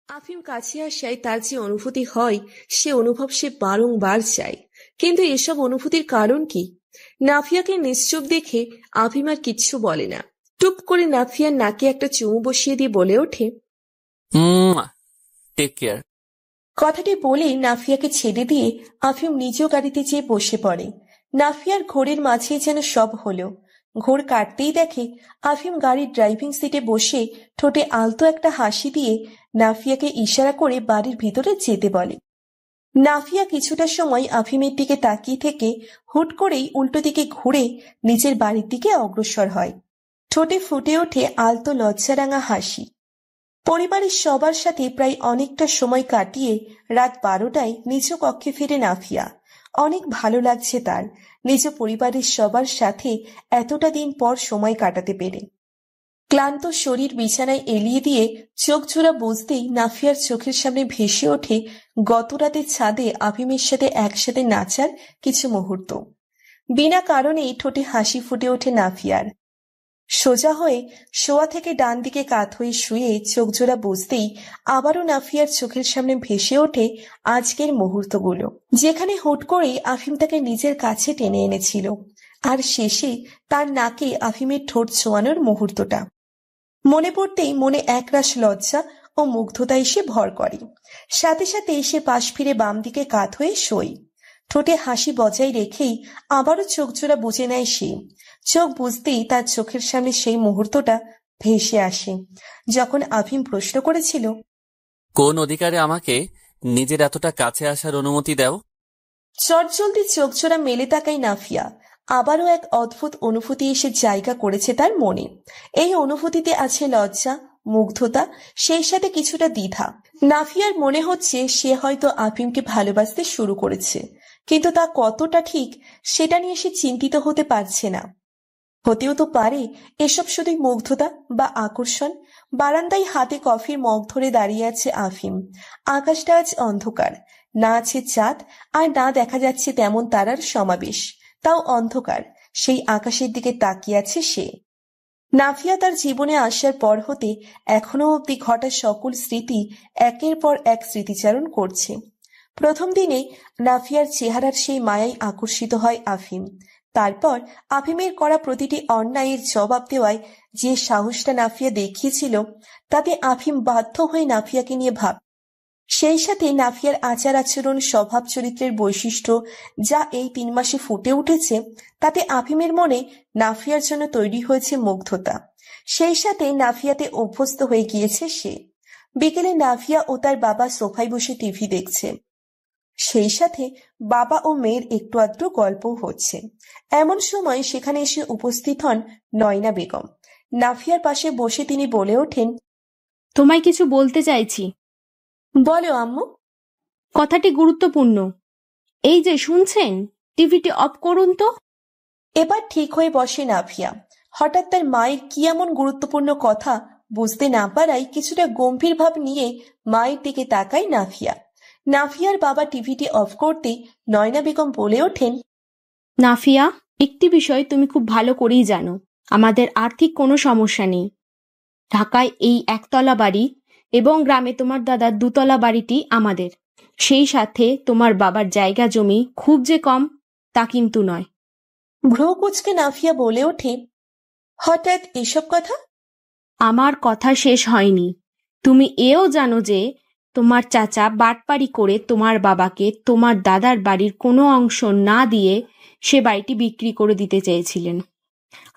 আফিম কাছে আসায় তার যে অনুভূতি হয় সে অনুভব সে বারংবার চায়, কিন্তু এসব অনুভূতির কারণ কি? নাফিয়াকে নিশ্চুপ দেখে আফিম আর কিচ্ছু বলে না। টুপ করে নাফিয়ার নাকে একটা চুমু বসিয়ে দিয়ে বলে ওঠে, টেক কেয়ার। কথাটি বলেই নাফিয়াকে ছেড়ে দিয়ে আফিম নিজেও গাড়িতে যেয়ে বসে পড়ে। নাফিয়ার ঘোরের মাঝেই যেন সব হলো। ঘোর কাটতেই দেখে আফিম গাড়ির ড্রাইভিং সিটে বসে ঠোঁটে আলতো একটা হাসি দিয়ে নাফিয়াকে ইশারা করে বাড়ির ভিতরে যেতে বলে। নাফিয়া কিছুটা সময় আফিমের দিকে তাকিয়ে থেকে হুট করেই উল্টো দিকে ঘুরে নিজের বাড়ির দিকে অগ্রসর হয়। ঠোঁটে ফুটে ওঠে আলতো লজ্জারাঙা হাসি। পরিবারের সবার সাথে প্রায় অনেকটা সময় কাটিয়ে রাত 12টায় নিজ কক্ষে ফিরে নাফিয়া। অনেক ভালো লাগছে তার নিজ পরিবারের সবার সাথে এতটা দিন পর সময় কাটাতে পেরে। ক্লান্ত শরীর বিছানায় এলিয়ে দিয়ে চোখ জোড়া বুঝতেই নাফিয়ার চোখের সামনে ভেসে ওঠে গত রাতের ছাদে আফিমের সাথে একসাথে নাচার কিছু মুহূর্ত। বিনা কারণেই ঠোঁটে হাসি ফুটে ওঠে নাফিয়ার। সোজা হয়ে শোয়া থেকে ডান দিকে কাত হয়ে শুয়ে চোখ জোড়া বুঝতেই আবারও নাফিয়ার চোখের সামনে ভেসে ওঠে আজকের মুহূর্তগুলো, যেখানে হুট করেই আফিম তাকে নিজের কাছে টেনে এনেছিল, আর শেষে তার নাকে আফিমের ঠোঁট ছোঁয়ানোর মুহূর্তটা। মনে পড়তেই মনে একরাশ লজ্জা ও মুগ্ধতা এসে ভর করে। সাথে সাথে এসে পাশ ফিরে বাম দিকে কাত হয়ে শোয়। ঠোঁটে হাসি বজায় রেখেই আবারও চোখ জোড়া বুঝে নেয় সে। চোখ বুঝতেই তার চোখের সামনে সেই মুহূর্তটা ভেসে আসে যখন আফিম প্রশ্ন করেছিল, কোন অধিকারে আমাকে নিজের এতটা কাছে আসার অনুমতি দাও? চটজলদি চোখ জোড়া মেলে তাকাই নাফিয়া। আবারও এক অদ্ভুত অনুভূতি এসে জায়গা করেছে তার মনে। এই অনুভূতিতে আছে লজ্জা, মুগ্ধতা, সেই সাথে কিছুটা দ্বিধা। নাফিয়ার মনে হচ্ছে সে হয়তো আফিমকে ভালোবাসতে শুরু করেছে, কিন্তু তা কতটা ঠিক সেটা নিয়ে সে চিন্তিত হতে পারছে না। হতেও তো পারে এসব শুধুই মুগ্ধতা বা আকর্ষণ। বারান্দায় হাতে কফির মগ ধরে দাঁড়িয়ে আছে আফিম। আকাশটা আজ অন্ধকার, না আছে চাঁদ আর না দেখা যাচ্ছে তেমন তারার সমাবেশ, তাও অন্ধকার। সেই আকাশের দিকে তাকিয়ে আছে সে। নাফিয়া তার জীবনে আসার পর হতে এখনো অবধি ঘটা সকল স্মৃতি একের পর এক স্মৃতিচারণ করছে। প্রথম দিনে নাফিয়ার চেহারার সেই মায়ায় আকর্ষিত হয় আফিম। তারপর আফিমের করা প্রতিটি অন্যায়ের জবাব দেওয়ায় যে সাহসটা নাফিয়া দেখিয়েছিল, তাতে আফিম বাধ্য হয়ে নাফিয়াকে নিয়ে ভাব। সেই সাথে নাফিয়ার আচার আচরণ, স্বভাব চরিত্রের বৈশিষ্ট্য যা এই 3 মাসে ফুটে উঠেছে, তাতে আফিমের মনে নাফিয়ার জন্য তৈরি হয়েছে মুগ্ধতা। সেই সাথে নাফিয়াতে অভ্যস্ত হয়ে গিয়েছে সে। বিকেলে নাফিয়া ও তার বাবা সোফায় বসে টিভি দেখছে। সেই সাথে বাবা ও মেয়ের একটু আধটু গল্পও হচ্ছে। এমন সময় সেখানে এসে উপস্থিত হন নয়না বেগম। নাফিয়ার পাশে বসে তিনি বলে ওঠেন, তোমায় কিছু বলতে চাইছি। বলো আম্মু। কথাটি গুরুত্বপূর্ণ। এই যে শুনছেন, টিভিটি অফ করুন তো। এবার ঠিক হয়ে বসে নাফিয়া। হঠাৎ তার মায়ের কি এমন গুরুত্বপূর্ণ কথা বুঝতে না পারায় কিছুটা গম্ভীর ভাব নিয়ে মায়ের দিকে তাকায় নাফিয়া। নাফিয়ার বাবা টিভিটি অফ করতেই নয়না বেগম বলে ওঠেন, নাফিয়া, একটি বিষয় তুমি খুব ভালো করেই জানো, আমাদের আর্থিক কোনো সমস্যা নেই। ঢাকায় এই 1 তলা বাড়ি এবং গ্রামে তোমার দাদার 2 তলা বাড়িটি আমাদের। সেই সাথে তোমার বাবার জায়গা জমি খুব যে কম তা কিন্তু নয়। ভ্রু কুঁচকে নাফিয়া বলে ওঠে, হঠাৎ এসব কথা? আমার কথা শেষ হয়নি। তুমি এও জানো যে তোমার চাচা বাটপাড়ি করে তোমার বাবাকে তোমার দাদার বাড়ির কোনো অংশ না দিয়ে সে বাড়িটি বিক্রি করে দিতে চেয়েছিলেন।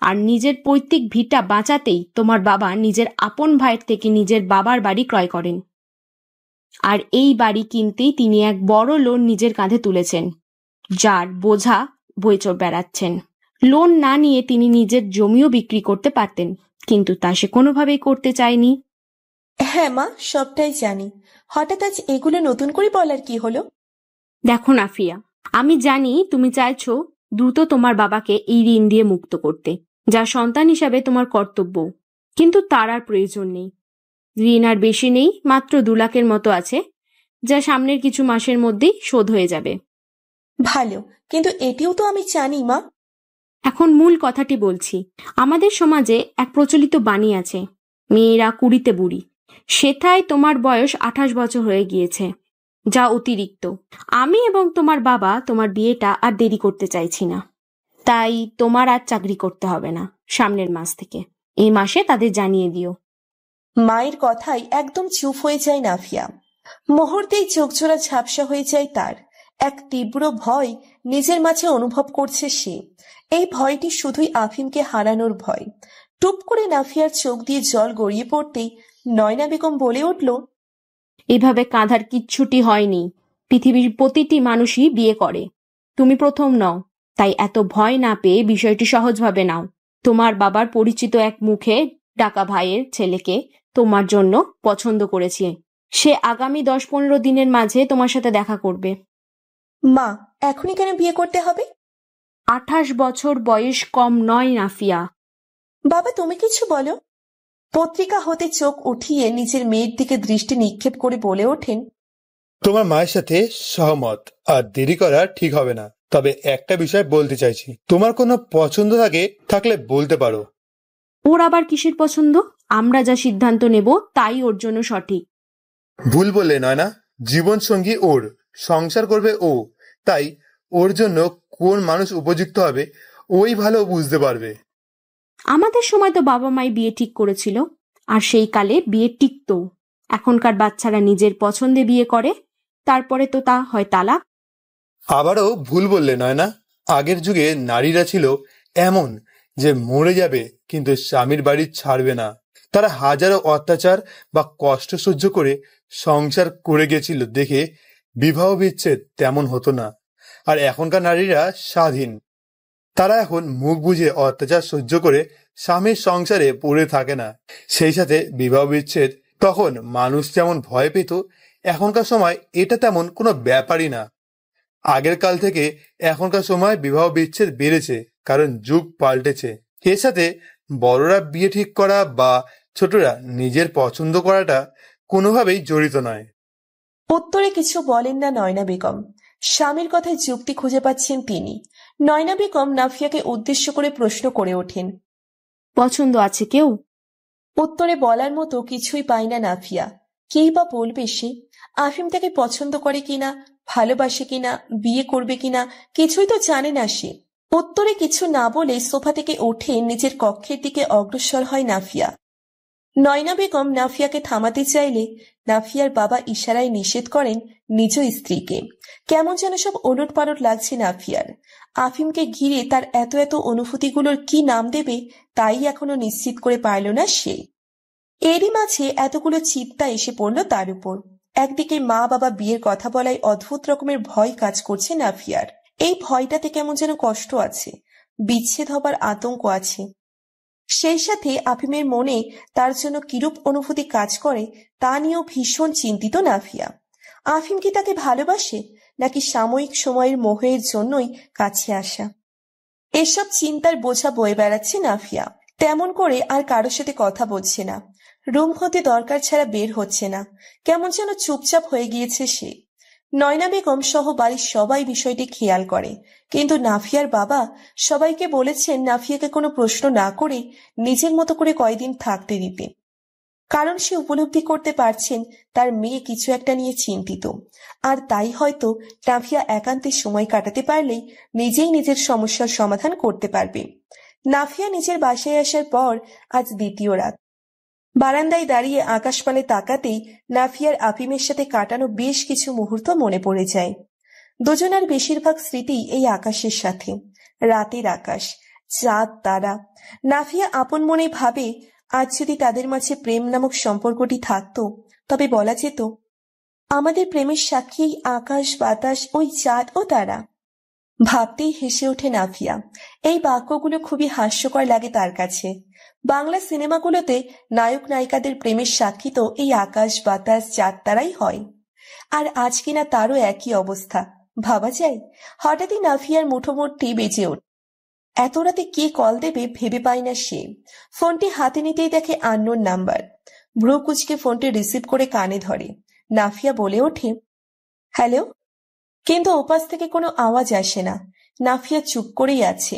আর নিজের পৈতৃক ভিটা বাঁচাতেই তোমার বাবা নিজের আপন ভাইয়ের থেকে নিজের বাবার বাড়ি ক্রয় করেন। আর এই বাড়ি কিনতেই তিনি এক বড় লোন নিজের কাঁধে তুলেছেন, যার বোঝা বয়ে বেড়াচ্ছেন। লোন না নিয়ে তিনি নিজের জমিও বিক্রি করতে পারতেন, কিন্তু তা সে কোনোভাবেই করতে চায়নি। হ্যাঁ মা, সবটাই জানি। হঠাৎ আজ এগুলো নতুন করে বলার কি হলো? দেখো নাফিয়া, আমি জানি তুমি চাইছো দ্রুত তোমার বাবাকে এই ঋণ দিয়ে মুক্ত করতে, যা সন্তান হিসাবে তোমার কর্তব্য, কিন্তু তার আর প্রয়োজন নেই। ঋণ আর বেশি নেই, মাত্র 2 লাখের মতো আছে, যা সামনের কিছু মাসের মধ্যেই শোধ হয়ে যাবে। ভালো, কিন্তু এটিও তো আমি জানি মা। এখন মূল কথাটি বলছি। আমাদের সমাজে এক প্রচলিত বাণী আছে, মেয়েরা 20তে বুড়ি। সেটাই তোমার বয়স 28 বছর হয়ে গিয়েছে, যা অতিরিক্ত। আমি এবং তোমার বাবা তোমার বিয়েটা আর দেরি করতে চাইছি না। তাই তোমার আর চাকরি করতে হবে না সামনের মাস থেকে। এই মাসে তাদের জানিয়ে দিও। মায়ের কথায় একদম চুপ হয়ে যায় নাফিয়া। মুহূর্তেই চোখজোড়া ঝাপসা হয়ে যায় তার। এক তীব্র ভয় নিজের মাঝে অনুভব করছে সে। এই ভয়টি শুধুই আফিমকে হারানোর ভয়। টুপ করে নাফিয়ার চোখ দিয়ে জল গড়িয়ে পড়তেই নয়না বেগম বলে উঠল, এভাবে কাঁধার কিচ্ছুটি হয়নি। পৃথিবীর প্রতিটি মানুষই বিয়ে করে, তুমি প্রথম নও। তাই এত ভয় না পেয়ে বিষয়টি সহজভাবে নাও। তোমার বাবার পরিচিত এক মুখে ডাকা ভাইয়ের ছেলেকে তোমার জন্য পছন্দ করেছে। সে আগামী 10-15 দিনের মাঝে তোমার সাথে দেখা করবে। মা, এখনই কেন বিয়ে করতে হবে? 28 বছর বয়স কম নয় নাফিয়া। বাবা, তুমি কিছু বলো। পত্রিকা হতে চোখ উঠিয়ে নিজের মেয়ের দিকে দৃষ্টি নিক্ষেপ করে বলে ওঠেন, তোমার মায়ের সাথে সহমত, আর দেরি করা ঠিক হবে না। তবে একটা বিষয় বলতে চাইছি, তোমার কোনো পছন্দ থাকলে বলতে পারো। ওর আবার কিসের পছন্দ? আমরা যা সিদ্ধান্ত নেব তাই ওর জন্য সঠিক। ভুল বললে নয় না, জীবন সঙ্গী ওর, সংসার করবে ও। তাই ওর জন্য কোন মানুষ উপযুক্ত হবে ওই ভালো বুঝতে পারবে। আমাদের সময় তো বাবা মাই বিয়ে ঠিক করেছিল, আর সেই কালে বিয়ে টিকত। এখনকার বাচ্চারা নিজের পছন্দে বিয়ে করে, তারপরে তো তা হয় তালাক। আবারও ভুল বললে নয় না, আগের যুগে নারীরা ছিল এমন যে মরে যাবে কিন্তু স্বামীর বাড়ি ছাড়বে না। তারা হাজারো অত্যাচার বা কষ্ট সহ্য করে সংসার করে গেছিল দেখে বিবাহ বিচ্ছেদ তেমন হতো না। আর এখনকার নারীরা স্বাধীন, তারা এখন মুখ বুজে অত্যাচার সহ্য করে স্বামীর সংসারে পড়ে থাকে না। সেই সাথে বিবাহ বিচ্ছেদ তখন মানুষ যেমন ভয় পেত, এখনকার সময় এটা তেমন কোনো ব্যাপারই না। আগের কাল থেকে এখনকার সময় বিবাহ বিচ্ছেদ বেড়েছে, কারণ যুগ পাল্টেছে। এর সাথে বড়রা বিয়ে ঠিক করা বা ছোটরা নিজের পছন্দ করাটা কোনোভাবেই জড়িত নয়। উত্তরে কিছু বলেন না নয়না বেগম। স্বামীর কথায় যুক্তি খুঁজে পাচ্ছেন তিনি। নয়না বেগম নাফিয়াকে উদ্দেশ্য করে প্রশ্ন করে ওঠেন, পছন্দ আছে কেউ? উত্তরে বলার মতো কিছুই পায় না নাফিয়া। কেই বা বলবে সে? আফিম তাকে পছন্দ করে কিনা, ভালোবাসে কিনা, বিয়ে করবে কিনা, কিছুই তো জানে না সে। উত্তরে কিছু না বলে সোফা থেকে উঠে নিজের কক্ষের দিকে অগ্রসর হয় নাফিয়া। নয়না বেগম নাফিয়াকে থামাতে চাইলে নাফিয়ার বাবা ইশারায় নিষেধ করেন নিজ স্ত্রীকে। কেমন যেন সব ওলটপালট লাগছে নাফিয়ার। আফিমকে ঘিরে তার এত এত অনুভূতিগুলোর কি নাম দেবে তাই এখনো নিশ্চিত করে পারল না সে। এরই মাঝে এতগুলো চিন্তা এসে পড়ল তার উপর। একদিকে মা বাবা বিয়ের কথা বলায় অদ্ভুত রকমের ভয় কাজ করছে নাফিয়ার। এই ভয়টাতে কেমন যেন কষ্ট আছে, বিচ্ছেদ হবার আতঙ্ক আছে। সেই সাথে আফিমের মনে তার জন্য কিরূপ অনুভূতি কাজ করে তা নিয়েও ভীষণ চিন্তিত নাফিয়া। আফিম কি তাকে ভালোবাসে, নাকি সাময়িক সময়ের মোহের জন্যই কাছে আসা? এসব চিন্তার বোঝা বয়ে বেড়াচ্ছে নাফিয়া। তেমন করে আর কারোর সাথে কথা বলছে না, রুম হতে দরকার ছাড়া বের হচ্ছে না। কেমন যেন চুপচাপ হয়ে গিয়েছে সে। নয়না বেগম সহ বাড়ির সবাই বিষয়টি খেয়াল করে, কিন্তু নাফিয়ার বাবা সবাইকে বলেছেন নাফিয়াকে কোনো প্রশ্ন না করে নিজের মতো করে কয়দিন থাকতে দিতে। কারণ সে উপলব্ধি করতে পারছেন তার মেয়ে কিছু একটা নিয়ে চিন্তিত। আর তাই হয়তো নাফিয়া একান্তে সময় কাটাতে পারলেই নিজেই নিজের সমস্যার সমাধান করতে পারবে। নাফিয়া নিজের বাসায় আসার পর আজ দ্বিতীয় রাত। বারান্দায় দাঁড়িয়ে আকাশপানে তাকাতেই নাফিয়ার আফিমের সাথে কাটানো বেশ কিছু মুহূর্ত মনে পড়ে যায়। দুজনের বেশিরভাগ স্মৃতি এই আকাশের সাথে। রাতের আকাশ, চাঁদ, তারা। নাফিয়া আপন মনে ভাবে আজ যদি তাদের মাঝে প্রেম নামক সম্পর্কটি থাকতো তবে বলা যেত, আমাদের প্রেমের সাক্ষী আকাশ, বাতাস, ওই চাঁদ ও তারা। ভাবতেই হেসে ওঠে নাফিয়া। এই বাক্যগুলো খুবই হাস্যকর লাগে তার কাছে। বাংলা সিনেমাগুলোতে নায়ক নায়িকাদের প্রেমের সাক্ষী তো এই আকাশ, বাতাস, চাঁদ, তারাই হয়। আর আজ কিনা তারও একই অবস্থা। ভাবা যায়? হঠাৎই নাফিয়ার মুঠোমুঠি বেজে ওঠে। এত রাতে কে কল দেবে ভেবে পায় না সে। ফোনটি হাতে নিতেই দেখে আননোন নাম্বার। ভ্রু কুচকে ফোনটি রিসিভ করে কানে ধরে। নাফিয়া বলে ওঠে, হ্যালো। কিন্তু ওপাশ থেকে কোনো আওয়াজ আসে না। নাফিয়া চুপ করেই আছে,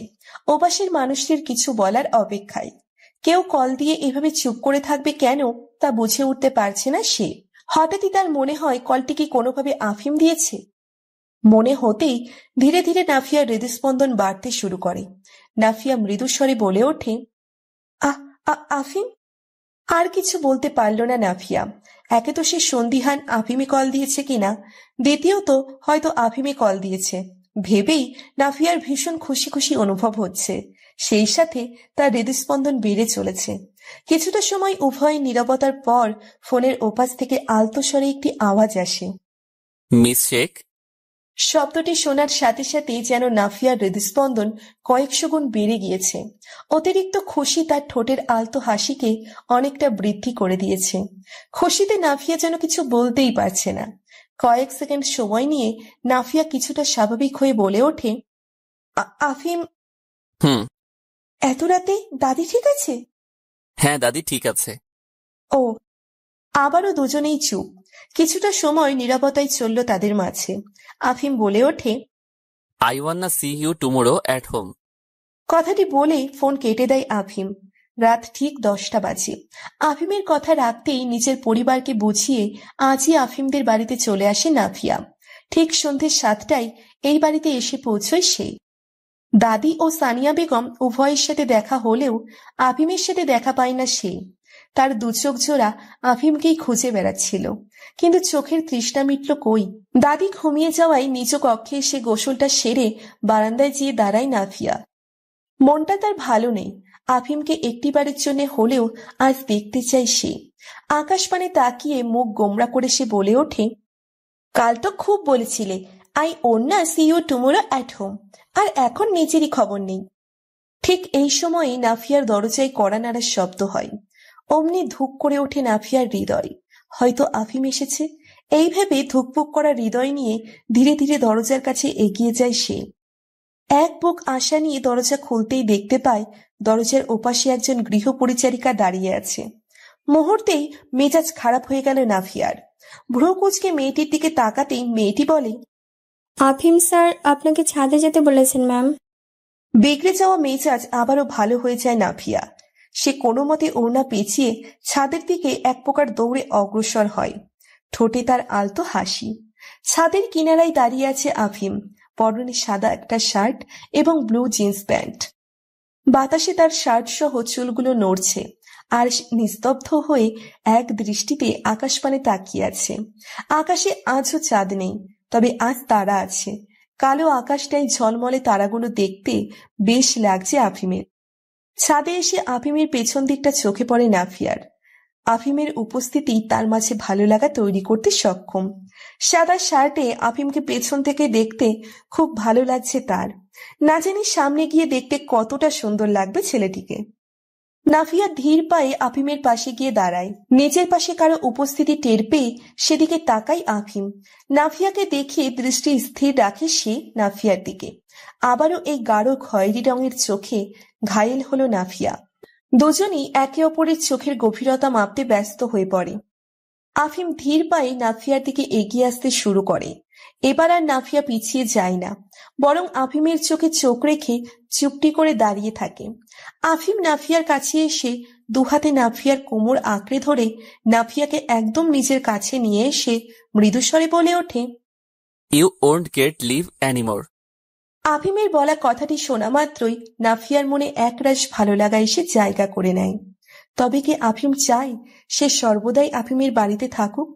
ওপাশের মানুষটির কিছু বলার অপেক্ষায়। কেউ কল দিয়ে এভাবে চুপ করে থাকবে কেন তা বুঝে উঠতে পারছে না সে। হঠাৎই তার মনে হয় কলটি কি কোনোভাবে আফিম দিয়েছে। মনে হতেই ধীরে ধীরে নাফিয়ার হৃদস্পন্দন বাড়তে শুরু করে। নাফিয়া মৃদুস্বরে বলে ওঠে, আফিম। আর কিছু বলতে পারল না নাফিয়া। একে তো সে সন্দিহান আফিমে কল দিয়েছে কিনা, দ্বিতীয়ত হয়তো আফিমে কল দিয়েছে ভেবেই নাফিয়ার ভীষণ খুশি খুশি অনুভব হচ্ছে। সেই সাথে তার হৃদস্পন্দন বেড়ে চলেছে। কিছুটা সময় উভয় নীরবতার পর ফোনের ওপাশ থেকে আলতো স্বরে একটি আওয়াজ আসে। মিস শেখ। শব্দটি শোনার সাথে সাথে যেন নাফিয়ার হৃদস্পন্দন কয়েকশো গুণ বেড়ে গিয়েছে। অতিরিক্ত খুশি তার ঠোঁটের আলতো হাসিকে অনেকটা বৃদ্ধি করে দিয়েছে। খুশিতে নাফিয়া যেন কিছু বলতেই পারছে না। কয়েক সেকেন্ড সময় নিয়ে নাফিয়া কিছুটা স্বাভাবিক হয়ে বলে ওঠে, আফিম। এত রাতে দাদি ঠিক আছে? হ্যাঁ দাদি ঠিক আছে। ও। আবারও দুজনেই চুপ। কিছুটা সময় নীরবতায় চলল তাদের মাঝে। আফিম বলে ওঠে, I wanna see you tomorrow at home. কথাটি বলে ফোন কেটে দেয় আফিম। রাত ঠিক 10টা বাজে। আফিমের কথা রাখতেই নিজের পরিবারকে বুঝিয়ে আজই আফিমদের বাড়িতে চলে আসে নাফিয়া। ঠিক সন্ধ্যে 7টায় এই বাড়িতে এসে পৌঁছয় সে। দাদি ও সানিয়া বেগম উভয়ের সাথে দেখা হলেও আফিমের সাথে দেখা পায় না সে। তার দু চোখ জোড়া আফিমকেই খুঁজে বেড়াচ্ছিল, কিন্তু চোখের তৃষ্ণা মিটল কই। দাদি ঘুমিয়ে যাওয়ায় নিজ কক্ষে এসে গোসলটা সেরে বারান্দায় গিয়ে দাঁড়ায় নাফিয়া। মনটা তার ভালো নেই। আফিমকে একটিবারের জন্য হলেও আজ দেখতে চাই সে। আকাশপানে তাকিয়ে মুখ গোমরা করে সে বলে ওঠে, কাল তো খুব বলেছিলে I wanna see you tomorrow at home, আর এখন নিজেরই খবর নেই। ঠিক এই সময় নাফিয়ার দরজায় কড়া নাড়ার শব্দ হয়। অমনি ধুক করে ওঠে নাফিয়ার হৃদয়। হয়তো আফিম এসেছে। এই ভেবে ধুকপুক করা হৃদয় নিয়ে ধীরে ধীরে দরজার কাছে এগিয়ে যায় সে। এক বুক আশা নিয়ে দরজা খুলতেই দেখতে পায় দরজার ওপাশে একজন গৃহপরিচারিকা দাঁড়িয়ে আছে। মুহূর্তেই মেজাজ খারাপ হয়ে গেল নাফিয়ার। ভ্রু কুঁচকে মেয়েটির দিকে তাকাতেই মেয়েটি বলে, আফিম স্যার আপনাকে ছাদে যেতে বলেছেন ম্যাম। বিগড়ে যাওয়া মেজাজ আবারও ভালো হয়ে যায় নাফিয়া। সে কোনো মতে ওড়না পেঁচিয়ে ছাদের দিকে এক প্রকার দৌড়ে অগ্রসর হয়। ঠোঁটে তার আলতো হাসি। ছাদের কিনারায় দাঁড়িয়ে আছে আফিম, পরনে সাদা একটা শার্ট এবং ব্লু জিন্স প্যান্ট। বাতাসে তার শার্ট সহ চুলগুলো নড়ছে, আর নিস্তব্ধ হয়ে এক দৃষ্টিতে আকাশপানে তাকিয়ে আছে। আকাশে আজও চাঁদ নেই, তবে আজ তারা আছে। কালো আকাশটাই ঝলমলে তারাগুলো দেখতে বেশ লাগছে আফিমের। ছাদে এসে আফিমের পেছন দিকটা চোখে পড়ে নাফিয়ার। আফিমের উপস্থিতি তার মাঝে ভালো লাগা তৈরি করতে সক্ষম। সাদা শার্টে আফিমকে পেছন থেকে দেখতে খুব ভালো লাগছে তার। না জানি সামনে গিয়ে দেখতে কতটা সুন্দর লাগবে ছেলেটিকে। নাফিয়া ধীর পায়ে আফিমের পাশে গিয়ে দাঁড়ায়। নিজের পাশে কারো উপস্থিতি টের পেয়ে সেদিকে তাকায় আফিম। নাফিয়াকে দেখে দৃষ্টি স্থির রাখে সে নাফিয়ার দিকে। আবারও এই গাঢ় খয়েরি রঙের চোখে ঘায়েল হলো নাফিয়া। দুজনই একে অপরের চোখের গভীরতা মাপতে ব্যস্ত হয়ে পড়ে। আফিম ধীর পায়ে নাফিয়ার দিকে এগিয়ে আসতে শুরু করে। এবার আর নাফিয়া পিছিয়ে যায় না, বরং আফিমের চোখে চোখ রেখে চুপটি করে দাঁড়িয়ে থাকে। আফিম নাফিয়ার কাছে এসে দুহাতে নাফিয়ার কোমর আঁকড়ে ধরে নাফিয়াকে একদম নিজের কাছে নিয়ে এসে মৃদুস্বরে বলে ওঠে, you won't get leave anymore. আফিমের বলা কথাটি শোনা মাত্রই নাফিয়ার মনে একরাশ ভালো লাগা এসে জায়গা করে নেয়। তবে কি আফিম চায় সে সর্বদাই আফিমের বাড়িতে থাকুক?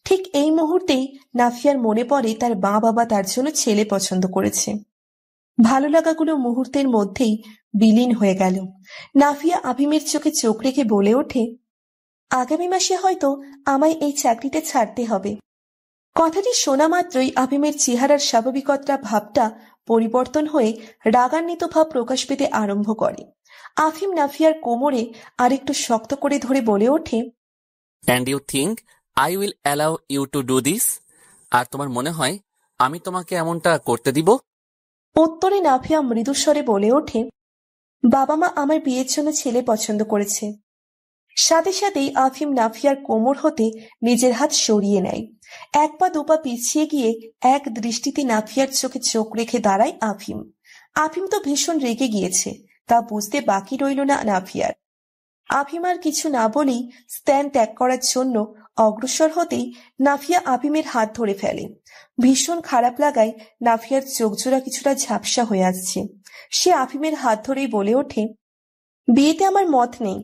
ঠিক এই মুহূর্তেই নাফিয়ার মনে পড়ে তার বাবা তার জন্য ছেলে পছন্দ করেছে। ভালো লাগাগুলো মুহূর্তের মধ্যেই বিলীন হয়ে গেল। নাফিয়া আফিমের চোখে চোখ রেখে বলে ওঠে, আগামী মাসে হয়তো আমায় এই চাকরিটা ছাড়তে হবে। কথাটি শোনা মাত্রই আফিমের চেহারার স্বাভাবিকতা ভাবটা পরিবর্তন হয়ে রাগান্বিত ভাব প্রকাশ পেতে আরম্ভ করে। আফিম নাফিয়ার কোমরে আরেকটু শক্ত করে ধরে বলে ওঠে, and you think I will allow you to do this? আর তোমার মনে হয় আমি তোমাকে এমনটা করতে দিব? উত্তরে নাফিয়া মৃদুস্বরে বলে ওঠে, বাবা মা আমার বিয়ের জন্য ছেলে পছন্দ করেছে। সাথে সাথেই আফিম নাফিয়ার কোমর হতে নিজের হাত সরিয়ে নেয়। এক পা দুপা পিছিয়ে গিয়ে এক দৃষ্টিতে নাফিয়ার চোখে চোখ রেখে দাঁড়ায় আফিম। আফিম তো ভীষণ রেগে গিয়েছে, তা বুঝতে বাকি রইল না নাফিয়ার। আফিম আর কিছু না বলেই স্ট্যান ত্যাগ করার জন্য অগ্রসর হতেই নাফিয়া আফিমের হাত ধরে ফেলে। ভীষণ খারাপ লাগায় নাফিয়ার চোখজোড়া কিছুটা ঝাপসা হয়ে আসছে। সে আফিমের হাত ধরেই বলে ওঠে, বিয়েতে আমার মত নেই।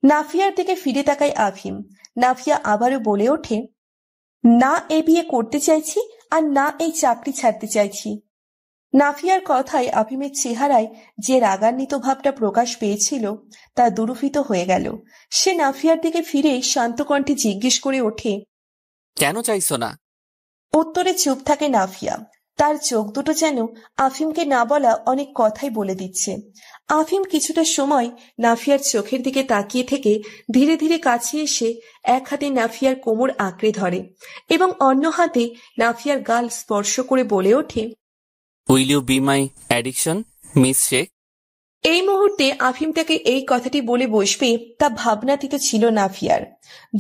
নাফিয়ার দিকে ফিরে তাকায় আফিম। নাফিয়া আবারও বলে ওঠে, না এ বিয়ে করতে চাইছি, আর না এই চাকরি ছাড়তে চাইছি। নাফিয়ার কথায় আফিমের চেহারায় যে রাগান্বিত ভাবটা প্রকাশ পেয়েছিল তা দুরূহিত হয়ে গেল। সে নাফিয়ার দিকে ফিরে শান্ত কণ্ঠে জিজ্ঞেস করে ওঠে, কেন চাইছো না? উত্তরে চুপ থাকে নাফিয়া। তার চোখ দুটো যেন আফিমকে না বলা অনেক কথাই বলে দিচ্ছে। আফিম কিছুটা সময় নাফিয়ার চোখের দিকে তাকিয়ে থেকে ধীরে ধীরে কাছে এসে এক হাতে নাফিয়ার কোমর আঁকড়ে ধরে এবং অন্য হাতে নাফিয়ার গাল স্পর্শ করে বলে ওঠে, will you be my addiction Miss Sheikh? এই মুহূর্তে আফিম তাকে এই কথাটি বলে বসবে তা ভাবনাতীত ছিল নাফিয়ার।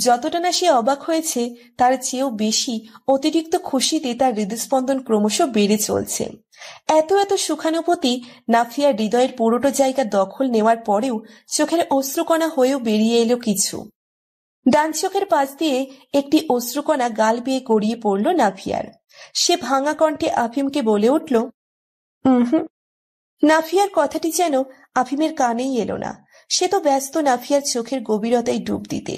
যতটা না সে অবাক হয়েছে তার চেয়েও বেশি অতিরিক্ত খুশিতে তার হৃদস্পন্দন ক্রমশ বেড়ে চলছে। এত এত সুখানুভূতি নাফিয়ার হৃদয়ের পুরোটা জায়গা দখল নেওয়ার পরেও চোখের অশ্রুকণা হয়েও বেরিয়ে এলো কিছু। ডান চোখের পাশ দিয়ে একটি অশ্রুকণা গাল বেয়ে গড়িয়ে পড়ল নাফিয়ার। সে ভাঙা কণ্ঠে আফিমকে বলে উঠল, নাফিয়ার কথাটি যেন আফিমের কানেই এলো না। সে তো ব্যস্ত নাফিয়ার চোখের গভীরতায় ডুব দিতে।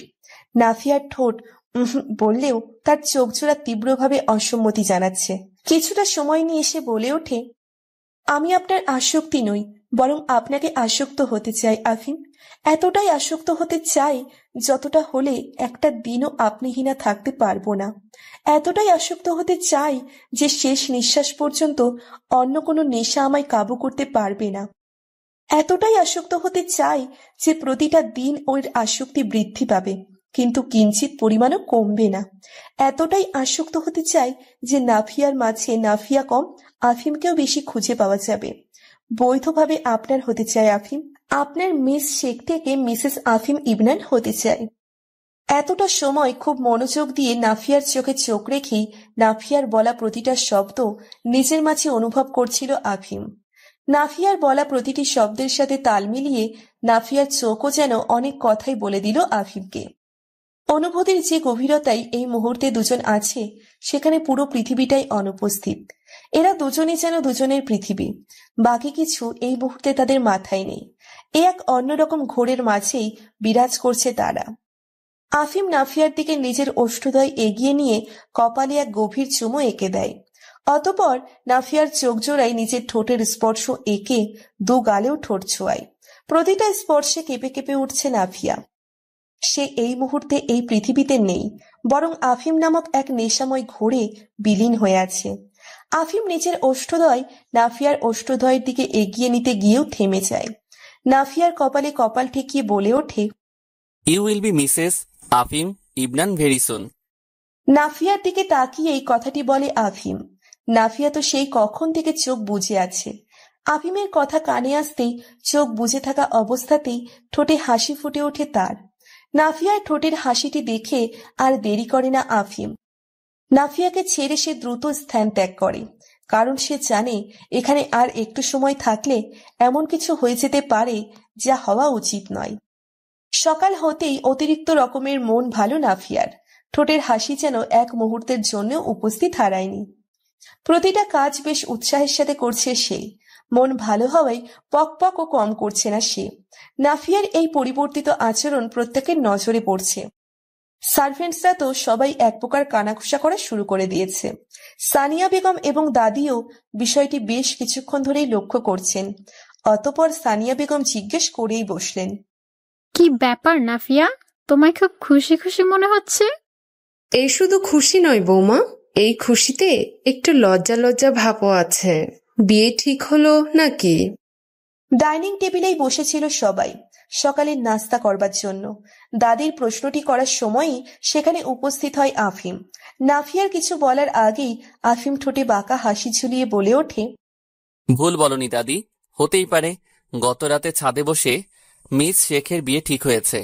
নাফিয়ার ঠোঁট বললেও তার চোখ জোড়া তীব্রভাবে অসম্মতি জানাচ্ছে। কিছুটা সময় নিয়ে এসে বলে ওঠে, আমি আপনার আসক্তি নই, বরং আপনাকে আসক্ত হতে চাই আফিম। এতটাই আসক্ত হতে চাই যতটা হলে একটা দিনও আপনিহীনা থাকতে পারবো না। এতটাই আসক্ত হতে চাই যে শেষ নিঃশ্বাস পর্যন্ত অন্য কোনো নেশা আমায় কাবু করতে পারবে না। এতটাই আসক্ত হতে চাই যে প্রতিটা দিন ওর আসক্তি বৃদ্ধি পাবে, কিন্তু কিঞ্চিত পরিমাণও কমবে না। এতটাই আসক্ত হতে চাই যে নাফিয়ার মাঝে নাফিয়া কম, আফিমকেও বেশি খুঁজে পাওয়া যাবে। বৈধভাবে আপনার হতে চাই আফিম। আপনার মিস শেখ থেকে মিসেস আফিম ইবনান হতে চাই। এতটা সময় খুব মনোযোগ দিয়ে নাফিয়ার চোখে চোখ রেখেই নাফিয়ার বলা প্রতিটা শব্দ নিজের মাঝে অনুভব করছিল আফিম। নাফিয়ার বলা প্রতিটি শব্দের সাথে তাল মিলিয়ে নাফিয়ার চোখও যেন অনেক কথাই বলে দিল আফিমকে। অনুভূতির যে গভীরতায় এই মুহূর্তে দুজন আছে সেখানে পুরো পৃথিবীটাই অনুপস্থিত। এরা দুজনই যেন দুজনের পৃথিবী, বাকি কিছু এই মুহূর্তে তাদের মাথায় নেই। এ এক অন্যরকম ঘোরের মাঝেই বিরাজ করছে তারা। আফিম নাফিয়ার দিকে নিজের ওষ্ঠদ্বয় এগিয়ে নিয়ে কপালে এক গভীর চুমো এঁকে দেয়। অতঃপর নাফিয়ার চোখ জোড়ায় নিজের ঠোঁটের স্পর্শ এঁকে দু গালেও ঠোঁট ছোঁয়ায়। প্রতিটা স্পর্শে কেঁপে কেঁপে উঠছে নাফিয়া। সে এই মুহূর্তে এই পৃথিবীতে নেই, বরং আফিম নামক এক নেশাময় ঘোরে বিলীন হয়ে আছে। আফিম নিজের ওষ্ঠদ্বয় নাফিয়ার ওষ্ঠদ্বয়ের দিকে এগিয়ে নিতে গিয়েও থেমে যায়। নাফিয়ার কপালে কপাল ঠেকিয়ে বলে ওঠে, you will be Mrs Afim Ibnan very soon. নাফিয়ার দিকে তাকিয়ে এই কথাটি বলে আফিম। নাফিয়া তো সেই কখন থেকে চোখ বুজে আছে। আফিমের কথা কানে আসতেই চোখ বুজে থাকা অবস্থাতেই ঠোঁটে হাসি ফুটে ওঠে তার। নাফিয়ার ঠোঁটের হাসিটি দেখে আর দেরি করে না আফিম। নাফিয়াকে ছেড়ে সে দ্রুত স্থান ত্যাগ করে, কারণ সে জানে এখানে আর একটু সময় থাকলে এমন কিছু হয়ে যেতে পারে যা হওয়া উচিত নয়। সকাল হতেই অতিরিক্ত রকমের মন ভালো নাফিয়ার। ঠোঁটের হাসি যেন এক মুহূর্তের জন্য উপস্থিত হারায়নি। প্রতিটা কাজ বেশ উৎসাহের সাথে করছে সে। মন ভালো হওয়ায় পকপকও কম করছে না সে। নাফিয়ার এই পরিবর্তিত আচরণ প্রত্যেকের নজরে পড়ছে। সার্ভেন্টসরা তো সবাই এক প্রকার কানাঘুষা করা শুরু করে দিয়েছে। সানিয়া বেগম এবং দাদিও বিষয়টি বেশ কিছুক্ষণ ধরেই লক্ষ্য করছেন। অতঃপর সানিয়া বেগম জিজ্ঞেস করেই বসলেন, কি ব্যাপার নাফিয়া, তোমায় খুব খুশি খুশি মনে হচ্ছে? এই শুধু খুশি নয় বৌমা, এই খুশিতে একটু লজ্জা লজ্জা ভাবও আছে। বিয়ে ঠিক হলো নাকি? ডাইনিং টেবিলেই বসেছিল সবাই সকালের নাস্তা করবার জন্য। দাদির প্রশ্নটি করার সময়ই সেখানে উপস্থিত হয় আফিম। নাফিয়ার কিছু বলার আগেই আফিম ঠোঁটে বাঁকা হাসি ঝুলিয়ে বলে ওঠে, ভুল বলনি দাদি, হতেই পারে গত রাতে ছাদে বসে মিস শেখের বিয়ে ঠিক হয়েছে।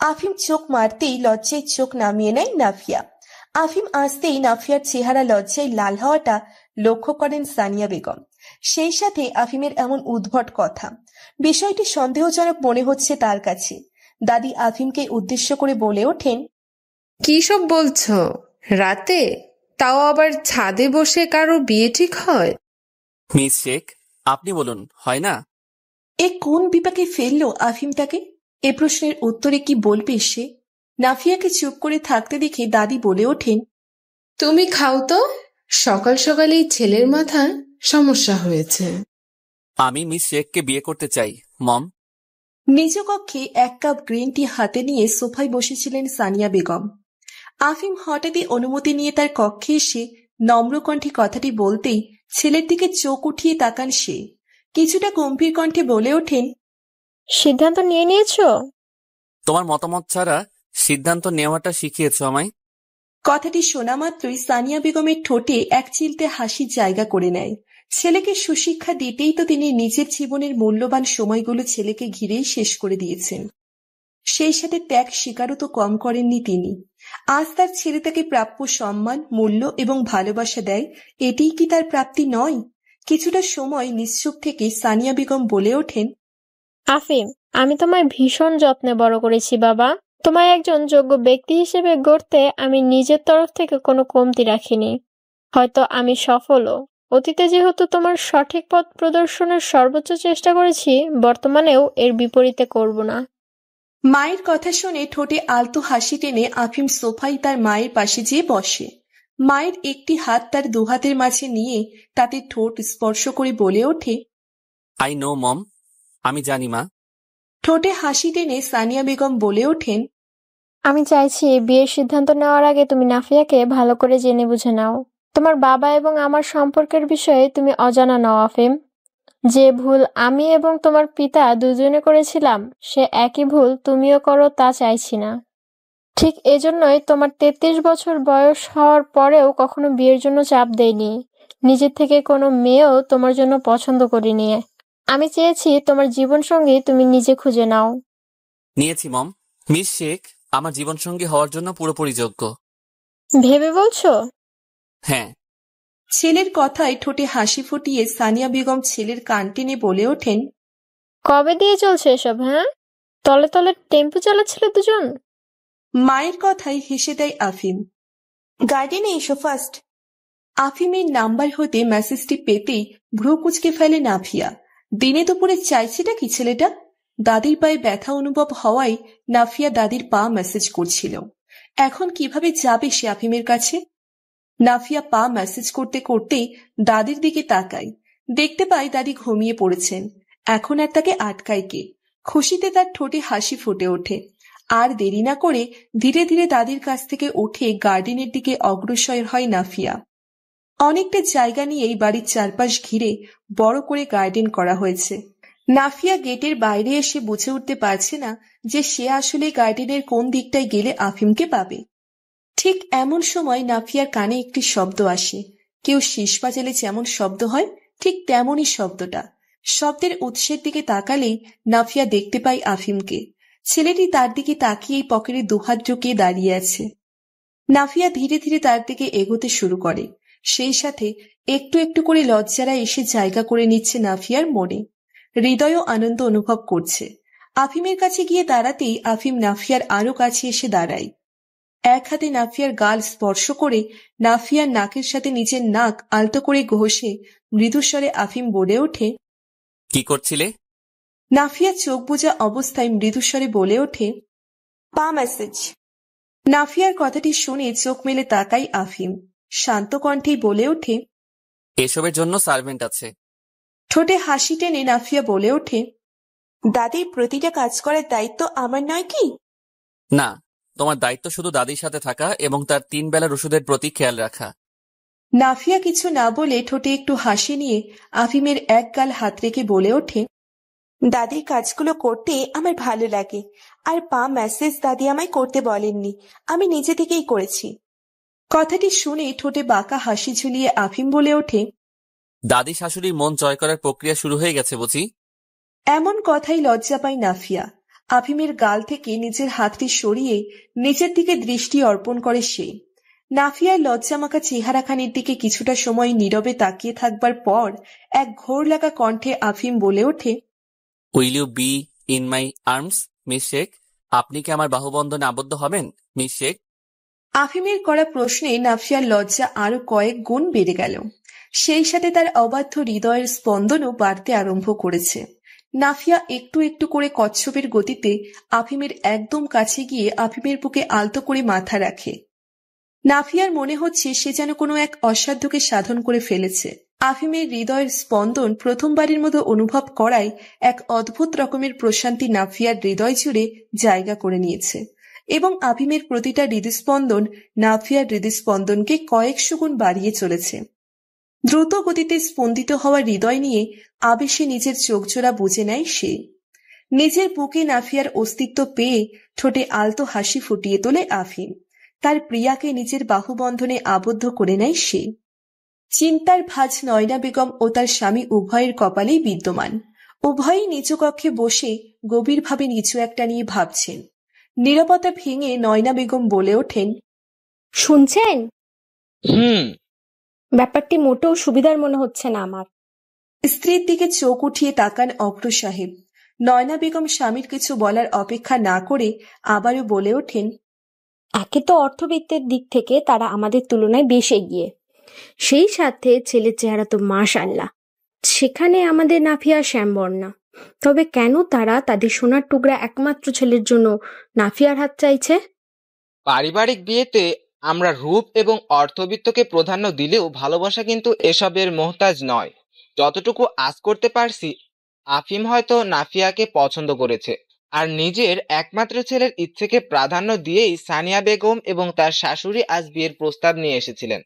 আফিম চোখ মারতেই লজ্জায় চোখ নামিয়ে নেয় নাফিয়া। আফিম আসতেই নাফিয়ার চেহারা লজ্জায় লাল হওয়াটা লক্ষ্য করেন সানিয়া বেগম। সেই সাথে আফিমের এমন উদ্ভট কথা, বিষয়টি সন্দেহজনক মনে হচ্ছে তার কাছে। দাদি আফিমকে উদ্দেশ্য করে বলে ওঠেন, কি সব বলছো? রাতে, তাও আবার ছাদে বসে কারো বিয়ে ঠিক হয়? মিস শেখ, আপনি বলুন, হয় না? এ কোন বিপাকে ফেললো আফিম তাকে? এ প্রশ্নের উত্তরে কি বলবে সে? নাফিয়াকে চুপ করে থাকতে দেখে দাদি বলে ওঠেন, তুমি খাও তো, সকাল সকাল এই ছেলের মাথার সমস্যা হয়েছে। আমি মিস শেখকে বিয়ে করতে চাই মম। নিজ কক্ষে 1 কাপ গ্রিন টি হাতে নিয়ে সোফায় বসেছিলেন সানিয়া বেগম। আফিম হঠাৎই অনুমতি নিয়ে তার কক্ষে এসে নম্র কণ্ঠে কথাটি বলতেই ছেলের দিকে চোখ উঠিয়ে তাকান সে। কিছুটা গম্ভীর কণ্ঠে বলে ওঠেন, সিদ্ধান্ত নিয়ে নিয়েছো? তোমার মতামত ছাড়া সিদ্ধান্ত নেওয়াটা শিখিয়েছো আমায়। কথাটি শোনা মাত্রই সানিয়া বেগমের ঠোঁটে এক চিলতে হাসির জায়গা করে নেয়। ছেলেকে সুশিক্ষা দিতেই তো তিনি নিজের জীবনের মূল্যবান সময়গুলো ছেলেকে ঘিরেই শেষ করে দিয়েছেন। সেই সাথে ত্যাগ স্বীকারও তো কম করেননি তিনি। আজ তার ছেলে তাকে প্রাপ্য সম্মান, মূল্য এবং ভালোবাসা দেয়, এটিই কি তার প্রাপ্তি নয়? কিছুটা সময় নিশ্চুপ থেকে সানিয়া বেগম বলে ওঠেন, আফিম, আমি তোমায় ভীষণ যত্নে বড় করেছি বাবা। তোমায় একজন যোগ্য ব্যক্তি হিসেবে গড়তে আমি নিজের তরফ থেকে কোনো কমতি রাখিনি। হয়তো আমি সফলও। অতীতে যেহেতু তোমার সঠিক পথ প্রদর্শনের সর্বোচ্চ চেষ্টা করেছি, বর্তমানেও এর বিপরীতে করব না। মায়ের কথা শুনে ঠোঁটে আলতো হাসি টেনে আফিম সোফায় তার মায়ের পাশে যেয়ে বসে। মায়ের একটি হাত তার দুহাতের মাঝে নিয়ে তাতে ঠোঁট স্পর্শ করে বলে ওঠে, আই নো মম, আমি জানি মা। ঠোঁটে হাসি টেনে সানিয়া বেগম বলে ওঠেন, আমি চাইছি বিয়ের সিদ্ধান্ত নেওয়ার আগে তুমি নাফিয়াকে ভালো করে জেনে বুঝে নাও। তোমার বাবা এবং আমার সম্পর্কের বিষয়ে তুমি অজানা নও আফিম। যে ভুল আমি এবং তোমার পিতা দুজনে করেছিলাম, সে একই ভুল তুমিও করো তা চাইছি না। ঠিক এজন্যই তোমার 33 বছর বয়স হওয়ার পরেও কখনো বিয়ের জন্য চাপ দেইনি। নিজের থেকে কোনো মেয়েও তোমার জন্য পছন্দ করিনি। আমি চেয়েছি তোমার জীবনসঙ্গী তুমি নিজে খুঁজে নাও। নিয়েছি মম। মিস শেখ আমার জীবনসঙ্গী হওয়ার জন্য পুরোপুরি যোগ্য। ভেবে বলছো? হ্যাঁ। ছেলের কথায় ঠোঁটে হাসি ফুটিয়ে সানিয়া বেগম ছেলের কান টেনে বলে ওঠেন, কবে দিয়ে চলছে এসব? হ্যাঁ, তলে তলে টেম্পো চালাচ্ছিলে দুজন? মায়ের কথায় হেসে দেয় আফিম। গার্ডেনে এসো ফার্স্ট। আফিমের নাম্বার হতে মেসেজটি পেতেই ভ্রু কুঁচকে ফেলে নাফিয়া। দিনে দুপুরে চাইছেটা কি ছেলেটা? দাদির পায়ে ব্যথা অনুভব হওয়ায় নাফিয়া দাদির পা মেসেজ করছিল। এখন কিভাবে যাবে সে আফিমের কাছে? নাফিয়া পা মেসেজ করতে করতে দাদির দিকে তাকায়, দেখতে পায় দাদি ঘুমিয়ে পড়েছেন। এখন আর তাকে আটকায় কে? খুশিতে তার ঠোঁটে হাসি ফুটে ওঠে। আর দেরি না করে ধীরে ধীরে দাদির কাছ থেকে উঠে গার্ডেনের দিকে অগ্রসর হয় নাফিয়া। অনেকটা জায়গা নিয়েই বাড়ির চারপাশ ঘিরে বড় করে গার্ডেন করা হয়েছে। নাফিয়া গেটের বাইরে এসে বুঝে উঠতে পারছে না যে সে আসলে গার্ডেনের কোন দিকটায় গেলে আফিমকে পাবে। ঠিক এমন সময় নাফিয়ার কানে একটি শব্দ আসে। কেউ শীষ বাজালে যেমন শব্দ হয়, ঠিক তেমনই শব্দটা। শব্দের উৎসের দিকে তাকালেই নাফিয়া দেখতে পায় আফিমকে। ছেলেটি তার দিকে তাকিয়েই পকেটে দুহাত ঢুকিয়ে দাঁড়িয়ে আছে। নাফিয়া ধীরে ধীরে তার দিকে এগোতে শুরু করে। সেই সাথে একটু একটু করে লজ্জারা এসে জায়গা করে নিচ্ছে নাফিয়ার মনে। হৃদয়ও আনন্দ অনুভব করছে। আফিমের কাছে গিয়ে দাঁড়াতেই আফিম নাফিয়ার আরো কাছে এসে দাঁড়ায়। এক হাতে নাফিয়ার গাল স্পর্শ করে নাফিয়ার নাকের সাথে নিজের নাক আলতো করে ঘষে মৃদুস্বরে আফিম বলে ওঠে, কি করছিলে? নাফিয়া চোখ বোঝা অবস্থায় মৃদুস্বরে বলে ওঠে, পা মেসেজ। নাফিয়ার কথাটি শুনে চোখ মেলে তাকাই আফিম। শান্ত কণ্ঠেই বলে ওঠে, এসবের জন্য সার্ভেন্ট আছে। ঠোঁটে হাসি টেনে নাফিয়া বলে ওঠে, দাদির প্রতিটা কাজ করার দায়িত্ব আমার নয় কি? না, তোমার দায়িত্ব শুধু দাদির সাথে থাকা এবং তার 3 বেলার ওষুধের প্রতি খেয়াল রাখা। নাফিয়া কিছু না বলে ঠোঁটে একটু হাসি নিয়ে আফিমের এক গাল হাত রেখে বলে ওঠে, দাদির কাজগুলো করতে আমার ভালো লাগে। আর পা মেসেজ দাদি আমায় করতে বলেননি, আমি নিজে থেকেই করেছি। কথাটি শুনে ঠোঁটে বাঁকা হাসি ঝুলিয়ে আফিম বলে ওঠে, দাদি শাশুড়ির মন জয় করার প্রক্রিয়া শুরু হয়ে গেছে বুঝি? এমন কথাই লজ্জা পায় নাফিয়া। আফিমের গাল থেকে নিজের হাতটি সরিয়ে নিচের দিকে দৃষ্টি অর্পণ করে সে। নাফিয়ার লজ্জামাখা চেহারাখানির দিকে কিছুটা সময় নীরবে তাকিয়ে থাকবার পর এক ঘোর লাগা কণ্ঠে আফিম বলে ওঠে, will you be in my arms Miss Sheikh? আপনি কি আমার বাহুবন্ধনে আবদ্ধ হবেন মিস শেখ? আফিমের করা প্রশ্নে নাফিয়ার লজ্জা আরো কয়েক গুণ বেড়ে গেল। সেই সাথে তার অবাধ্য হৃদয়ের স্পন্দনও বাড়তে আরম্ভ করেছে। নাফিয়া একটু একটু করে কচ্ছপের গতিতে আফিমের একদম কাছে গিয়ে আফিমের বুকে আলতো করে মাথা রাখে। নাফিয়ার মনে হচ্ছে সে যেন কোনো এক অসাধ্যকে সাধন করে ফেলেছে। আফিমের হৃদয়ের স্পন্দন প্রথমবারের মতো অনুভব করায় এক অদ্ভুত রকমের প্রশান্তি নাফিয়ার হৃদয় জুড়ে জায়গা করে নিয়েছে এবং আফিমের প্রতিটা হৃদস্পন্দন নাফিয়ার হৃদস্পন্দনকে কয়েকশো গুণ বাড়িয়ে চলেছে। দ্রুত গতিতে স্পন্দিত হওয়া হৃদয় নিয়ে আবেশে নিজের চোখজোড়া বুঝে নেয় সে। নিজের বুকে নাফিয়ার অস্তিত্ব পেয়ে ঠোঁটে আলতো হাসি ফুটিয়ে তোলে আফিম। তার প্রিয়াকে নিজের বাহুবন্ধনে আবদ্ধ করে নেয় সে। চিন্তার ভাঁজ নয়না বেগম ও তার স্বামী উভয়ের কপালেই বিদ্যমান। উভয়ই নিজ কক্ষে বসে গভীরভাবে কিছু একটা নিয়ে ভাবছেন। নীরবতা ভেঙে নয়না বেগম বলে ওঠেন, শুনছেন? হুম। ব্যাপারটি মোটেও সুবিধার মনে হচ্ছে না আমার। স্ত্রীর দিকে চোখ উঠিয়ে তাকান অগ্র সাহেব। নয়না বেগম স্বামীর কিছু বলার অপেক্ষা না করে আবারও বলে ওঠেন, একে তো অর্থবিত্তের দিক থেকে তারা আমাদের তুলনায় বেশ এগিয়ে, সেই সাথে ছেলের চেহারা তো মাশাআল্লাহ। সেখানে আমাদের নাফিয়া শ্যামবর্ণা। তবে কেন তারা তাদের সোনার টুকরা একমাত্র ছেলের জন্য নাফিয়ার হাত চাইছে? পারিবারিক বিয়েতে আমরা রূপ এবং অর্থবিত্তকে প্রাধান্য দিলেও ভালোবাসা কিন্তু এসবের মোহতাজ নয়। যতটুকু আজ করতে পারছি, আফিম হয়তো নাফিয়াকে পছন্দ করেছে আর নিজের একমাত্র ছেলের ইচ্ছেকে প্রাধান্য দিয়েই সানিয়া বেগম এবং তার শাশুড়ি আজ বিয়ের প্রস্তাব নিয়ে এসেছিলেন।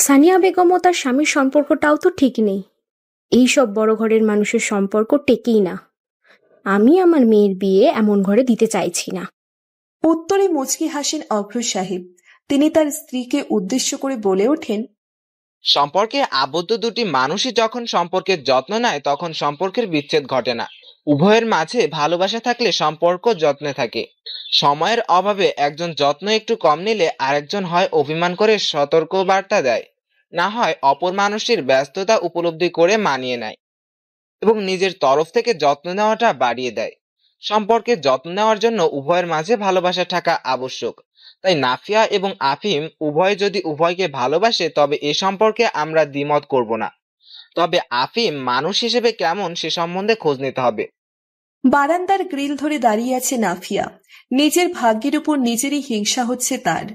সানিয়া বেগম ও তার স্বামীর সম্পর্কটাও তো ঠিক নেই। এইসব বড় ঘরের মানুষের সম্পর্ক টেকেই না। আমি আমার মেয়ের বিয়ে এমন ঘরে দিতে চাইছি না। উত্তরে মুচকি হাসেন অগ্র সাহেব। তিনি তার স্ত্রীকে উদ্দেশ্য করে বলে ওঠেন, সম্পর্কে আবদ্ধ দুটি মানুষই যখন সম্পর্কের যত্ন নেয় তখন সম্পর্কের বিচ্ছেদ ঘটে না। উভয়ের মাঝে ভালোবাসা থাকলে সম্পর্ক যত্নে থাকে। সময়ের অভাবে একজন যত্ন একটু কম নিলে আরেকজন হয় অভিমান করে সতর্ক বার্তা দেয়, না হয় অপর মানুষটির ব্যস্ততা উপলব্ধি করে মানিয়ে নেয় এবং নিজের তরফ থেকে যত্ন নেওয়াটা বাড়িয়ে দেয়। সম্পর্কে যত্ন নেওয়ার জন্য উভয়ের মাঝে ভালোবাসা থাকা আবশ্যক। তাই নাফিয়া এবং আফিম উভয় যদি উভয়কে ভালোবাসে তবে এ সম্পর্কে আমরা দ্বিমত করব না। তবে আফিম মানুষ হিসেবে কেমন সে সম্বন্ধে খোঁজ নিতে হবে। বারান্দার গ্রিল ধরে দাঁড়িয়ে আছে নাফিয়া। নিজের ভাগ্যের উপর নিজেরই হিংসা হচ্ছে তার।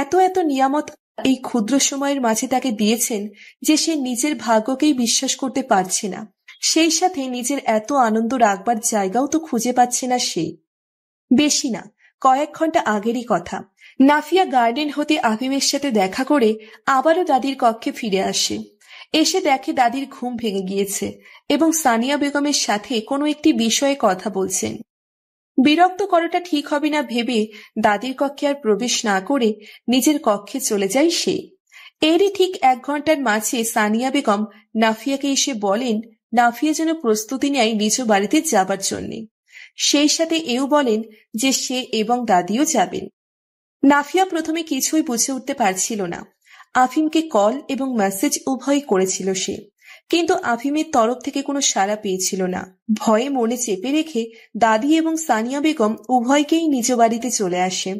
এত এত নিয়ামত এই ক্ষুদ্র সময়ের মাঝে তাকে দিয়েছেন যে সে নিজের ভাগ্যকেই বিশ্বাস করতে পারছে না। সেই সাথে নিজের এত আনন্দ রাখবার জায়গাও তো খুঁজে পাচ্ছে না সে। বেশি না, কয়েক ঘন্টা আগেরই কথা। নাফিয়া গার্ডেন হতে আফিমের সাথে দেখা করে আবারও দাদির কক্ষে ফিরে আসে। এসে দেখে দাদির ঘুম ভেঙে গিয়েছে এবং সানিয়া বেগমের সাথে কোনো একটি বিষয়ে কথা বলছেন। বিরক্ত করাটা ঠিক হবে না ভেবে দাদির কক্ষে আর প্রবেশ না করে নিজের কক্ষে চলে যায় সে। এরই ঠিক 1 ঘন্টার মাঝে সানিয়া বেগম নাফিয়াকে এসে বলেন নাফিয়া যেন প্রস্তুতি নেয় নিজ বাড়িতে যাবার জন্য। সেই সাথে এও বলেন যে সে এবং দাদিও যাবেন। নাফিয়া প্রথমে কিছুই বুঝে উঠতে পারছিল না। আফিমকে কল এবং মেসেজ উভয়ই করেছিল সে, কিন্তু আফিমের তরফ থেকে কোনো সাড়া পেয়েছিল না। ভয়ে মনে চেপে রেখে দাদি এবং সানিয়া বেগম উভয়কেই নিজ বাড়িতে চলে আসে।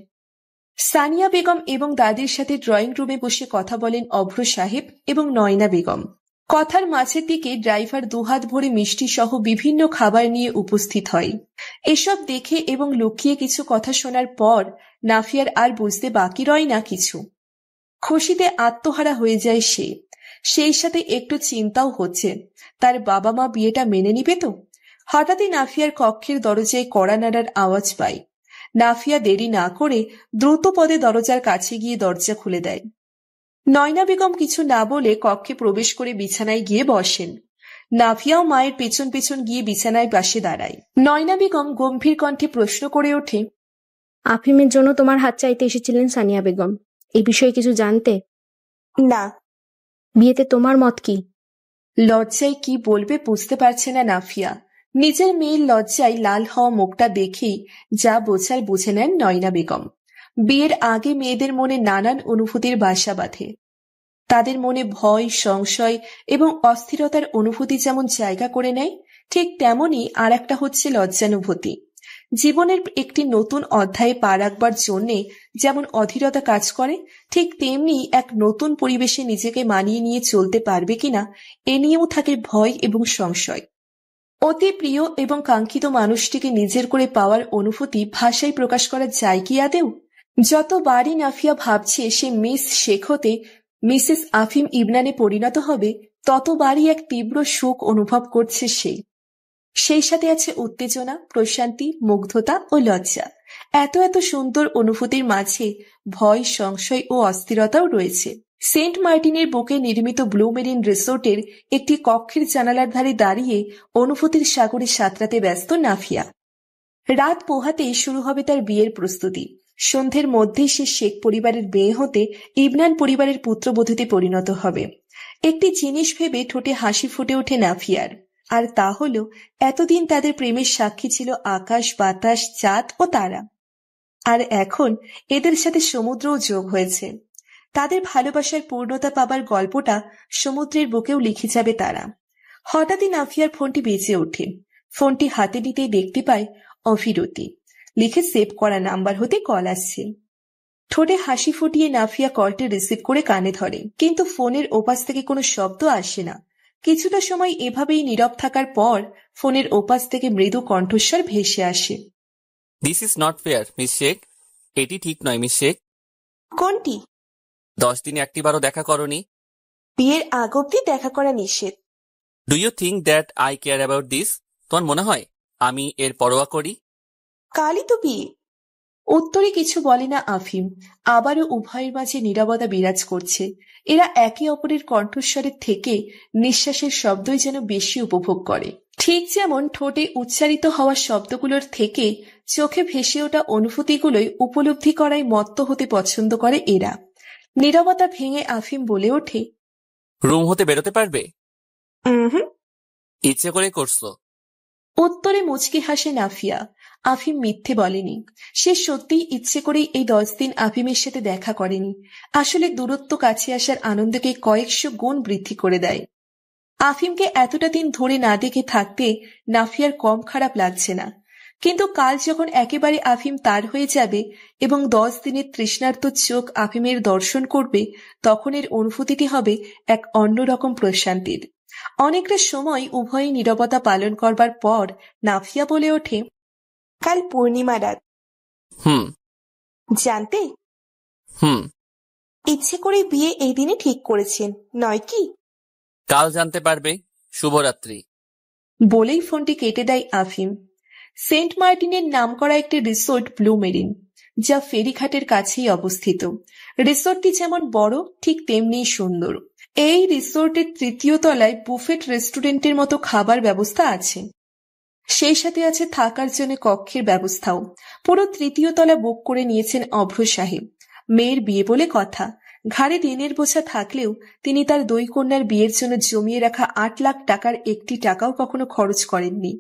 সানিয়া বেগম এবং দাদির সাথে ড্রয়িং রুমে বসে কথা বলেন অভ্র সাহেব এবং নয়না বেগম। কথার মাঝের দিকে ড্রাইভার দুহাত ভরে মিষ্টি সহ বিভিন্ন খাবার নিয়ে উপস্থিত হয়। এসব দেখে এবং লুকিয়ে কিছু কথা শোনার পর নাফিয়ার আর বুঝতে বাকি রয় না কিছু। খুশিতে আত্মহারা হয়ে যায় সে। সেই সাথে একটু চিন্তাও হচ্ছে তার বাবা মা বিয়েটা মেনে নিবে তো। হঠাৎই নাফিয়ার কক্ষের দরজায় কড়া নাড়ার আওয়াজ পায়। নাফিয়া দেরি না করে দ্রুত পদে দরজার কাছে গিয়ে দরজা খুলে দেয়। নয়না বেগম কিছু না বলে কক্ষে প্রবেশ করে বিছানায় গিয়ে বসেন। নাফিয়াও মায়ের পেছন পেছন গিয়ে বিছানায় পাশে দাঁড়ায়। নয়না বেগম গম্ভীর কণ্ঠে প্রশ্ন করে ওঠে, আফিমের জন্য তোমার হাত চাইতে এসেছিলেন সানিয়া বেগম, এই বিষয়ে কিছু জানতে? না। বিয়েতে তোমার মত কি? লজ্জায় কি বলবে বুঝতে পারছে না নাফিয়া। নিজের মেয়ের লজ্জায় লাল হওয়া মুখটা দেখেই যা বোঝার বুঝে নেন নয়না বেগম। বিয়ের আগে মেয়েদের মনে নানান অনুভূতির বাসা বাঁধে। তাদের মনে ভয়, সংশয় এবং অস্থিরতার অনুভূতি যেমন জায়গা করে নেয়, ঠিক তেমনই আর একটা হচ্ছে লজ্জানুভূতি। জীবনের একটি নতুন অধ্যায়ে পা রাখবার জন্যে যেমন অধীরতা কাজ করে, ঠিক তেমনি এক নতুন পরিবেশে নিজেকে মানিয়ে নিয়ে চলতে পারবে কিনা এ নিয়েও থাকে ভয় এবং সংশয়। অতি প্রিয় এবং কাঙ্ক্ষিত মানুষটিকে নিজের করে পাওয়ার অনুভূতি ভাষায় প্রকাশ করা যায় কি আদেও? যতবারই নাফিয়া ভাবছে সে মিস শেখ হতে মিসেস আফিম ইবনানে পরিণত হবে, ততবারই এক তীব্র সুখ অনুভব করছে সে। সেই সাথে আছে উত্তেজনা, প্রশান্তি, মুগ্ধতা ও লজ্জা। এত এত সুন্দর অনুভূতির মাঝে ভয়, সংশয় ও অস্থিরতাও রয়েছে। সেন্ট মার্টিনের বুকে নির্মিত ব্লু মেরিন রিসোর্টের একটি কক্ষের জানালার ধারে দাঁড়িয়ে অনুভূতির সাগরে সাঁতরাতে ব্যস্ত নাফিয়া। রাত পোহাতেই শুরু হবে তার বিয়ের প্রস্তুতি। সন্ধ্যের মধ্যেই সে শেখ পরিবারের মেয়ে হতে ইবনান পরিবারের পুত্রবধূতে পরিণত হবে। একটি জিনিস ভেবে ঠোঁটে হাসি ফুটে ওঠে নাফিয়ার, আর তা হল এতদিন তাদের প্রেমের সাক্ষী ছিল আকাশ, বাতাস, চাঁদ ও তারা, আর এখন এদের সাথে সমুদ্রও যোগ হয়েছে। তাদের ভালোবাসার পূর্ণতা পাবার গল্পটা সমুদ্রের বুকেও লিখে যাবে তারা। হঠাৎই নাফিয়ার ফোনটি বেজে ওঠে। ফোনটি হাতে নিতেই দেখতে পায় অভিরতি লিখে সেভ করা নাম্বার হতে কল আসছে। ঠোঁটে হাসি ফুটিয়ে নাফিয়া কলটি রিসিভ করে কানে ধরে, কিন্তু ফোনের ওপাশ থেকে কোনো শব্দ আসে না। কিছুটা সময় এভাবেই নীরব থাকার পর ফোনের ওপাশ থেকে মৃদু কণ্ঠস্বর ভেসে আসে। This is not fair miss Sheikh. এটি ঠিক নয় মিস শেখ। কোনটি? 10 দিনে একটিবারও দেখা করনি। বিয়ের আগ অব্দি দেখা করা নিষেধ। Do you think that I care about this? তোমার মনে হয় আমি এর পরোয়া করি? কালই তো বিয়ে। উত্তরে কিছু বলে না আফিম। আবারও উভয়ের মাঝে নীরবতা বিরাজ করছে। এরা একে অপরের কণ্ঠস্বরের থেকে নিঃশ্বাসের শব্দই যেন বেশি উপভোগ করে। ঠিক যেমন ঠোঁটে উচ্চারিত হওয়া শব্দগুলোর থেকে চোখে ভেসে ওঠা অনুভূতিগুলোই উপলব্ধি করাই মত্ত হতে পছন্দ করে এরা। নীরবতা ভেঙে আফিম বলে ওঠে, রুম হতে বেরোতে পারবে? হুম। ইচ্ছে করে করছো? উত্তরে মুচকি হাসে নাফিয়া। আফিম মিথ্যে বলেনি। সে সত্যিই ইচ্ছে করেই এই 10 দিন আফিমের সাথে দেখা করেনি। আসলে দূরত্ব কাছে আসার আনন্দকে কয়েকশো গুণ বৃদ্ধি করে দেয়। আফিমকে এতটা দিন ধরে না দেখে থাকতে নাফিয়ার কম খারাপ লাগছে না, কিন্তু কাল যখন একেবারে আফিম তার হয়ে যাবে এবং 10 দিনের তৃষ্ণার্ত চোখ আফিমের দর্শন করবে, তখন এর অনুভূতিটি হবে এক অন্যরকম প্রশান্তির। অনেকটা সময় উভয়ই নীরবতা পালন করবার পর নাফিয়া বলে ওঠে, কাল পূর্ণিমা রাত। হুম। জানতে? হুম। ইচ্ছে করে বিয়ে এই দিনে ঠিক করেছেন, নয় কি? কাল জানতে পারবে। শুভরাত্রি। বলেই ফোনটি কেটে দেয় আফিম। সেন্ট মার্টিনের নামকরা একটি রিসোর্ট ব্লু মেরিন, যা ফেরিঘাটের কাছেই অবস্থিত। রিসোর্টটি যেমন বড়, ঠিক তেমনি সুন্দর। এই রিসোর্টের 3য় তলায় বুফেট রেস্টুরেন্টের মতো খাবার ব্যবস্থা আছে। সেই সাথে আছে থাকার জন্য কক্ষের ব্যবস্থাও। পুরো 3য় তলা বুক করে নিয়েছেন অভ্র সাহেব। মেয়ের বিয়ে বলে কথা, ঘাড়ে ঋণের বোঝা থাকলেও তিনি তার 2 কন্যার বিয়ের জন্য জমিয়ে রাখা 8 লাখ টাকার একটি টাকাও কখনো খরচ করেননি।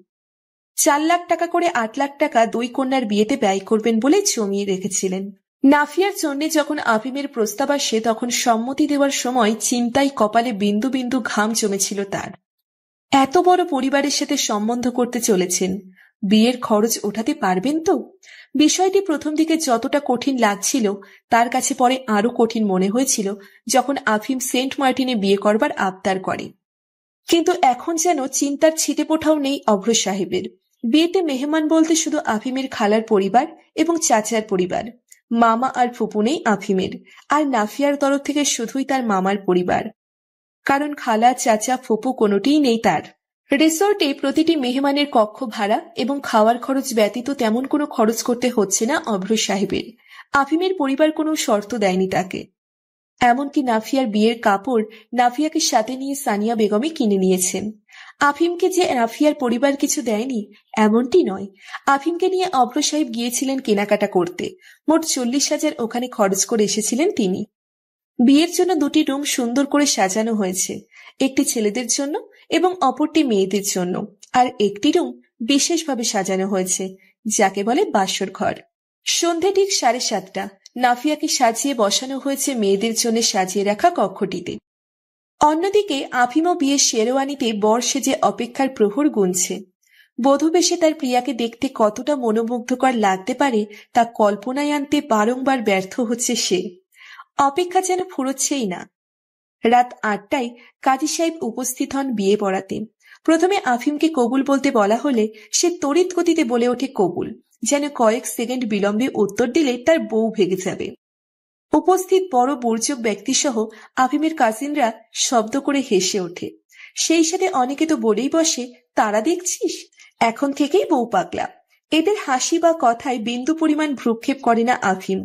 4 লাখ টাকা করে 8 লাখ টাকা 2 কন্যার বিয়েতে ব্যয় করবেন বলে জমিয়ে রেখেছিলেন। নাফিয়ার জন্য যখন আফিমের প্রস্তাব আসে, তখন সম্মতি দেওয়ার সময় চিন্তায় কপালে বিন্দু বিন্দু ঘাম জমেছিল তার। এত বড় পরিবারের সাথে সম্বন্ধ করতে চলেছেন, বিয়ের খরচ ওঠাতে পারবেন তো? বিষয়টি প্রথম দিকে যতটা কঠিন লাগছিল, তার কাছে পরে আরো কঠিন মনে হয়েছিল যখন আফিম সেন্ট মার্টিনে বিয়ে করবার আবদার করে। কিন্তু এখন যেন চিন্তার ছিটেফোঁটাও নেই অভ্র সাহেবের। বিয়েতে মেহমান বলতে শুধু আফিমের খালার পরিবার এবং চাচার পরিবার। মামা আর ফুপু নেই আফিমের, আর নাফিয়ার তরফ থেকে শুধুই তার মামার পরিবার, কারণ খালা, চাচা, ফুপু কোনোটিই নেই তার। রিসোর্টে প্রতিটি মেহমানের কক্ষ ভাড়া এবং খাওয়ার খরচ ব্যতীত তেমন কোনো খরচ করতে হচ্ছে না অভ্র সাহেবের। আফিমের পরিবার কোনো শর্ত দেয়নি তাকে। এমনকি নাফিয়ার বিয়ের কাপড় নাফিয়াকে সাথে নিয়ে সানিয়া বেগমই কিনে নিয়েছেন। আফিমকে যে নাফিয়ার পরিবার কিছু দেয়নি এমনটি নয়। আফিমকে নিয়ে অভ্র সাহেব গিয়েছিলেন কেনাকাটা করতে। মোট 40,000 ওখানে খরচ করে এসেছিলেন তিনি। বিয়ের জন্য 2টি রুম সুন্দর করে সাজানো হয়েছে, একটি ছেলেদের জন্য এবং অপরটি মেয়েদের জন্য। আর একটি রুম বিশেষভাবে সাজানো হয়েছে, যাকে বলে বাসর ঘর। সন্ধে ঠিক 7:30। নাফিয়াকে সাজিয়ে বসানো হয়েছে মেয়েদের জন্য সাজিয়ে রাখা কক্ষটিতে। অন্যদিকে আফিমও বিয়ের শেরওয়ানিতে বর সেজে অপেক্ষার প্রহর গুনছে। বধূ বেশে তার প্রিয়াকে দেখতে কতটা মনোমুগ্ধকর লাগতে পারে তা কল্পনায় আনতে বারংবার ব্যর্থ হচ্ছে সে। অপেক্ষা যেন ফুরোচ্ছেই না। রাত 8টায় কাজী সাহেব উপস্থিত হন বিয়ে পড়াতে। প্রথমে আফিমকে কবুল বলতে বলা হলে সে তড়িৎ গতিতে বলে ওঠে কবুল, যেন কয়েক সেকেন্ড বিলম্বে উত্তর দিলে তার বউ ভেগে যাবে। উপস্থিত বড় বুর্জক ব্যক্তিসহ আফিমের কাজিনরা শব্দ করে হেসে ওঠে। সেই সাথে অনেকে তো বলেই বসে, তারা দেখছিস, এখন থেকেই বউ পাগলা। এদের হাসি বা কথায় বিন্দু পরিমাণ ভ্রুক্ষেপ করে না আফিম।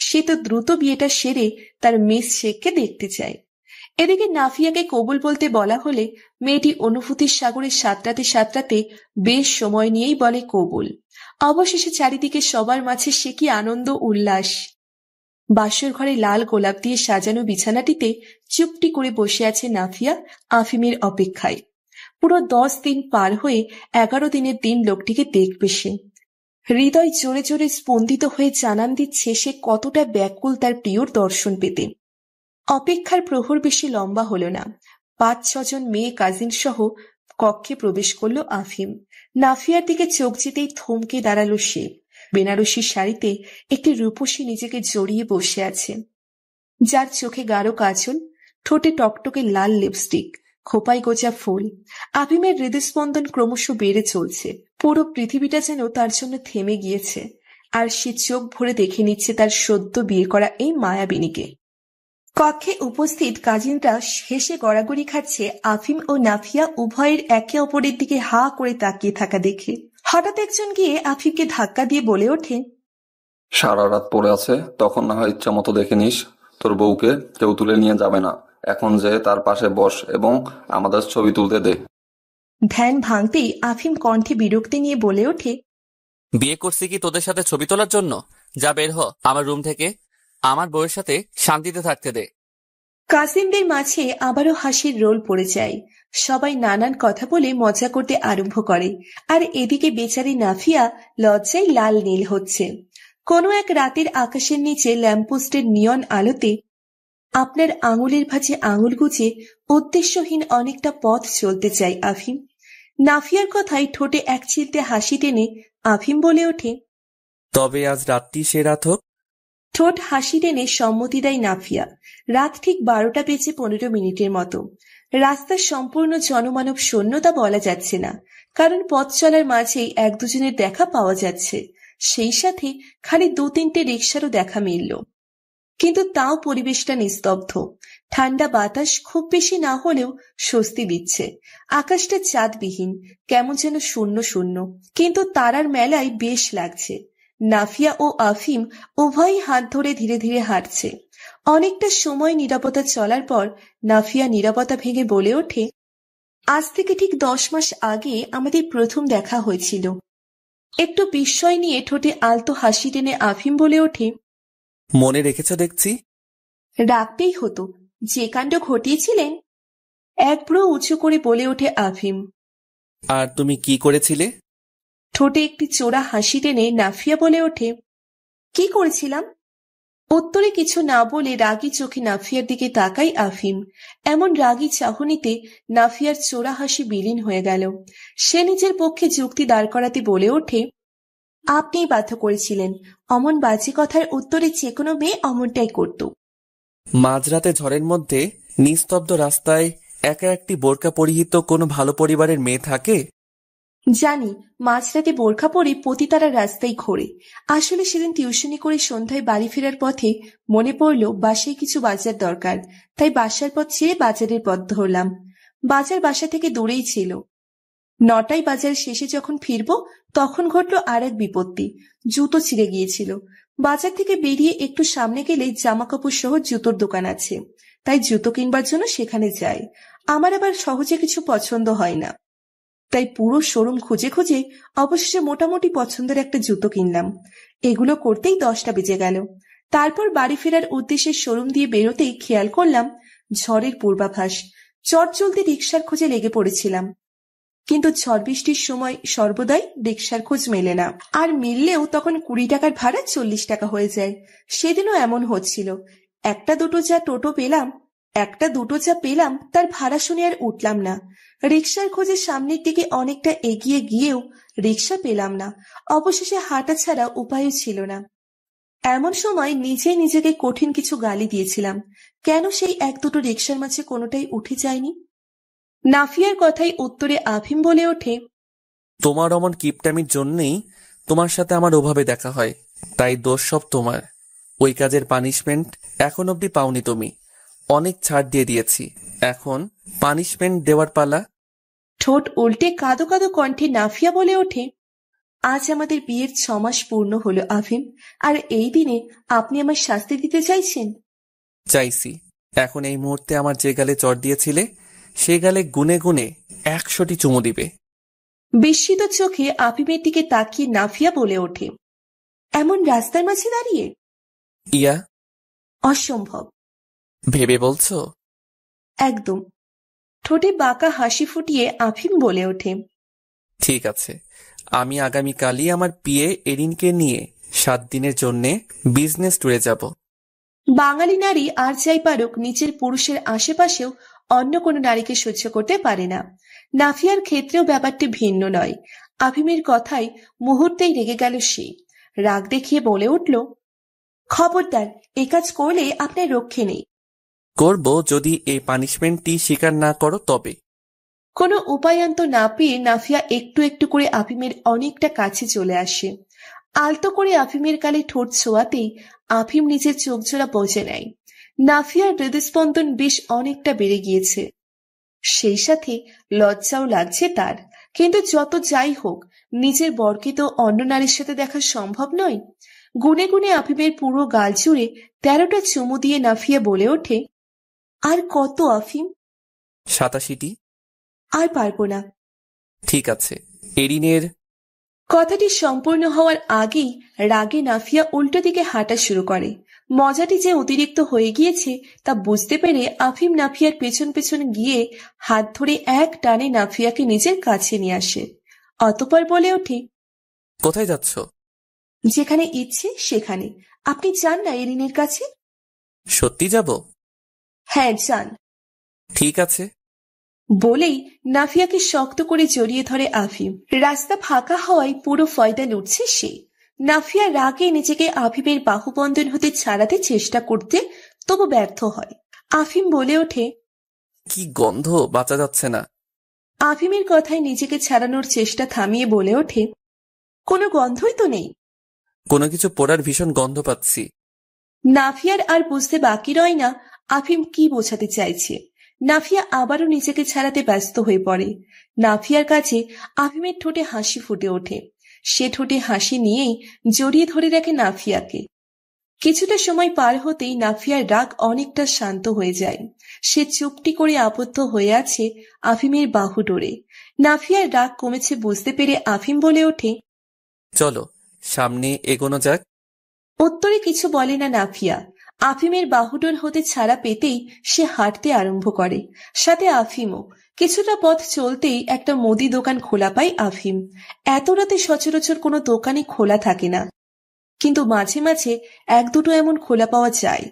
সে তো দ্রুত বিয়েটা সেরে তার মিস শেখকে দেখতে চায়। এদিকে নাফিয়াকে কবুল বলতে বলা হলে মেয়েটি অনুভূতির সাগরে সাঁতরাতে বেশ সময় নিয়েই বলে কবুল। অবশেষে চারিদিকে সবার মাঝে সে কি আনন্দ উল্লাস। বাসর ঘরে লাল গোলাপ দিয়ে সাজানো বিছানাটিতে চুপটি করে বসে আছে নাফিয়া আফিমের অপেক্ষায়। পুরো 10 দিন পার হয়ে 11 দিনের দিন লোকটিকে দেখবে সে। হৃদয় জোরে জোরে স্পন্দিত হয়ে জানান দিচ্ছে সে কতটা ব্যাকুল তার প্রিয়র দর্শন পেতে। অপেক্ষার প্রহর বেশি লম্বা হলো না। 5-6 জন মেয়ে কাজিন সহ কক্ষে প্রবেশ করল আফিম। নাফিয়ার দিকে চোখ যেতেই থমকে দাঁড়ালো সে। বেনারসি শাড়িতে একটি রূপসী নিজেকে জড়িয়ে বসে আছে, যার চোখে গাঢ় কাজল, ঠোঁটে টকটকে লাল লিপস্টিক, খোপায় গোজা ফুল। আফিমের হৃদস্পন্দন ক্রমশ বেড়ে চলছে। পুরো পৃথিবীটা যেন তার জন্য থেমে গিয়েছে, আর সে চোখ ভরে দেখে নিচ্ছে তার সদ্য বিয়ে করা এই মায়াবিনীকে। কক্ষে উপস্থিত কাজিনরা হেসে গড়াগড়ি খাচ্ছে আফিম ও নাফিয়া উভয়ের একে অপরের দিকে হা করে তাকিয়ে থাকা দেখে। হঠাৎ একজন গিয়ে আফিমকে ধাক্কা দিয়ে বলে ওঠে, সারা রাত পড়ে আছে, তখন না হয় ইচ্ছা মতো দেখে নিস। তোর বউকে কেউ তুলে নিয়ে যাবে না। এখন যে তার পাশে বস এবং আমাদের ছবি তুলতে দে। ধ্যান ভাঙতেই আফিম কণ্ঠে বিরক্তি নিয়ে বলে ওঠে, বিয়ে করছি কি তোদের সাথে ছবি তোলার জন্য? যা বের হ আমার রুম থেকে, আমার বউয়ের সাথে শান্তিতে থাকতে দে। কাজিনদের মাঝে আবারও হাসির রোল পড়ে যায়। সবাই নানান কথা বলে মজা করতে আরম্ভ করে, আর এদিকে বেচারি নাফিয়া লজ্জায় লাল নীল হচ্ছে। কোনো এক রাতের আকাশের নিচে ল্যাম্পপোস্টের নিয়ন আলোতে আপনার আঙুলের ভাঁজে আঙুল গুজে উদ্দেশ্যহীন অনেকটা পথ চলতে চাই আফিম। নাফিয়ার কথায় ঠোঁটে এক চিলতে হাসি টেনে আফিম বলে ওঠে, তবে আজ রাতটি সে রাত হোক। ঠোঁট হাসি টেনে সম্মতি দেয় নাফিয়া। রাত ঠিক 12:15 মতো। রাস্তার সম্পূর্ণ জনমানব শূন্যতা বলা যাচ্ছে না, কারণ পথ চলার মাঝেই 1-2 জনের দেখা পাওয়া যাচ্ছে। সেই সাথে খালি 2-3টে রিকশারও দেখা মিলল, কিন্তু তাও পরিবেশটা নিস্তব্ধ। ঠান্ডা বাতাস খুব বেশি না হলেও স্বস্তি দিচ্ছে। আকাশটা চাঁদবিহীন, কেমন যেন শূন্য শূন্য, কিন্তু তারার মেলায় বেশ লাগছে। নাফিয়া ও আফিম উভয়ই হাত ধরে ধীরে ধীরে হাঁটছে। অনেকটা সময় নীরবতা চলার পর নাফিয়া নীরবতা ভেঙে বলে ওঠে, আজ থেকে ঠিক 10 মাস আগে আমাদের প্রথম দেখা হয়েছিল। একটু বিস্ময় নিয়ে ঠোঁটে আলতো হাসি টেনে আফিম বলে ওঠে, মনে রেখেছ দেখছি। রাখতেই হতো, যে কাণ্ড ঘটিয়েছিলেন। এক ব্রু উঁচু করে বলে ওঠে আফিম। আর তুমি কি করেছিলে? ঠোঁটে একটি চোরা হাসি টেনে নাফিয়া বলে ওঠে, কি করেছিলাম? উত্তরে কিছু না বলে রাগী চোখে নাফিয়ার দিকে তাকাই আফিম। এমন রাগী চাহনিতে নাফিয়ার চোরা হাসি বিলীন হয়ে গেল। সে নিজের পক্ষে যুক্তি দাঁড় করাতে বলে ওঠে, আপনিই বাধ্য করেছিলেন। অমন বাজে কথার উত্তরে যে কোনো মেয়ে অমনটাই করত। মাঝরাতে ঝড়ের মধ্যে নিস্তব্ধ রাস্তায় একা একটি বোরকা পরিহিত কোনো ভালো পরিবারের মেয়ে থাকে? জানি, মাঝরাতে বোরখা পরে পতিতারা রাস্তায় ঘোরে। আসলে সেদিন টিউশনি করে সন্ধ্যায় বাড়ি ফেরার পথে মনে পড়ল বাসায় কিছু বাজার দরকার, তাই বাসার পথ ছেড়ে বাজারের পথ ধরলাম। বাজার বাসা থেকে দূরেই ছিল। 9টায় বাজার শেষে যখন ফিরব তখন ঘটল আর এক বিপত্তি। জুতো ছিঁড়ে গিয়েছিল। বাজার থেকে বেরিয়ে একটু সামনে গেলেই জামা কাপড় সহ জুতোর দোকান আছে, তাই জুতো কিনবার জন্য সেখানে যাই। আমার আবার সহজে কিছু পছন্দ হয় না, তাই পুরো শোরুম খুঁজে খুঁজে অবশেষে মোটামুটি পছন্দের একটা জুতো কিনলাম। এগুলো করতেই 10টা বেজে গেল। তারপর বাড়ি ফেরার উদ্দেশ্যে শোরুম দিয়ে বেরোতেই খেয়াল করলাম ঝড়ের পূর্বাভাস। চট চলতে রিকশার খোঁজে লেগে পড়েছিলাম। কিন্তু ঝড় বৃষ্টির সময় সর্বদাই রিকশার খোঁজ মেলে না, আর মিললেও তখন 20 টাকার ভাড়া 40 টাকা হয়ে যায়। সেদিনও এমন হচ্ছিল। একটা দুটো যা পেলাম তার ভাড়া শুনে আর উঠলাম না। রিকশার খোঁজে সামনের দিকে অনেকটা এগিয়ে গিয়েও রিকশা পেলাম না। অবশেষে হাঁটা ছাড়া উপায়ও ছিল না। এমন সময় নিজেই নিজেকে কঠিন কিছু গালি দিয়েছিলাম। কেন সেই এক দুটো রিকশার মাঝে কোনোটাই উঠে যায়নি? নাফিয়ার কথাই উত্তরে আফিম বলে ওঠে, তোমার অমন কিপটামির জন্যেই তোমার সাথে আমার ওভাবে দেখা হয়, তাই দোষ সব তোমার। ওই কাজের পানিশমেন্ট এখন অবধি পাওনি তুমি। অনেক ছাড় দিয়ে দিয়েছি, এখন পানিশমেন্ট দেওয়ার পালা। ঠোঁট উল্টে কাঁদো কাঁদো কণ্ঠে নাফিয়া বলে ওঠে, আজ আমাদের বিয়ের 6 মাস পূর্ণ হলো আফিম, আর এই দিনে আপনি আমার শাস্তি দিতে চাইছেন? চাইছি। এখন এই মুহূর্তে আমার যে গালে চড় দিয়েছিলে সে গালে গুনে গুনে 100টি চুমু দিবে। বিস্মিত চোখে আফিমের দিকে তাকিয়ে নাফিয়া বলে ওঠে, এমন রাস্তার মাঝে দাঁড়িয়ে? ইয়া, অসম্ভব। ভেবে বলছো? একদম। ঠোঁটে বাঁকা হাসি ফুটিয়ে আফিম বলে ওঠে, ঠিক আছে, আমি আগামীকালই আমার পিএ এরিনকে নিয়ে 7 দিনের জন্যে বিজনেস ট্যুরে যাব। বাঙালি নারী আর যাই পারুক নিজের পুরুষের আশেপাশেও অন্য কোনো নারীকে সহ্য করতে পারে না। নাফিয়ার ক্ষেত্রেও ব্যাপারটি ভিন্ন নয়। আফিমের কথায় মুহূর্তেই রেগে গেল সে। রাগ দেখিয়ে বলে উঠল, খবরদার, এ কাজ করলে আপনার রক্ষে নেই। করব যদি এই পানিশমেন্টটি স্বীকার না করো তবে। কোনো উপায়ান্ত না পেয়ে নাফিয়া একটু একটু করে আফিমের অনেকটা কাছে চলে আসে। আলতো করে আফিমের গালে ঠোঁট ছোঁয়াতেই আফিম নিজের চোখ জোড়া বুজে নেয়। নাফিয়ার হৃদস্পন্দন বেশ অনেকটা বেড়ে গিয়েছে, সেই সাথে লজ্জাও লাগছে তার। কিন্তু যত যাই হোক, নিজের বরকে তো অন্য নারীর সাথে দেখা সম্ভব নয়। গুনে গুনে আফিমের পুরো গাল জুড়ে 13টা চুমু দিয়ে নাফিয়া বলে ওঠে, আর কত আফিম? 87টি। আর পারবো না। ঠিক আছে। এরিনের কথাটি সম্পূর্ণ হওয়ার আগেই রাগে নাফিয়া উল্টো দিকে হাঁটা শুরু করে। মজাটি যে অতিরিক্ত হয়ে গিয়েছে তা বুঝতে পেরে আফিম নাফিয়ার পেছন পেছন গিয়ে হাত ধরে এক টানে নাফিয়াকে নিজের কাছে নিয়ে আসে। অতঃপর বলে ওঠে, কোথায় যাচ্ছ? যেখানে ইচ্ছে সেখানে। আপনি চান না এরিনের কাছে? সত্যি যাব? হ্যাঁ, যান। ঠিক আছে। বলেই নাফিয়াকে শক্ত করে জড়িয়ে ধরে আফিম। রাস্তা ফাঁকা হওয়ায় পুরো ফয়দা লুটছে সে। নাফিয়া রাগে নিজেকে আফিমের বাহুবন্ধন হতে ছাড়াতে চেষ্টা করতে তবু ব্যর্থ হয়। আফিম বলে ওঠে, কি গন্ধ, বাঁচা যাচ্ছে না। আফিমের কথায় নিজেকে ছাড়ানোর চেষ্টা থামিয়ে বলে ওঠে, কোনো গন্ধই তো নেই। কোনো কিছু পোড়ার ভীষণ গন্ধ পাচ্ছি। নাফিয়ার আর বুঝতে বাকি রয় না আফিম কি বোঝাতে চাইছে। নাফিয়া আবারও নিজেকে ছাড়াতে ব্যস্ত হয়ে পড়ে। নাফিয়ার কাছে আফিমের ঠোঁটে হাসি ফুটে ওঠে। সে ঠোঁটে হাসি নিয়েই জড়িয়ে ধরে রাখে নাফিয়াকে। কিছুটা সময় পার হতেই নাফিয়ার রাগ অনেকটা শান্ত হয়ে যায়। সে চুপটি করে আবদ্ধ হয়ে আছে আফিমের বাহু ডোরে। নাফিয়ার রাগ কমেছে বুঝতে পেরে আফিম বলে ওঠে, চলো সামনে এগোনো যাক। উত্তরে কিছু বলে না নাফিয়া। আফিমের বাহুডোর হতে ছাড়া পেতেই সে হাঁটতে আরম্ভ করে, সাথে আফিমও। কিছুটা পথ চলতেই একটা মুদি দোকান খোলা পায় আফিম। এত রাতে সচরাচর কোনো দোকানই খোলা থাকে না, কিন্তু মাঝে মাঝে এক দুটো এমন খোলা পাওয়া যায়।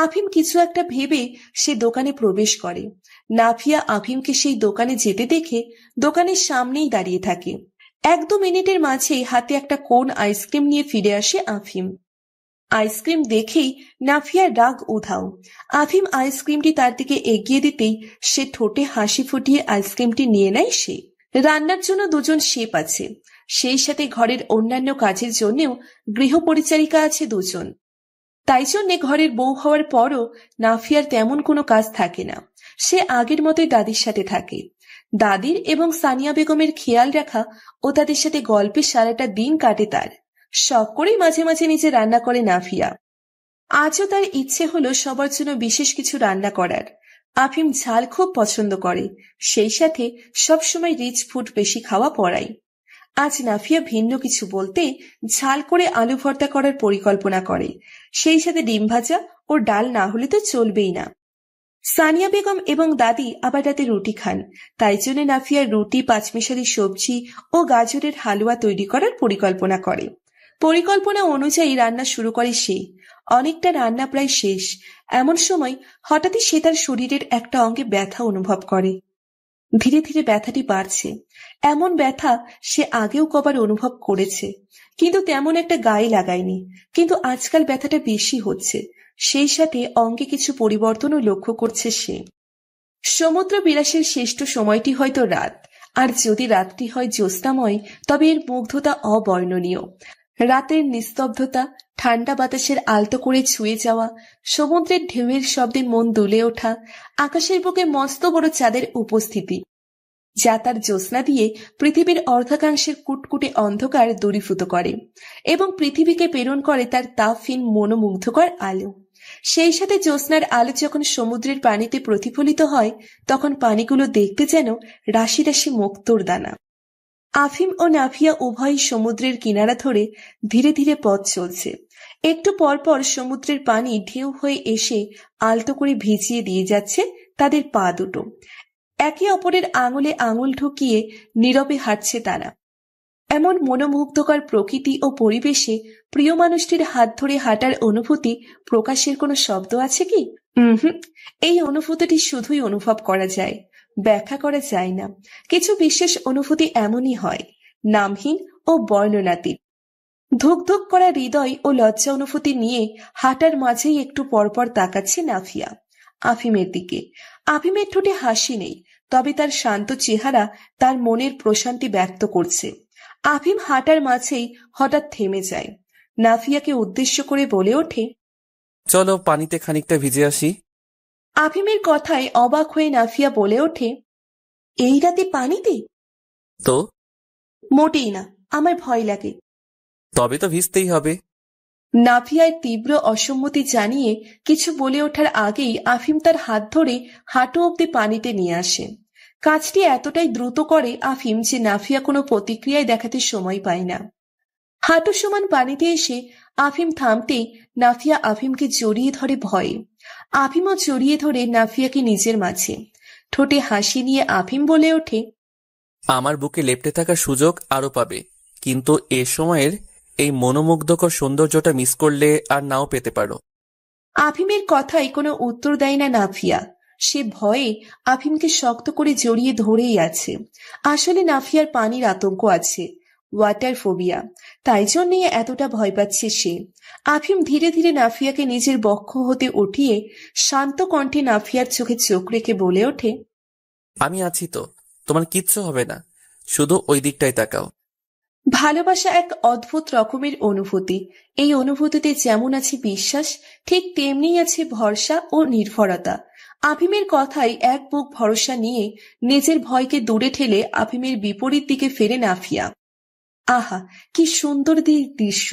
আফিম কিছু একটা ভেবে সে দোকানে প্রবেশ করে। নাফিয়া আফিমকে সেই দোকানে যেতে দেখে দোকানের সামনেই দাঁড়িয়ে থাকে। 1-2 মিনিটের মাঝেই হাতে একটা কোন আইসক্রিম নিয়ে ফিরে আসে আফিম। আইসক্রিম দেখেই নাফিয়ার রাগ উধাও। আফিম আইসক্রিমটি তার দিকে এগিয়ে দিতেই সে ঠোঁটে হাসি ফুটিয়ে আইসক্রিমটি নিয়ে নেয় সে। রান্নার জন্য 2জন শেফ আছে, সেই সাথে ঘরের অন্যান্য কাজের জন্যও গৃহপরিচারিকা আছে 2জন। তাই জন্যে ঘরের বউ হওয়ার পরও নাফিয়ার তেমন কোনো কাজ থাকে না। সে আগের মতোই দাদির সাথে থাকে। দাদির এবং সানিয়া বেগমের খেয়াল রাখা ও তাদের সাথে গল্পে সারাটা দিন কাটে তার। শখ করেই মাঝে মাঝে নিজে রান্না করে নাফিয়া। আজও তার ইচ্ছে হলো সবার জন্য বিশেষ কিছু রান্না করার। আফিম ঝাল খুব পছন্দ করে, সেই সাথে সবসময় রিচ ফুড বেশি খাওয়া পড়ায়। আজ নাফিয়া ভিন্ন কিছু বলতে ঝাল করে আলু ভর্তা করার পরিকল্পনা করে, সেই সাথে ডিম ভাজা ও ডাল না হলে তো চলবেই না। সানিয়া বেগম এবং দাদি আবার রাতে রুটি খান, তাই জন্য নাফিয়া রুটি, পাঁচমিশালি সবজি ও গাজরের হালুয়া তৈরি করার পরিকল্পনা করে। পরিকল্পনা অনুযায়ী রান্না শুরু করে সে। অনেকটা রান্না প্রায় শেষ, এমন সময় হঠাৎই সে তার শরীরের একটা অঙ্গে ব্যথা অনুভব করে। ধীরে ধীরে ব্যথাটি বাড়ছে। এমন ব্যথা সে আগেও কবার অনুভব করেছে, কিন্তু তেমন একটা গায়ে লাগায়নি। কিন্তু আজকাল ব্যথাটা বেশি হচ্ছে, সেই সাথে অঙ্গে কিছু পরিবর্তনও লক্ষ্য করছে সে। সমুদ্র বিলাসের শ্রেষ্ঠ সময়টি হয়তো রাত, আর যদি রাতটি হয় জ্যোৎস্নাময় তবে এর মুগ্ধতা অবর্ণনীয়। রাতের নিস্তব্ধতা, ঠান্ডা বাতাসের আলতো করে ছুঁয়ে যাওয়া, সমুদ্রের ঢেউয়ের শব্দে মন দুলে ওঠা, আকাশের বুকে মস্ত বড় চাঁদের উপস্থিতি, যা তার জ্যোৎস্না দিয়ে পৃথিবীর অর্ধাংশের কুটকুটে অন্ধকার দূরীভূত করে এবং পৃথিবীকে প্রেরণ করে তার তাপহীন মনোমুগ্ধকর আলো। সেই সাথে জ্যোৎস্নার আলো যখন সমুদ্রের পানিতে প্রতিফলিত হয়, তখন পানিগুলো দেখতে যেন রাশি রাশি মুক্তোর দানা। আফিম ও নাফিয়া উভয়ই সমুদ্রের কিনারা ধরে ধীরে ধীরে পথ চলছে। একটু পর পর সমুদ্রের পানি ঢেউ হয়ে এসে আলতো করে ভিজিয়ে দিয়ে যাচ্ছে তাদের পা দুটো। একে অপরের আঙুলে আঙুল ঢুকিয়ে নীরবে হাঁটছে তারা। এমন মনোমুগ্ধকর প্রকৃতি ও পরিবেশে প্রিয় মানুষটির হাত ধরে হাঁটার অনুভূতি প্রকাশের কোনো শব্দ আছে কি? এই অনুভূতিটি শুধুই অনুভব করা যায়, ব্যাখ্যা করা যায় না। কিছু বিশেষ অনুভূতি এমনই হয়, নামহীন ও বর্ণনাতীত। ধুক ধুক করা হৃদয় ও লজ্জা অনুভূতি নিয়ে হাঁটার মাঝেই একটু পরপর তাকাচ্ছে নাফিয়া আফিমের দিকে। আফিমের ঠোঁটে হাসি নেই, তবে তার শান্ত চেহারা তার মনের প্রশান্তি ব্যক্ত করছে। আফিম হাঁটার মাঝেই হঠাৎ থেমে যায়। নাফিয়াকে উদ্দেশ্য করে বলে ওঠে, চলো পানিতে খানিকটা ভিজে আসি। আফিমের কথায় অবাক হয়ে নাফিয়া বলে ওঠে, এই রাতে পানিতে? তো মোটেই না, আমার ভয় লাগে। তবে তো ভিজতেই হবে। নাফিয়ার তীব্র অসম্মতি জানিয়ে কিছু বলে ওঠার আগেই আফিম তার হাত ধরে হাঁটু অব্দি পানিতে নিয়ে আসে। কাজটি এতটাই দ্রুত করে আফিম যে নাফিয়া কোনো প্রতিক্রিয়ায় দেখাতে সময় পায় না। হাঁটু সমান পানিতে এসে আফিম থামতেই নাফিয়া আফিমকে জড়িয়ে ধরে ভয়ে। আফিমও জড়িয়ে ধরে নাফিয়াকে নিজের মাঝে। ঠোঁটে হাসি নিয়ে আফিম বলে ওঠে, আমার বুকে লেপ্টে থাকার সুযোগ আরো পাবে, কিন্তু এ সময়ের এই মনোমুগ্ধকর সৌন্দর্যটা মিস করলে আর নাও পেতে পারো। আফিমের কথায় কোনো উত্তর দেয় না নাফিয়া। সে ভয়ে আফিমকে শক্ত করে জড়িয়ে ধরেই আছে। আসলে নাফিয়ার পানির আতঙ্ক আছে, ওয়াটার ফোবিয়া, তাই জন্যই এতটা ভয় পাচ্ছে সে। আফিম ধীরে ধীরে নাফিয়াকে নিজের বক্ষ হতে উঠিয়ে শান্ত কণ্ঠে নাফিয়ার চোখে চোখ রেখে বলে ওঠে, আমি আছি তো, তোমার কিচ্ছু হবে না, শুধু ওই দিকটাই তাকাও। ভালোবাসা এক অদ্ভুত রকমের অনুভূতি। এই অনুভূতিতে যেমন আছে বিশ্বাস, ঠিক তেমনি আছে ভরসা ও নির্ভরতা। আফিমের কথায় এক বুক ভরসা নিয়ে নিজের ভয়কে দূরে ঠেলে আফিমের বিপরীত দিকে ফেরে নাফিয়া। আহা, কি সুন্দর দৃশ্য!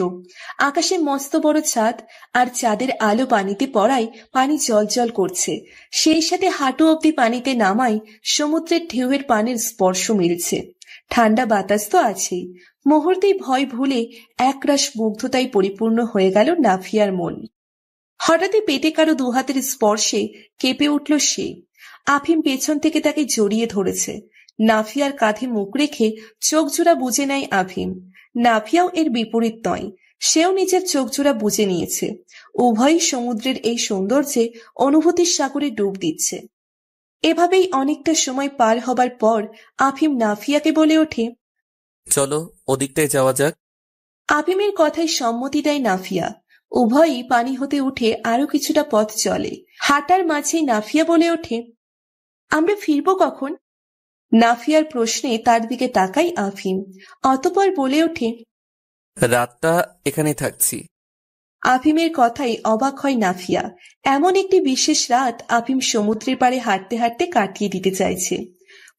আকাশে মস্ত বড় চাঁদ, আর চাঁদের আলো পানিতে পড়ায় পানি জলজল করছে। সেই সাথে হাঁটু অব্দি পানিতে নামায় সমুদ্রের ঢেউয়ের পানির স্পর্শ মিলছে। ঠান্ডা বাতাস তো আছেই। মুহূর্তেই ভয় ভুলে একরাশ মুগ্ধতায় পরিপূর্ণ হয়ে গেল নাফিয়ার মন। হঠাৎই পেটে কারো দুহাতের স্পর্শে কেঁপে উঠল সে। আফিম পেছন থেকে তাকে জড়িয়ে ধরেছে। নাফিয়ার কাঁধে মুখ রেখে চোখ জোড়া বুজে নেয় আফিম। নাফিয়াও এর বিপরীত নয়, সেও নিজের চোখ জোড়া বুজে নিয়েছে। উভয়ই সমুদ্রের এই সৌন্দর্যে অনুভূতির সাগরে ডুব দিচ্ছে। এভাবেই অনেকটা সময় পার হবার পর আফিম নাফিয়াকে বলে ওঠে, চলো ওদিকটায় যাওয়া যাক। আফিমের কথায় সম্মতি দেয় নাফিয়া। উভয়ই পানি হতে উঠে আরো কিছুটা পথ চলে। হাঁটার মাঝেই নাফিয়া বলে ওঠে, আমরা ফিরবো কখন? নাফিয়ার প্রশ্নে তার দিকে তাকাই আফিম। অতঃপর বলে ওঠে, রাতটা এখানেই থাকছি। আফিমের কথাই অবাক হয় নাফিয়া। এমন একটি বিশেষ রাত আফিম সমুদ্রের পাড়ে হাঁটতে হাঁটতে কাটিয়ে দিতে চাইছে।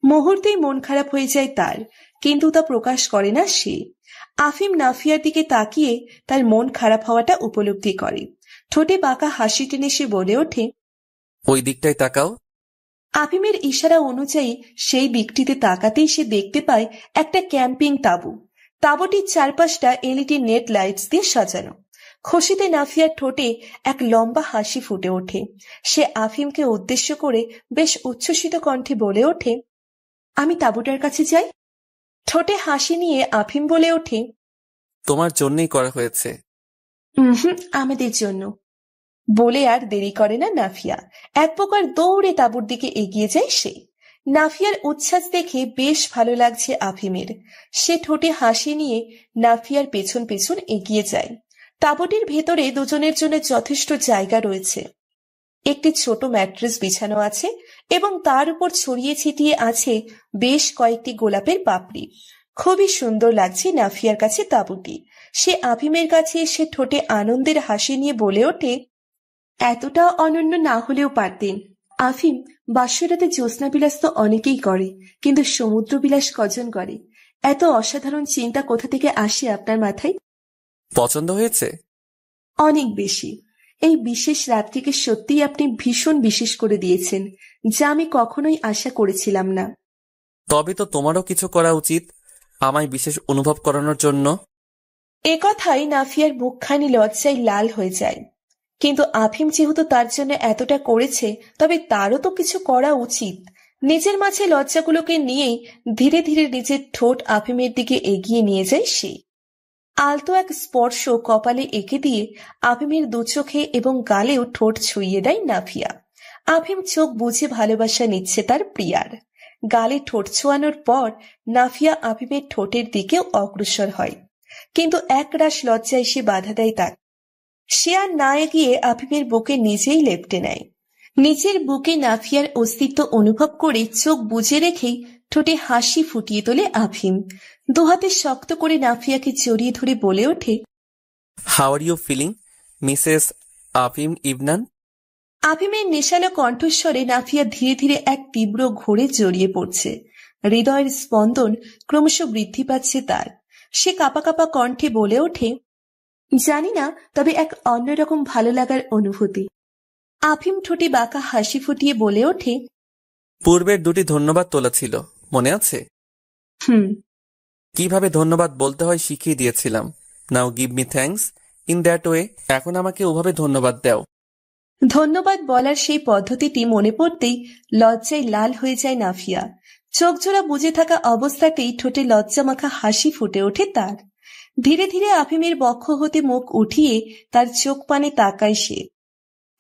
মুহূর্তেই মন খারাপ হয়ে যায় তার, কিন্তু তা প্রকাশ করে না সে। আফিম নাফিয়ার দিকে তাকিয়ে তার মন খারাপ হওয়াটা উপলব্ধি করে। ঠোঁটে বাঁকা হাসি টেনে সে বলে ওঠে, ওই দিকটায় তাকাও। আফিমের ইশারা অনুযায়ী সেই দিকটিতে তাকাতেই সে দেখতে পায় একটা ক্যাম্পিং তাঁবু। তাঁবুটির চারপাশটা এলইডি নেট লাইটস দিয়ে সাজানো। খুশিতে নাফিয়ার ঠোঁটে এক লম্বা হাসি ফুটে ওঠে। সে আফিমকে উদ্দেশ্য করে বেশ উচ্ছ্বসিত কণ্ঠে বলে ওঠে, আমি তাঁবুটার কাছে যাই। ঠোঁটে হাসি নিয়ে আফিম বলে ওঠে, তোমার জন্যই করা হয়েছে। আমাদের জন্য। বলে আর দেরি করে না নাফিয়া। এক প্রকার দৌড়ে তাঁবুর দিকে এগিয়ে যায় সে। নাফিয়ার উচ্ছ্বাস দেখে বেশ ভালো লাগছে আফিমের। সে ঠোঁটে হাসি নিয়ে নাফিয়ার পেছন পেছন এগিয়ে যায়। তাঁবুটির ভেতরে দুজনের জন্য যথেষ্ট জায়গা রয়েছে। একটি ছোট ম্যাট্রেস বিছানো আছে এবং তার উপর ছড়িয়ে ছিটিয়ে আছে বেশ কয়েকটি গোলাপের পাপড়ি। খুবই সুন্দর লাগছে নাফিয়ার কাছে তাঁবুটি। সে আফিমের কাছে এসে ঠোঁটে আনন্দের হাসি নিয়ে বলে ওঠে, এতটা অনন্য না হলেও পারতেন। আফিম, বাসরাতে জ্যোৎস্না বিলাস তো অনেকেই করে, কিন্তু সমুদ্র বিলাস কজন করে? এত অসাধারণ চিন্তা কোথা থেকে আসে আপনার মাথায়? পছন্দ হয়েছে? অনেক বেশি। এই বিশেষ রাত্রিকে সত্যিই আপনি ভীষণ বিশেষ করে দিয়েছেন, যা আমি কখনোই আশা করেছিলাম না। তবে তো তোমারও কিছু করা উচিত আমায় বিশেষ অনুভব করানোর জন্য। এ কথায় নাফিয়ার মুখখানি লজ্জায় লাল হয়ে যায়। কিন্তু আফিম যেহেতু তার জন্য এতটা করেছে, তবে তারও তো কিছু করা উচিত। নিজের মাঝে লজ্জাগুলোকে নিয়েই ধীরে ধীরে নিজের ঠোঁট আফিমের দিকে এগিয়ে নিয়ে যায় সে। আলতো এক স্পর্শ কপালে এঁকে দিয়ে আফিমের দু চোখে এবং গালেও ঠোঁট ছুঁয়ে দেয় নাফিয়া। আফিম চোখ বুঝে ভালোবাসা নিচ্ছে তার প্রিয়ার। গালে ঠোঁট ছোঁয়ানোর পর নাফিয়া আফিমের ঠোঁটের দিকেও অগ্রসর হয়, কিন্তু একরাশ লজ্জায় সে বাধা দেয় তার। সে আর না এগিয়ে আফিমের বুকে নিজেই লেপ্টে নেয়। নিজের বুকে নাফিয়ার অস্তিত্ব অনুভব করে চোখ বুজে রেখেই ঠোঁটে হাসি ফুটিয়ে তোলে আফিম। দুহাতে শক্ত করে নাফিয়াকে জড়িয়ে ধরে বলে ওঠে, how are you feeling Mrs Afim Ibnan? আফিমের নেশালো কণ্ঠস্বরে Nafia ধীরে ধীরে এক তীব্র ঘোরে জড়িয়ে পড়ছে। হৃদয়ের স্পন্দন ক্রমশ বৃদ্ধি পাচ্ছে তার। সে কাঁপা কাঁপা কণ্ঠে বলে ওঠে, জানি না, তবে এক অন্যরকম ভালো লাগার অনুভূতি। আফিম ঠোঁটে বাঁকা হাসি ফুটিয়ে বলে ওঠে, পূর্বের দুটি ধন্যবাদ তোলা ছিল, মনে আছে? কিভাবে ধন্যবাদ বলতে হয় শিখিয়ে দিয়েছিলাম। Now give me thanks in that way. এখন আমাকে ওভাবে ধন্যবাদ দাও। ধন্যবাদ বলার সেই পদ্ধতিটি মনে পড়তেই লজ্জায় লাল হয়ে যায় নাফিয়া। চোখ জোড়া বুজে থাকা অবস্থাতেই ঠোঁটে লজ্জা মাখা হাসি ফুটে ওঠে তার। ধীরে ধীরে আফিমের বক্ষ হতে মুখ উঠিয়ে তার চোখ পানে তাকায় সে।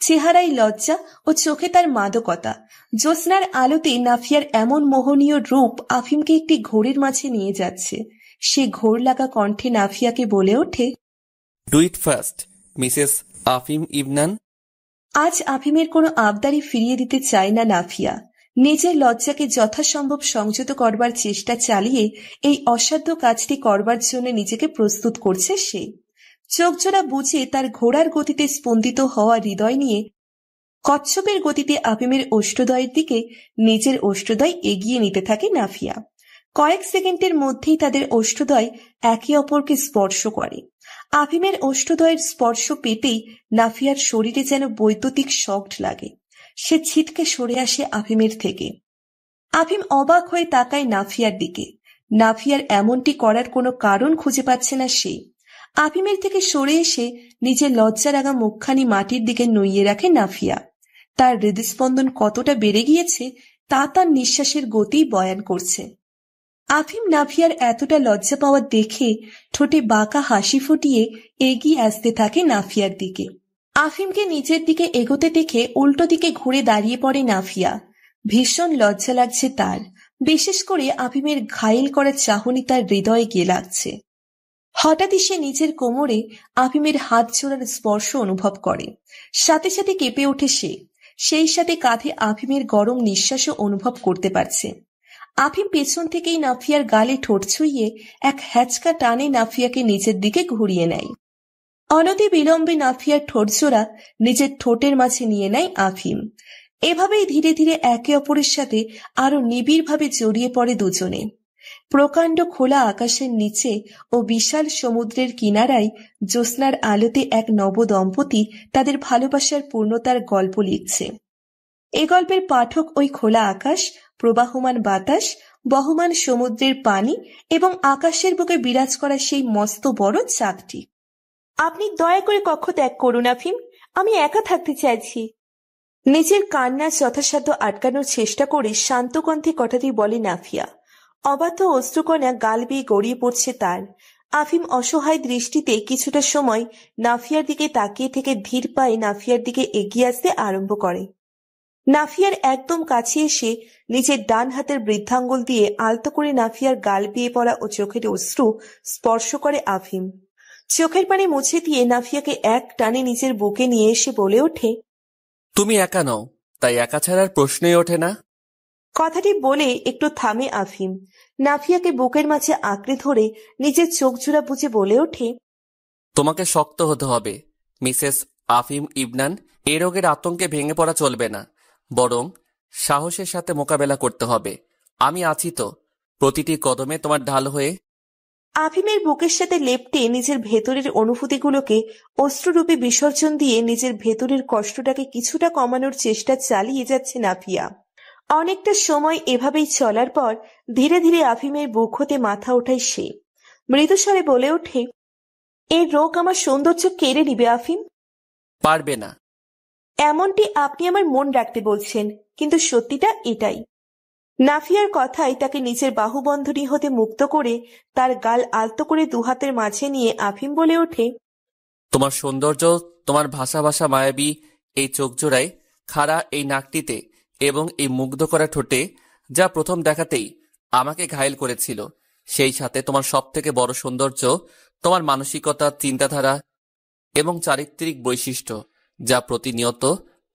চেহারায় লজ্জা ও চোখে তার মাদকতা। জ্যোৎস্নার আলোতে নাফিয়ার এমন মোহনীয় রূপ আফিমকে একটি ঘোরের মাঝে নিয়ে যাচ্ছে। সে ঘোর লাগা কণ্ঠে নাফিয়াকে বলে ওঠে, do it first Mrs Afim Ibnan. আজ আফিমের কোনো আবদারি ফিরিয়ে দিতে চায় না নাফিয়া। নিজের লজ্জাকে যথাসম্ভব সংযত করবার চেষ্টা চালিয়ে এই অসাধ্য কাজটি করবার জন্য নিজেকে প্রস্তুত করছে সে। চোখ জোড়া বুঝে তার ঘোড়ার গতিতে স্পন্দিত হওয়া হৃদয় নিয়ে কচ্ছপের গতিতে আফিমের ওষ্ঠদ্বয়ের দিকে নিজের ওষ্ঠদ্বয় এগিয়ে নিতে থাকে নাফিয়া। কয়েক সেকেন্ডের মধ্যেই তাদের ওষ্ঠদ্বয় একে অপরকে স্পর্শ করে। আফিমের ওষ্ঠদ্বয়ের স্পর্শ পেতেই নাফিয়ার শরীরে যেন বৈদ্যুতিক শক লাগে। সে ছিটকে সরে আসে আফিমের থেকে। আফিম অবাক হয়ে তাকায় নাফিয়ার দিকে। নাফিয়ার এমনটি করার কোনো কারণ খুঁজে পাচ্ছে না সে। আফিমের থেকে সরে এসে নিজের লজ্জা রাঙা মুখখানি মাটির দিকে নুইয়ে রাখে নাফিয়া। তার হৃদস্পন্দন কতটা বেড়ে গিয়েছে তা তার নিঃশ্বাসের গতিই বয়ান করছে। আফিম নাফিয়ার এতটা লজ্জা পাওয়া দেখে ঠোঁটে বাঁকা হাসি ফুটিয়ে এগিয়ে আসতে থাকে নাফিয়ার দিকে। আফিমকে নিজের দিকে এগোতে দেখে উল্টো দিকে ঘুরে দাঁড়িয়ে পড়ে নাফিয়া। ভীষণ লজ্জা লাগছে তার। বিশেষ করে আফিমের ঘায়েল করা চাহনি তার হৃদয়ে গিয়ে লাগছে। হঠাৎই সে নিজের কোমরে আফিমের হাত জোড়ার স্পর্শ অনুভব করে। সাথে সাথে কেঁপে ওঠে সে। সেই সাথে কাঁধে আফিমের গরম নিঃশ্বাসও অনুভব করতে পারছে। আফিম পেছন থেকেই নাফিয়ার গালে ঠোঁট ছুঁয়ে এক হ্যাচকা টানে নাফিয়াকে নিজের দিকে ঘুরিয়ে নেয়। অনতি বিলম্বে নাফিয়ার ঠোঁট জোড়া নিজের ঠোঁটের মাঝে নিয়ে নেয় আফিম। এভাবেই ধীরে ধীরে একে অপরের সাথে আরো নিবিড়ভাবে জড়িয়ে পড়ে দুজনে। প্রকাণ্ড খোলা আকাশের নিচে ও বিশাল সমুদ্রের কিনারায় জ্যোৎস্নার আলোতে এক নবদম্পতি তাদের ভালোবাসার পূর্ণতার গল্প লিখছে। এ গল্পের পাঠক ওই খোলা আকাশ, প্রবাহমান বাতাস, বহমান সমুদ্রের পানি এবং আকাশের বুকে বিরাজ করা সেই মস্ত বড় চাঁদটি। আপনি দয়া করে কক্ষ ত্যাগ করুন আফিম, আমি একা থাকতে চাইছি। নিজের কান্না যথাসাধ্য আটকানোর চেষ্টা করে শান্ত কণ্ঠে কথাটি বলে নাফিয়া। অবাধ্য অশ্রুকণা গাল বেয়ে গড়িয়ে পড়ছে তার। আফিম অসহায় দৃষ্টিতে কিছুটা সময় নাফিয়ার দিকে তাকিয়ে থেকে ধীর পায়ে নাফিয়ার দিকে এগিয়ে আসতে আরম্ভ করে। নাফিয়ার একদম কাছে এসে নিজের ডান হাতের বৃদ্ধাঙ্গুল দিয়ে আলতো করে নাফিয়ার গাল বেয়ে পড়া ও চোখের অশ্রু স্পর্শ করে আফিম। চোখের পানি মুছে দিয়ে নাফিয়াকে এক টানে নিজের বুকে নিয়ে এসে বলে ওঠে, তুমি একা নও, তাই একা ছাড়ার প্রশ্নই ওঠে না। কথাটি বলে একটু থামে আফিম। নাফিয়াকে বুকের মাঝে আঁকড়ে ধরে নিজের চোখ জোড়া বুঝে বলে ওঠে, তোমাকে শক্ত হতে হবে মিসেস আফিম ইবনান। এই রোগের আতঙ্কে ভেঙে পড়া চলবে না, বরং সাহসের সাথে মোকাবেলা করতে হবে। আমি আছি তো, প্রতিটি কদমে তোমার ঢাল হয়ে। আফিমের বুকের সাথে লেপ্টে নিজের ভেতরের অনুভূতিগুলোকে অশ্রুরূপে বিসর্জন দিয়ে নিজের ভেতরের কষ্টটাকে কিছুটা কমানোর চেষ্টা চালিয়ে যাচ্ছে নাফিয়া। অনেকটা সময় এভাবেই চলার পর ধীরে ধীরে আফিমের বুক হতে মাথা ওঠায় সে। মৃদুস্বরে বলে ওঠে, এই রোগ আমার সৌন্দর্য কেড়ে নিবে আফিম। পারবে না। এমনটি আপনি আমার মন রাখতে বলছেন, কিন্তু সত্যিটা এটাই। নাফিয়ার কথাই তাকে নিজের বাহুবন্ধনী হতে মুক্ত করে তার গাল আলতো করে দুহাতের মাঝে নিয়ে আফিম বলে ওঠে, তোমার সৌন্দর্য, তোমার ভাষা ভাষা মায়াবী এই চোখ জোড়ায়, খাড়া এই নাকটিতে এবং এই মুগ্ধ করা ঠোঁটে, যা প্রথম দেখাতেই আমাকে ঘায়েল করেছিল। সেই সাথে তোমার সব থেকে বড় সৌন্দর্য তোমার মানসিকতা, চিন্তাধারা এবং চারিত্রিক বৈশিষ্ট্য, যা প্রতিনিয়ত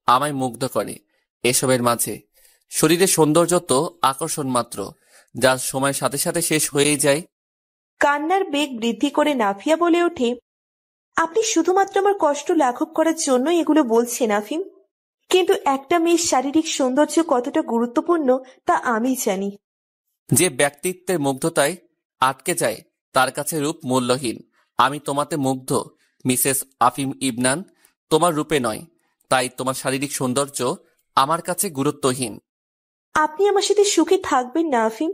আমায় মুগ্ধ করে। এসবের মাঝে শরীরের সৌন্দর্য তো আকর্ষণ মাত্র, যা সময়ের সাথে সাথে শেষ হয়েই যায়। কান্নার বেগ বৃদ্ধি করে নাফিয়া বলে ওঠে, আপনি শুধুমাত্র আমার কষ্ট লাঘব করার জন্য এগুলো বলছেন আফিম, কিন্তু একটা মেয়ের শারীরিক সৌন্দর্য কতটা গুরুত্বপূর্ণ তা আমি জানি। যে ব্যক্তিত্বের মুগ্ধতায় আটকে যায় তার কাছে রূপ মূল্যহীন। আমি তোমাতে মুগ্ধ মিসেস আফিম ইবনান, তোমার রূপে নয়। তাই তোমার শারীরিক সৌন্দর্য আমার কাছে গুরুত্বহীন। আপনি আমার সাথে সুখে থাকবেন না আফিম?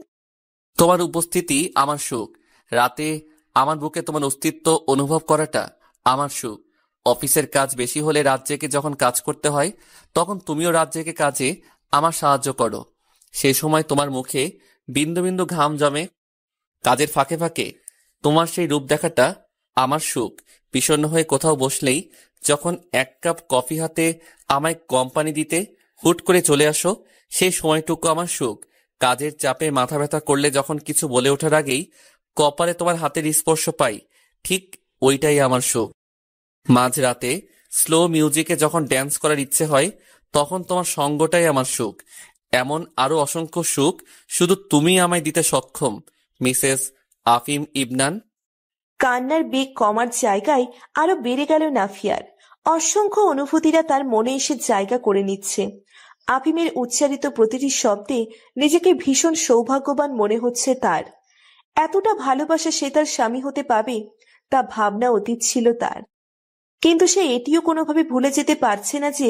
তোমার উপস্থিতি আমার সুখ। রাতে আমার বুকে তোমার অস্তিত্ব অনুভব করাটা আমার সুখ। অফিসের কাজ বেশি হলে রাত জেগে যখন কাজ করতে হয়, তখন তুমিও রাত জেগে কাজে আমার সাহায্য করো। সেই সময় তোমার মুখে বিন্দু বিন্দু ঘাম জমে। কাজের ফাঁকে ফাঁকে তোমার সেই রূপ দেখাটা আমার সুখ। বিষণ্ণ হয়ে কোথাও বসলেই যখন এক কাপ কফি হাতে আমায় কোম্পানি দিতে হুট করে চলে আসো, সেই সময়টুকু আমার সুখ। কাজের চাপে মাথা ব্যথা করলে যখন কিছু বলে ওঠার আগেই কপালে তোমার হাতের স্পর্শ পাই, ঠিক ওইটাই আমার সুখ। মাঝরাতে স্লো মিউজিকে যখন ড্যান্স করার ইচ্ছে হয়, তখন তোমার সঙ্গটাই আমার সুখ। এমন আরো অসংখ্য সুখ শুধু তুমি আমায় দিতে সক্ষম মিসেস আফিম ইবনান। কান্নার বেগ কমার জায়গায় আরো বেড়ে গেল নাফিয়ার। অসংখ্য অনুভূতিরা তার মনে এসে জায়গা করে নিচ্ছে। আফিমের উচ্চারিত প্রতিটি শব্দে নিজেকে ভীষণ সৌভাগ্যবান মনে হচ্ছে তার। এতটা ভালোবাসা সে তার স্বামী হতে পাবে তা ভাবনা অতীত ছিল তার। কিন্তু সে এটিও কোনোভাবে ভুলে যেতে পারছে না যে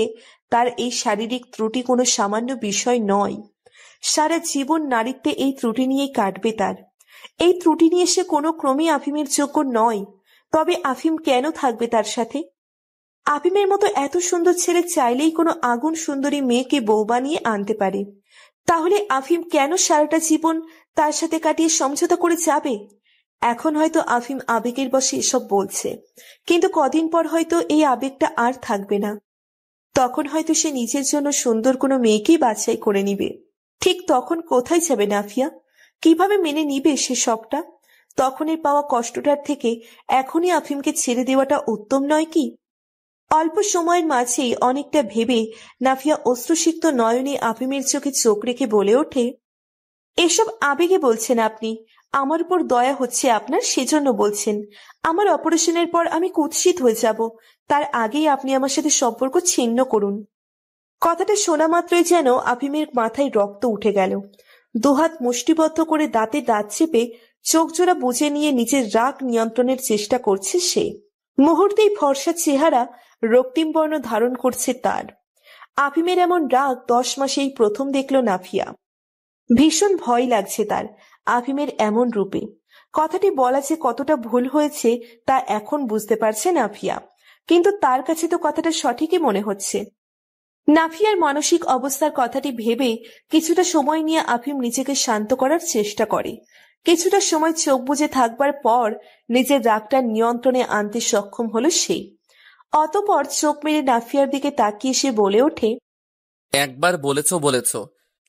তার এই শারীরিক ত্রুটি কোনো সামান্য বিষয় নয়। সারা জীবন নারীত্বে এই ত্রুটি নিয়েই কাটবে তার। এই ত্রুটি নিয়ে সে কোনো ক্রমে আফিমের যোগ্য নয়। তবে আফিম কেন থাকবে তার সাথে? আফিমের মতো এত সুন্দর ছেলে চাইলেই কোনো আগুন সুন্দরী মেয়েকে বউ বানিয়ে আনতে পারে। তাহলে আফিম কেন সারাটা জীবন তার সাথে কাটিয়ে সমঝোতা করে যাবে? এখন হয়তো আফিম আবেগের বশে এসব বলছে, কিন্তু কদিন পর হয়তো এই আবেগটা আর থাকবে না। তখন হয়তো সে নিজের জন্য সুন্দর কোনো মেয়েকেই বাছাই করে নিবে। ঠিক তখন কোথায় যাবে নাফিয়া? কিভাবে মেনে নিবে সে সবটা? তখনের পাওয়া কষ্টটার থেকে এখনই আফিমকে ছেড়ে দেওয়াটা উত্তম নয় কি? অল্প সময়ের মাঝেই অনেকটা ভেবে নাফিয়া অশ্রুসিক্ত নয়নে আফিমের চোখে চোখ রেখে বলে ওঠে, এসব আবেগে বলছেন আপনি? আমার উপর দয়া হচ্ছে আপনার, সেজন্য বলছেন? আমার অপারেশনের পর আমি কুৎসিত হয়ে যাব, তার আগেই আপনি আমার সাথে সম্পর্ক ছিন্ন করুন। কথাটা শোনা মাত্রই যেন আফিমের মাথায় রক্ত উঠে গেল। দুহাত মুষ্টিবদ্ধ করে দাঁতে দাঁত চেপে চোখ জোড়া বুঝে নিয়ে নিজের রাগ নিয়ন্ত্রণের চেষ্টা করছে সে। মুহূর্তেই ফর্সা চেহারা রক্তিম বর্ণ ধারণ করছে তার। আফিমের এমন রাগ 10 মাসেই প্রথম দেখল নাফিয়া। ভীষণ ভয় লাগছে তার আফিমের এমন রূপে। কথাটি বলা যে কতটা ভুল হয়েছে তা এখন বুঝতে পারছে নাফিয়া, কিন্তু তার কাছে তো কথাটা সঠিকই মনে হচ্ছে। নাফিয়ার মানসিক অবস্থার কথাটি ভেবে কিছুটা সময় নিয়ে আফিম নিজেকে শান্ত করার চেষ্টা করে। কিছুটা সময় চোখ বুজে থাকবার পর নিজের রাগটা নিয়ন্ত্রণে আনতে সক্ষম হলো সে। অতঃপর চোখ মেরে নাফিয়ার দিকে তাকিয়ে সে বলে ওঠে, একবার বলেছ,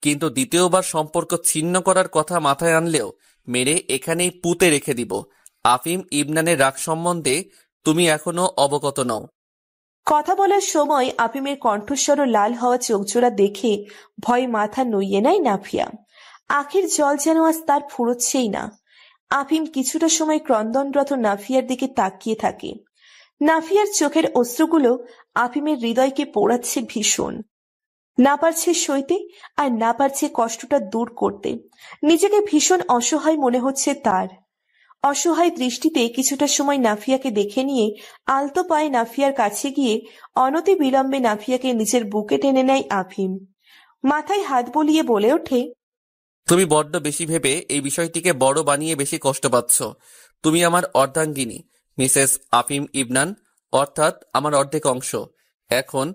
কিন্তু দ্বিতীয়বার সম্পর্ক ছিন্ন করার কথা মাথায় আনলেও মেরে এখানেই পুঁতে রেখে দিব। আফিম ইবনানের রাগ সম্বন্ধে তুমি এখনো অবগত নও। কথা বলার সময় আফিমের কণ্ঠস্বর লাল হওয়া চোখজোড়া দেখে ভয়ে মাথা নুইয়ে নেয় নাফিয়া। আখের জল যেন আজ তার ফুরোচ্ছেই না। আফিম কিছুটা সময় ক্রন্দনরত নাফিয়ার দিকে তাকিয়ে থাকে। নাফিয়ার চোখের অশ্রুগুলো আফিমের হৃদয়কে পোড়াচ্ছে ভীষণ। না পারছে সইতে, আর না পারছে কষ্টটা দূর করতে। নিজেকে ভীষণ অসহায় মনে হচ্ছে তার। অসহায় দৃষ্টিতে কিছুটা সময় নাফিয়াকে দেখে নিয়ে আলতো পায়ে নাফিয়ার কাছে গিয়ে অনতি বিলম্বে নাফিয়াকে নিজের বুকে টেনে নেয় আফিম। মাথায় হাত বলিয়ে বলে ওঠে, তুমি বড্ড বেশি ভেবে এই বিষয়টিকে বড় বানিয়ে বেশি কষ্ট পাচ্ছ। তুমি আমার অর্ধাঙ্গিনী, মিসেস আফিম ইবনান, অর্থাৎ আমার অর্ধেক অংশ। এখন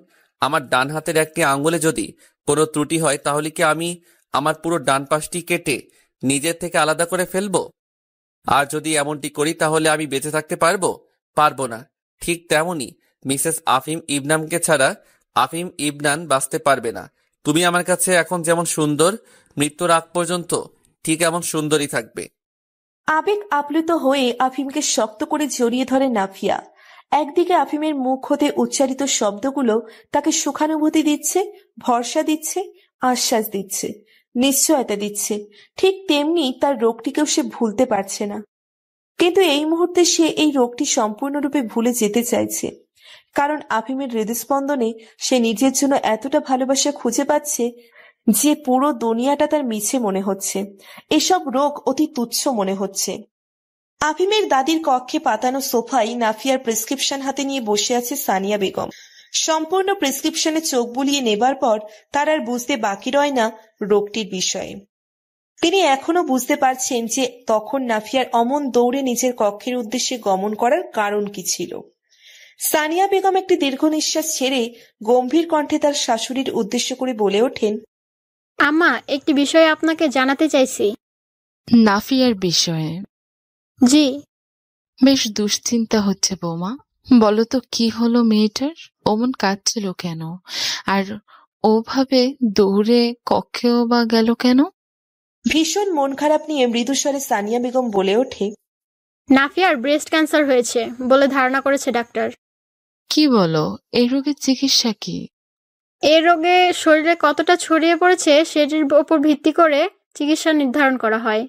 আমার ডান হাতের একটি আঙ্গুলে যদি কোনো ত্রুটি হয় তাহলে কি আমি আমার পুরো ডান পাশটি কেটে নিজের থেকে আলাদা করে ফেলবো? আর যদি এমনটি করি তাহলে আমি বেঁচে থাকতে পারবো না। ঠিক তেমনি মিসেস আফিম ইবনানকে ছাড়া আফিম ইবনান বাঁচতে পারবে না। তুমি আমার কাছে এখন যেমন সুন্দর, মৃত্যুর আগ পর্যন্ত ঠিক এমন সুন্দরই থাকবে। আবেগ আপ্লুত হয়ে আফিমকে শক্ত করে জড়িয়ে ধরে নাফিয়া। একদিকে আফিমের মুখ হতে উচ্চারিত শব্দগুলো তাকে সুখানুভূতি দিচ্ছে, ভরসা দিচ্ছে, আশ্বাস দিচ্ছে, নিশ্চয়তা দিচ্ছে। ঠিক তেমনি তার রোগটিকেও সে ভুলতে পারছে না। কিন্তু এই মুহূর্তে সে এই রোগটি সম্পূর্ণরূপে ভুলে যেতে চাইছে, কারণ আফিমের হৃদস্পন্দনে সে নিজের জন্য এতটা ভালোবাসা খুঁজে পাচ্ছে যে পুরো দুনিয়াটা তার মিছে মনে হচ্ছে। এসব রোগ অতি তুচ্ছ মনে হচ্ছে। আফিমের দাদির কক্ষে পাতানো সোফায় নাফিয়ার প্রেসক্রিপশন হাতে নিয়ে বসে আছে সানিয়া বেগম। সম্পূর্ণ প্রেসক্রিপশনে চোখ বুলিয়ে নেবার পর তার আর বুঝতে বাকি রয় না রোগটির বিষয়ে। তিনি এখনো বুঝতে পারছেন যে তখন নাফিয়ার অমন দৌড়ে নিজের কক্ষের উদ্দেশ্যে গমন করার কারণ কি ছিল। সানিয়া বেগম একটি দীর্ঘ নিঃশ্বাস ছেড়ে গম্ভীর কণ্ঠে তার শাশুড়ির উদ্দেশ্য করে বলে ওঠেন, আম্মা, একটি বিষয় আপনাকে জানাতে চাইছি। নাফিয়ার বিষয়ে? জি। বেশ দুশ্চিন্তা হচ্ছে বৌমা। বলো তো কি হলো মেয়েটার? অমন কাঁদছিল কেন? আর ওভাবে দৌড়ে কক্ষেও বা গেল কেন? ভীষণ মন খারাপ নিয়ে মৃদুস্বরে সানিয়া বেগম বলে ওঠে, নাফিয়ার ব্রেস্ট ক্যান্সার হয়েছে বলে ধারণা করেছে ডাক্তার। কি বলো? এই রোগের চিকিৎসা কি? এই রোগে শরীরে কতটা ছড়িয়ে পড়েছে সেটির উপর ভিত্তি করে চিকিৎসা নির্ধারণ করা হয়।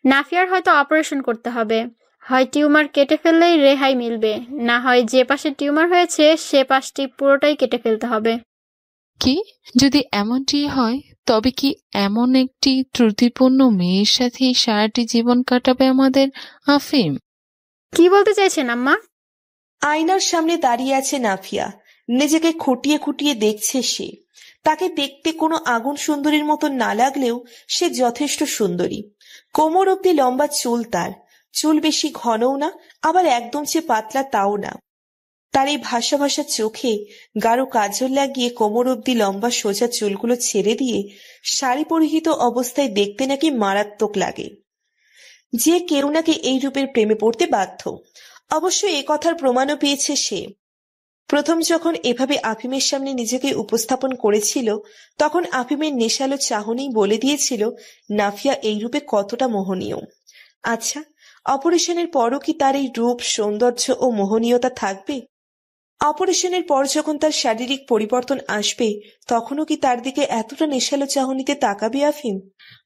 নাফিয়ার হয়তো অপারেশন করতে হবে, হয় টিউমার কেটে ফেললেই রেহাই মিলবে, না হয় যে পাশে টিউমার হয়েছে সে পাশটি পুরোটাই কেটে ফেলতে হবে। কি? যদি এমনটি হয় তবে কি এমন একটি ত্রুটিপূর্ণ মেয়ের সাথেই সারাটি জীবন কাটাবে আমাদের আফিম? কি বলতে চাইছেন আম্মা? আয়নার সামনে দাঁড়িয়ে আছে নাফিয়া। নিজেকে খুঁটিয়ে খুঁটিয়ে দেখছে সে। তাকে দেখতে কোনো আগুন সুন্দরীর মতো না লাগলেও সে যথেষ্ট সুন্দরী। কোমর অব্দি লম্বা চুল তার। চুল বেশি ঘনও না, আবার একদম যে পাতলা তাও না। তার এই ভাসা ভাসা চোখে গাঢ় কাজল লাগিয়ে কোমর অব্দি লম্বা সোজা চুলগুলো ছেড়ে দিয়ে শাড়ি পরিহিত অবস্থায় দেখতে নাকি মারাত্মক লাগে। যে কেউ নাকি এই রূপের প্রেমে পড়তে বাধ্য। অবশ্য এ কথার প্রমাণও পেয়েছে সে। প্রথম যখন এভাবে আফিমের সামনে নিজেকে উপস্থাপন করেছিল তখন আফিমের নেশালো চাহনি বলে দিয়েছিল নাফিয়া এই রূপে কতটা মোহনীয়। আচ্ছা, অপারেশনের পরও কি তার এই রূপ, সৌন্দর্য ও মোহনীয়তা থাকবে? অপারেশনের পর যখন তার শারীরিক পরিবর্তন আসবে তখনও কি তার দিকে এতটা নেশালো চাহনিতে তাকাবে আফিম?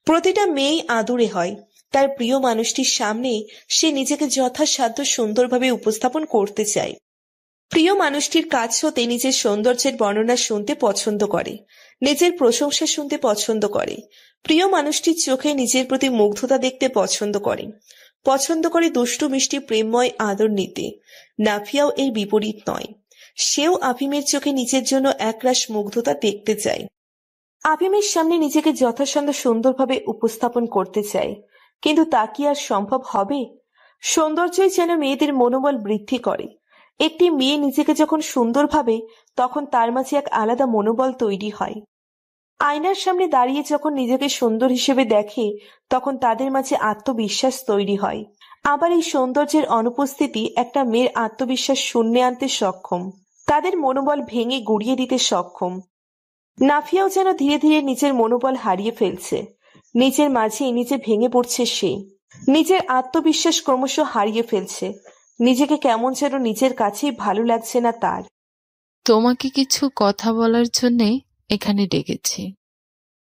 প্রতিটা মেয়েই আদুরে হয়। তার প্রিয় মানুষটির সামনে সে নিজেকে যথাসাধ্য সুন্দরভাবে উপস্থাপন করতে চায়। প্রিয় মানুষটির কাছ হতে নিজের সৌন্দর্যের বর্ণনা শুনতে পছন্দ করে, নিজের প্রশংসা শুনতে পছন্দ করে। প্রিয় মানুষটির চোখে নিজের প্রতি মুগ্ধতা দেখতে পছন্দ করে দুষ্টু মিষ্টি প্রেমময় আদর নিতে। নাফিয়াও এর বিপরীত নয়। সেও আফিমের চোখে নিজের জন্য একরাশ মুগ্ধতা দেখতে চায়। আফিমের সামনে নিজেকে যথাসাধ্য সুন্দরভাবে উপস্থাপন করতে চায়। কিন্তু তা কি আর সম্ভব হবে? সৌন্দর্যই যেন মেয়েদের মনোবল বৃদ্ধি করে। একটি মেয়ে নিজেকে যখন সুন্দর ভাবে তখন তার মাঝে এক আলাদা মনোবল তৈরি হয়। আয়নার সামনে দাঁড়িয়ে যখন নিজেকে সুন্দর হিসেবে দেখে তখন তাদের মাঝে আত্মবিশ্বাস তৈরি হয়। আবার এই সৌন্দর্যের অনুপস্থিতি একটা মেয়ের আত্মবিশ্বাস শূন্যে আনতে সক্ষম, তাদের মনোবল ভেঙে গুড়িয়ে দিতে সক্ষম। নাফিয়াও যেন ধীরে ধীরে নিজের মনোবল হারিয়ে ফেলছে। নিজের মাঝেই নিজে ভেঙে পড়ছে সে। নিজের আত্মবিশ্বাস ক্রমশ হারিয়ে ফেলছে। নিজেকে কেমন যেন নিজের কাছেই ভালো লাগছে না তার। তোমাকে কিছু কথা বলার জন্যে এখানে ডেকেছি।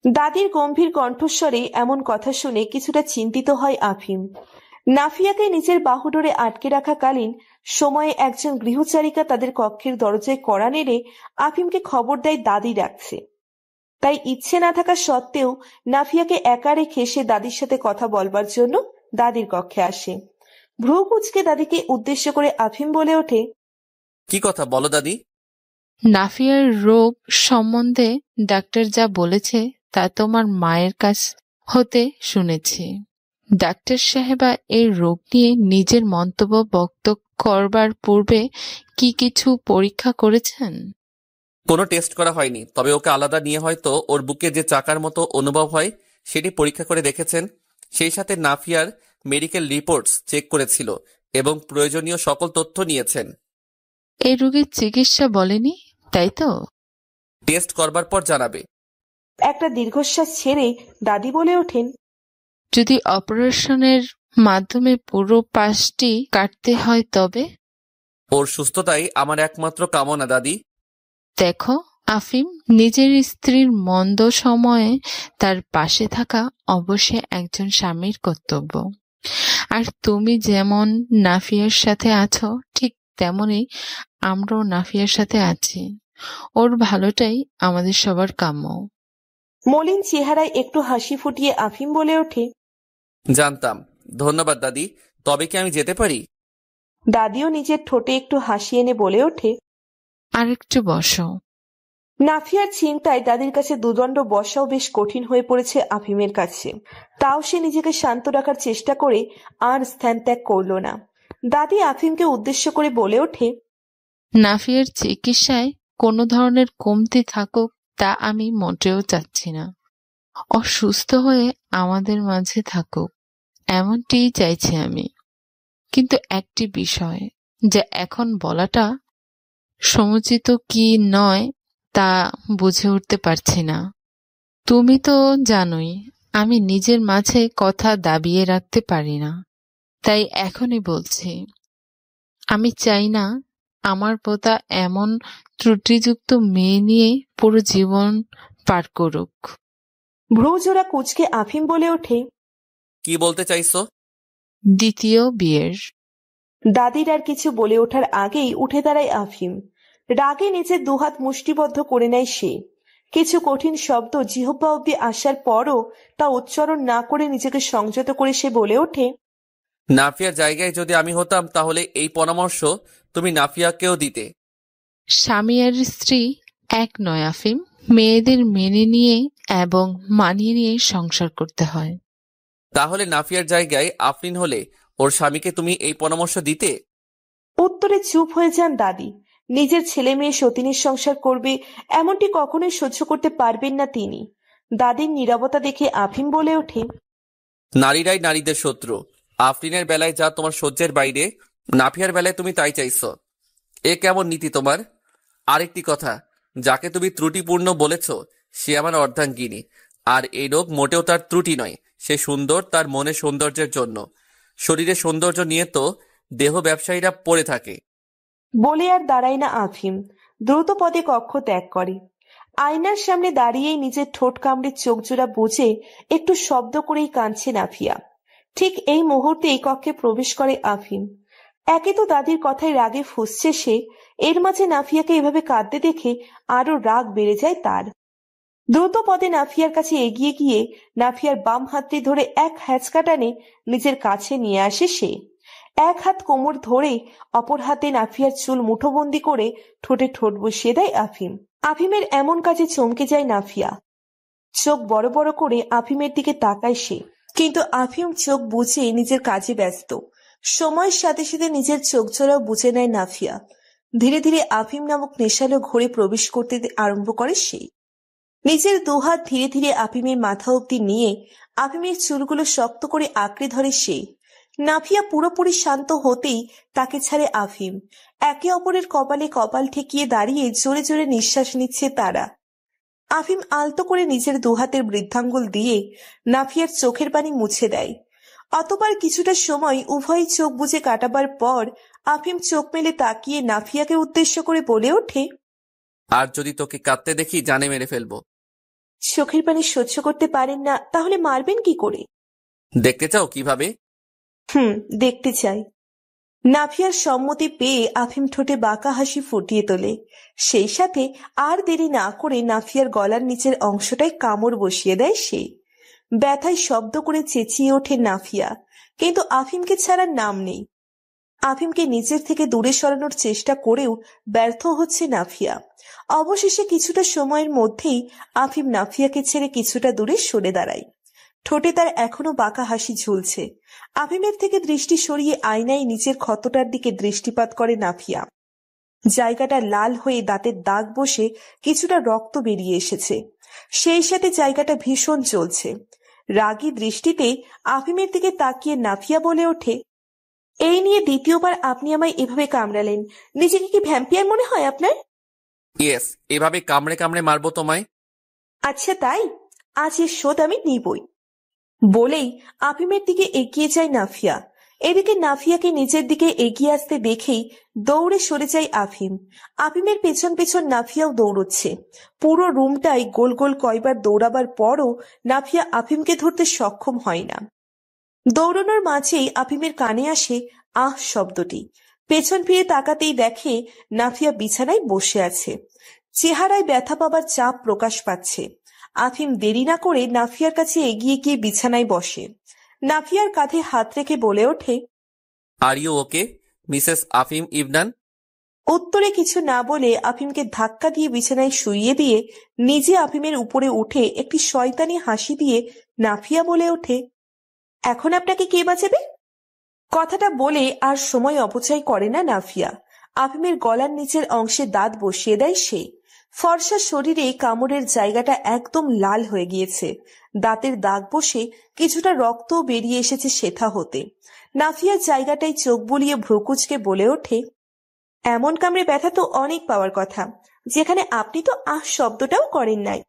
দাদির গম্ভীর কণ্ঠস্বরে এমন কথা শুনে কিছুটা চিন্তিত হয় আফিম। নাফিয়াকে নিজের বাহুডোরে আটকে রাখাকালীন সময়ে একজন গৃহচারিকা তাদের কক্ষের দরজায় কড়া নেড়ে আফিমকে খবর দেয় দাদি ডাকছে। তাই ইচ্ছে না থাকা সত্ত্বেও নাফিয়াকে একা রেখে সে দাদির সাথে কথা বলবার জন্য দাদির কক্ষে আসে। ভ্রু কুঁচকে দাদিকে উদ্দেশ্য করে আফিম বলে ওঠে, কি কথা বলো দাদি? নাফিয়ার রোগ সম্বন্ধে ডাক্তার যা বলেছে তা তোমার মায়ের কাছ হতে শুনেছি। ডাক্তার সাহেবা এই রোগ নিয়ে নিজের মন্তব্য ব্যক্ত করবার পূর্বে কি কিছু পরীক্ষা করেছেন? কোনো টেস্ট করা হয়নি, তবে ওকে আলাদা নিয়ে হয়তো ওর বুকে যে চাকার মতো অনুভব হয় সেটি পরীক্ষা করে দেখেছেন। সেই সাথে নাফিয়ার মেডিকেল রিপোর্টস চেক করেছিল এবং প্রয়োজনীয় সকল তথ্য নিয়েছেন। এই রোগীর চিকিৎসা বলেনি, তাই তো? টেস্ট করবার পর জানাবে। একটা দীর্ঘশ্বাস ছেড়ে দাদি বলে ওঠেন, যদি অপারেশনের মাধ্যমে পুরো পাশটি কাটতে হয় তবে? ওর সুস্থতাই আমার একমাত্র কামনা দাদি। দেখো আফিম, নিজের স্ত্রীর মন্দ সময়ে তার পাশে থাকা অবশ্যই একজন স্বামীর কর্তব্য। আর তুমি যেমন নাফিয়ার সাথে আছো ঠিক তেমনি আমরাও নাফিয়ার সাথে আছি। ওর ভালোটাই আমাদের সবার কাম্য। মলিন চেহারায় একটু হাসি ফুটিয়ে আফিম বলে ওঠে, জানতাম। ধন্যবাদ দাদি। তবে কি আমি যেতে পারি? দাদিও নিজের ঠোঁটে একটু হাসি এনে বলে ওঠে, আরেকটু বসো। নাফিয়ার চিন্তায় দাদির কাছে দুদণ্ড বসাও বেশ কঠিন হয়ে পড়েছে আফিমের কাছে। তাও সে নিজেকে শান্ত রাখার চেষ্টা করে আর স্থান ত্যাগ করল না। দাদি আফিমকে উদ্দেশ্য করে বলে ওঠে, নাফিয়ার চিকিৎসায় কোনো ধরনের কমতি থাকুক তা আমি মোটেও চাচ্ছি না। অসুস্থ হয়ে আমাদের মাঝে থাকুক এমনটিই চাইছি আমি। কিন্তু একটি বিষয় যা এখন বলাটা সমুচিত কি নয় তা বুঝে উঠতে পারছি না। তুমি তো জানোই আমি নিজের মাঝে কথা দাবিয়ে রাখতে পারি না, তাই এখনই বলছি আমি চাই না আমার পোতা এমন ত্রুটিযুক্ত মেয়ে নিয়ে পুরো জীবন পার করুক। ভ্রুজোড়া কুঁচকে আফিম বলে ওঠে, কি বলতে চাইছো? দ্বিতীয় বিয়ের। দাদির আর কিছু বলে ওঠার আগেই উঠে দাঁড়ায় আফিম। রাগে নিজের দুহাত মুষ্টিবদ্ধ করে নেয় সে। কিছু কঠিন শব্দ জিহ্বা অব্দি আসার পরও তা উচ্চারণ না করে নিজেকে সংযত করে সে বলে ওঠে, নাফিয়ার জায়গায় যদি আমি হতাম তাহলে এই পরামর্শ তুমি নাফিয়াকেও দিতে। স্বামী আর স্ত্রী এক নয় আফিম। মেয়েদের মেনে নিয়ে এবং মানিয়ে নিয়ে সংসার করতে হয়। তাহলে নাফিয়ার জায়গায় আফরিন হলে ওর স্বামীকে তুমি এই পরামর্শ দিতে? উত্তরে চুপ হয়ে যান দাদি। নিজের ছেলে মেয়ে সতীনের সংসার করবে এমনটি কখনোই সহ্য করতে পারবেন না তিনি। দাদির নীরবতা দেখে আফিম বলে ওঠে, নারীরাই নারীদের শত্রু। আফরিনের বেলায় যা তোমার সহ্যের বাইরে, নাফিয়ার বেলায় তুমি তাই চাইছো। এ কেমন নীতি তোমার? আরেকটি কথা, যাকে তুমি ত্রুটিপূর্ণ বলেছ সে আমার অর্ধাঙ্গিনী। আর এই রোগ মোটেও তার ত্রুটি নয়। সে সুন্দর তার মনে সৌন্দর্যের জন্য। শরীরে সৌন্দর্য নিয়ে তো দেহ ব্যবসায়ীরা পড়ে থাকে। বলে আর দাঁড়ায় না আফিম, দ্রুত পদে কক্ষ ত্যাগ করে। আয়নার সামনে দাঁড়িয়েই নিজের ঠোঁট কামড়ে চোখ জোড়া বুঝে একটু শব্দ করেই কাঁদছে নাফিয়া। ঠিক এই মুহূর্তেই কক্ষে প্রবেশ করে আফিম। একে তো দাদির কথায় রাগে ফুঁসছে সে, এর মাঝে নাফিয়াকে এভাবে কাঁদতে দেখে আরো রাগ বেড়ে যায় তার। দ্রুত পদে নাফিয়ার কাছে এগিয়ে গিয়ে নাফিয়ার বাম হাতটি ধরে এক হ্যাঁচকা টানে নিজের কাছে নিয়ে আসে সে। এক হাত কোমর ধরে অপর হাতে নাফিয়ার চুল মুঠোবন্দি করে ঠোঁটে ঠোঁট বসিয়ে দেয় আফিম। আফিমের এমন কাজে চমকে যায় নাফিয়া। চোখ বড় বড় করে আফিমের দিকে তাকায় সে। কিন্তু আফিম চোখ বুজে নিজের কাজে ব্যস্ত। সময়ের সাথে সাথে নিজের চোখ জোড়াও বুঝে নেয় নাফিয়া। ধীরে ধীরে আফিম নামক নেশালো ঘোরে প্রবেশ করতে আরম্ভ করে সে। নিজের দুহাত ধীরে ধীরে আফিমের মাথা অব্দি নিয়ে আফিমের চুলগুলো শক্ত করে আঁকড়ে ধরে সে। নাফিয়া পুরোপুরি শান্ত হতেই তাকে ছাড়ে আফিম। একে অপরের কপালে কপাল ঠেকিয়ে দাঁড়িয়ে জোরে জোরে নিঃশ্বাস নিচ্ছে তারা। আফিম আলতো করে নিজের দুহাতের বৃদ্ধাঙ্গুল দিয়ে নাফিয়ার চোখের পানি মুছে দেয়। অতবার কিছুটা সময় উভয় চোখ বুজে কাটাবার পর আফিম চোখ মেলে তাকিয়ে নাফিয়াকে উদ্দেশ্য করে বলে ওঠে, আর যদি তোকে কাঁদতে দেখি জানে মেরে ফেলবো। চোখের পানি সহ্য করতে পারেন না, তাহলে মারবেন কি করে? দেখতে চাও কিভাবে? দেখতে চাই। নাফিয়ার সম্মতি পেয়ে আফিম ঠোঁটে বাঁকা হাসি ফুটিয়ে তোলে। সেই সাথে আর দেরি না করে নাফিয়ার গলার নিচের অংশটায় কামড় বসিয়ে দেয় সে। ব্যথায় শব্দ করে চেঁচিয়ে ওঠে নাফিয়া, কিন্তু আফিমকে ছাড়ার নাম নেই। আফিমকে নিচের থেকে দূরে সরানোর চেষ্টা করেও ব্যর্থ হচ্ছে নাফিয়া। অবশেষে কিছুটা সময়ের মধ্যেই আফিম নাফিয়াকে ছেড়ে কিছুটা দূরে সরে দাঁড়ায়। ঠোঁটে তার এখনো বাঁকা হাসি ঝুলছে। আফিমের থেকে দৃষ্টি সরিয়ে আয়নায় নিচের ক্ষতটার দিকে দৃষ্টিপাত করে নাফিয়া। জায়গাটা লাল হয়ে দাঁতের দাগ বসে কিছুটা রক্ত বেরিয়ে এসেছে। সেই সাথে জায়গাটা ভীষণ জ্বলছে। রাগী দৃষ্টিতে আফিমের দিকে তাকিয়ে নাফিয়া বলে ওঠে, এই নিয়ে দ্বিতীয়বার আপনি আমায় এভাবে কামড়ালেন, নিজেকে কি ভ্যাম্পিয়ার মনে হয় আপনার? ইয়েস, এভাবে কামড়ে কামড়ে মারবো তোমায়। আচ্ছা তাই, আজ এর শোধ আমি নিবই। বলেই আফিমের দিকে এগিয়ে যায় নাফিয়া। এদিকে নাফিয়াকে নিজের দিকে এগিয়ে আসতে দেখেই দৌড়ে সরে যায় আফিম। আফিমের পেছন পেছন নাফিয়াও দৌড়চ্ছে। পুরো রুমটাই গোল গোল কয়বার দৌড়াবার পরও নাফিয়া আফিমকে ধরতে সক্ষম হয় না। দৌড়ানোর মাঝেই আফিমের কানে আসে আহ শব্দটি। পেছন ফিরে তাকাতেই দেখে নাফিয়া বিছানায় বসে আছে। চেহারায় ব্যথা পাবার চাপ প্রকাশ পাচ্ছে। আফিম দেরি না করে নাফিয়ার কাছে এগিয়ে গিয়ে বিছানায় বসে। নাফিয়ার কাঁধে হাত রেখে বলে ওঠে, are you okay Mrs Afim Ibnan? উত্তরে কিছু না বলে আফিমকে ধাক্কা দিয়ে বিছানায় শুইয়ে দিয়ে নিজে আফিমের উপরে উঠে একটি শয়তানি হাসি দিয়ে নাফিয়া বলে ওঠে, এখন আপনাকে কে বাঁচাবে? কথাটা বলে আর সময় অপচয় করে না নাফিয়া। আফিমের গলার নিচের অংশে দাঁত বসিয়ে দেয় সে। ফর্সা শরীরে কামড়ের জায়গাটা একদম লাল হয়ে গিয়েছে। দাঁতের দাগ বসে কিছুটা রক্ত বেরিয়ে এসেছে সেথা হতে। নাফিয়া জায়গাটায় চোখ বুলিয়ে ভ্রুকুচকে বলে ওঠে, এমন কামড়ে ব্যথা তো অনেক পাওয়ার কথা, যেখানে আপনি তো আহ শব্দটাও করেন নাই।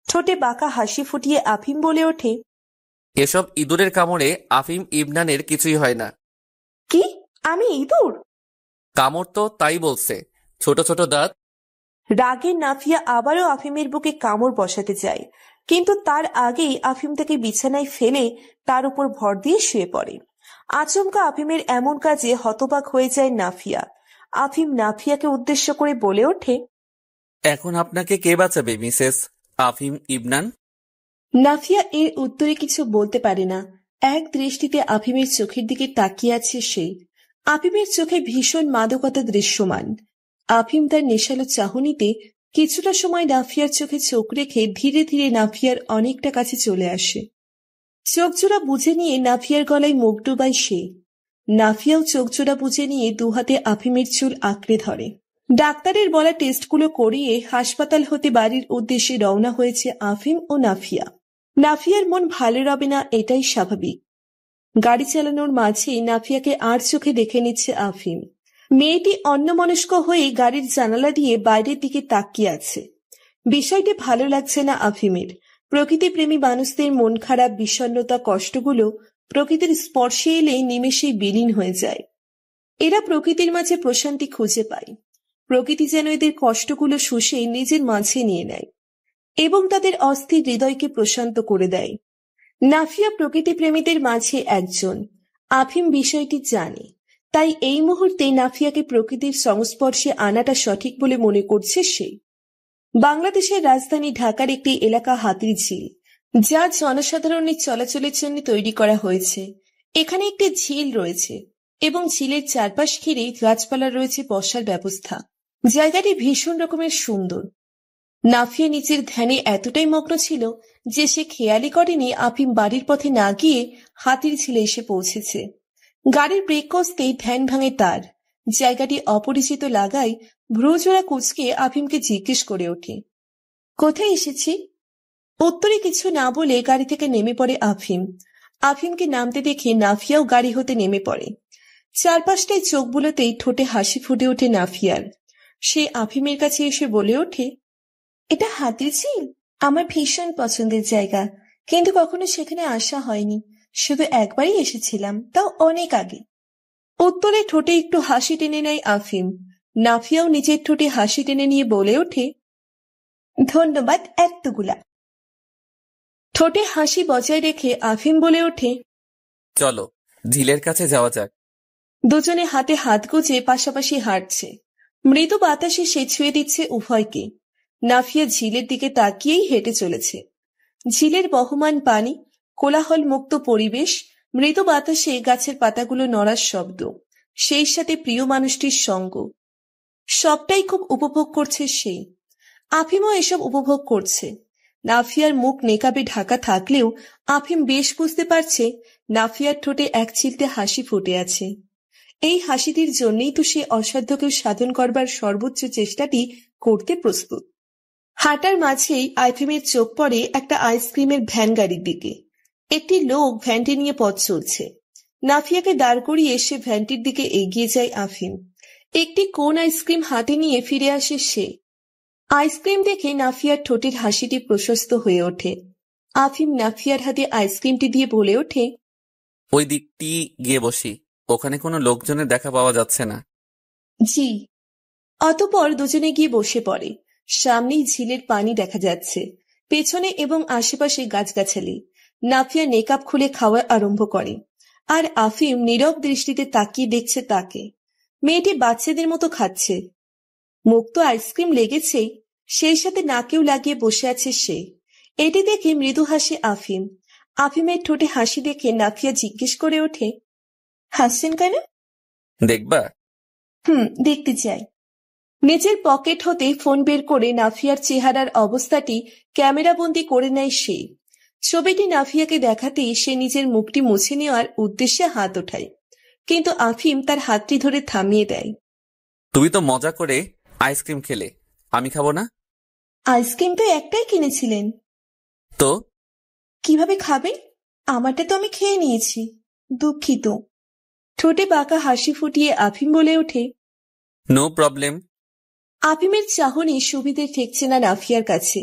ঠোঁটে বাঁকা হাসি ফুটিয়ে আফিম বলে ওঠে, এসব ইঁদুরের কামড়ে আফিম ইবনানের কিছুই হয় না। কি? আমি ইঁদুর? কামড় তো তাই বলছে, ছোট ছোট দাঁত। রাগে নাফিয়া আবারও আফিমের বুকে কামড় বসাতে যায়, কিন্তু তার আগেই আফিম তাকে বিছানায় ফেলে তার উপর ভর দিয়ে শুয়ে পড়ে। আচমকা আফিমের এমন কাজে হতবাক হয়ে যায় নাফিয়া। আফিম নাফিয়াকে উদ্দেশ্য করে বলে ওঠে, এখন আপনাকে কে বাঁচাবে মিসেস আফিম ইবনান? নাফিয়া এর উত্তরে কিছু বলতে পারে না। এক দৃষ্টিতে আফিমের চোখের দিকে তাকিয়ে আছে সে। আফিমের চোখে ভীষণ মাদকতা দৃশ্যমান। আফিম তার নেশালো চাহনিতে কিছুটা সময় নাফিয়ার চোখে চোখ রেখে ধীরে ধীরে নাফিয়ার অনেকটা কাছে চলে আসে। চোখজোড়া বুঝে নিয়ে নাফিয়ার গলায় মুখ ডুবায় সে। নাফিয়াও চোখজোড়া বুঝে নিয়ে দুহাতে আফিমের চুল আঁকড়ে ধরে। ডাক্তারের বলা টেস্টগুলো করিয়ে হাসপাতাল হতে বাড়ির উদ্দেশ্যে রওনা হয়েছে আফিম ও নাফিয়া। নাফিয়ার মন ভালো রবে না, এটাই স্বাভাবিক। গাড়ি চালানোর মাঝে নাফিয়াকে আর চোখে দেখে নিচ্ছে আফিম। মেয়েটি অন্যমনস্ক হয়ে গাড়ির জানালা দিয়ে বাইরের দিকে তাকিয়ে আছে। বিষয়টি ভালো লাগছে না আফিমের। প্রকৃতিপ্রেমী মানুষদের মন খারাপ, বিষণ্ণতা, কষ্টগুলো প্রকৃতির স্পর্শে এলে নিমেষেই বিলীন হয়ে যায়। এরা প্রকৃতির মাঝে প্রশান্তি খুঁজে পায়। প্রকৃতি যেন এদের কষ্টগুলো শুষে নিজের মাঝে নিয়ে নেয় এবং তাদের অস্থির হৃদয়কে প্রশান্ত করে দেয়। নাফিয়া প্রকৃতি প্রেমীদের মাঝে একজন। আফিম বিষয়টি জানে, তাই এই মুহূর্তে নাফিয়াকে প্রকৃতির সংস্পর্শে আনাটা সঠিক বলে মনে করছে সে। বাংলাদেশের রাজধানী ঢাকার একটি এলাকা হাতিরঝিল, যা জনসাধারণের চলাচলের জন্য তৈরি করা হয়েছে। এখানে একটি ঝিল রয়েছে এবং ঝিলের চারপাশ ঘিরে গাছপালা রয়েছে বসার ব্যবস্থা। জায়গাটি ভীষণ রকমের সুন্দর। নাফিয়া নিজের ধ্যানে এতটাই মগ্ন ছিল যে সে খেয়ালই করেনি আফিম বাড়ির পথে না গিয়ে হাতির ঝিলে এসে পৌঁছেছে। গাড়ির ব্রেক কষতেই ধ্যান ভাঙে তার। জায়গাটি অপরিচিত লাগায় ভ্রুজোড়া কুঁচকে আফিমকে জিজ্ঞেস করে ওঠে, কোথায় এসেছি? উত্তরে কিছু না বলে গাড়ি থেকে নেমে পড়ে আফিম। আফিমকে নামতে দেখে নাফিয়াও গাড়ি হতে নেমে পড়ে। চারপাশটায় চোখ বুলোতেই ঠোঁটে হাসি ফুটে ওঠে নাফিয়ার। সে আফিমের কাছে এসে বলে ওঠে, এটা হাতির ঝিল আমার ভীষণ পছন্দের জায়গা, কিন্তু কখনো সেখানে আসা হয়নি। শুধু একবারই এসেছিলাম, তাও অনেক আগে। উত্তরে ঠোঁটে একটু হাসি টেনে নেয় আফিম। নাফিয়াও নিজের ঠোঁটে হাসি টেনে নিয়ে বলে ওঠে, ধন্যবাদ এতগুলা। ঠোঁটে হাসি বজায় রেখে আফিম বলে ওঠে, চলো ঝিলের কাছে যাওয়া যাক। দুজনে হাতে হাত গুজে পাশাপাশি হাঁটছে। মৃদু বাতাসে সে ছুঁয়ে দিচ্ছে উভয়কে। নাফিয়া ঝিলের দিকে তাকিয়েই হেঁটে চলেছে। ঝিলের বহমান পানি, কোলাহল মুক্ত পরিবেশ, মৃদু বাতাসে গাছের পাতাগুলো নড়ার শব্দ, সেই সাথে প্রিয় মানুষটির সঙ্গ, সবটাই খুব উপভোগ করছে সে। আফিমও এসব উপভোগ করছে। নাফিয়ার মুখ নেকাবে ঢাকা থাকলেও আফিম বেশ বুঝতে পারছে নাফিয়ার ঠোঁটে এক চিলতে হাসি ফুটে আছে। এই হাসিটির জন্যই তো সে অসাধ্যকেও সাধন করবার সর্বোচ্চ চেষ্টাটি করতে প্রস্তুত। হাঁটার মাঝেই আফিমের চোখ পড়ে একটা আইসক্রিমের ভ্যান গাড়ির দিকে। একটি লোক ভ্যানটি নিয়ে পথ চলছে। নাফিয়াকে দাঁড় করিয়ে সে ভ্যানটির দিকে এগিয়ে যায় আফিম। একটি কোন আইসক্রিম হাতে নিয়ে ফিরে আসে সে। আইসক্রিম দেখে নাফিয়ার ঠোঁটের হাসিটি প্রশস্ত হয়ে ওঠে। আফিম নাফিয়ার হাতে আইসক্রিমটি দিয়ে বলে ওঠে, ওই দিকটি গিয়ে বসি, ওখানে কোনো লোকজনের দেখা পাওয়া যাচ্ছে না। জি। অতঃপর দুজনে গিয়ে বসে পড়ে। সামনেই ঝিলের পানি দেখা যাচ্ছে, পেছনে এবং আশেপাশে গাছগাছালি। নাফিয়া নেকাব খুলে খাওয়া আরম্ভ করে, আর আফিম নীরব দৃষ্টিতে তাকিয়ে দেখছে তাকে। মেয়েটি বাচ্চাদের মতো খাচ্ছে। মুখ তো আইসক্রিম লেগেছে, সেই সাথে নাকেও লাগিয়ে বসে আছে সে। এটি দেখে মৃদু হাসে আফিম। আফিমের ঠোঁটে হাসি দেখে নাফিয়া জিজ্ঞেস করে ওঠে, হাসছেন কেন? দেখবা? দেখতে চাই। নিজের পকেট হতে ফোন বের করে নাফিয়ার চেহারার অবস্থাটি ক্যামেরাবন্দি করে নেয় সে। ছবিটি নাফিয়াকে দেখাতেই সে নিজের মুখটি মুছে নেওয়ার উদ্দেশ্যে হাত ওঠায়, কিন্তু আফিম তার হাতটি ধরে থামিয়ে দেয়। তুমি তো মজা করে আইসক্রিম খেলে, আমি খাবো না? আইসক্রিম তো একটাই কিনেছিলেন। তো কিভাবে খাবেন? আমারটা তো আমি খেয়ে নিয়েছি। দুঃখিত। ঠোঁটে বাঁকা হাসি ফুটিয়ে আফিম বলে ওঠে, নো প্রবলেম। আফিমের চাহনি সুবিধে ঠেকছে না নাফিয়ার কাছে।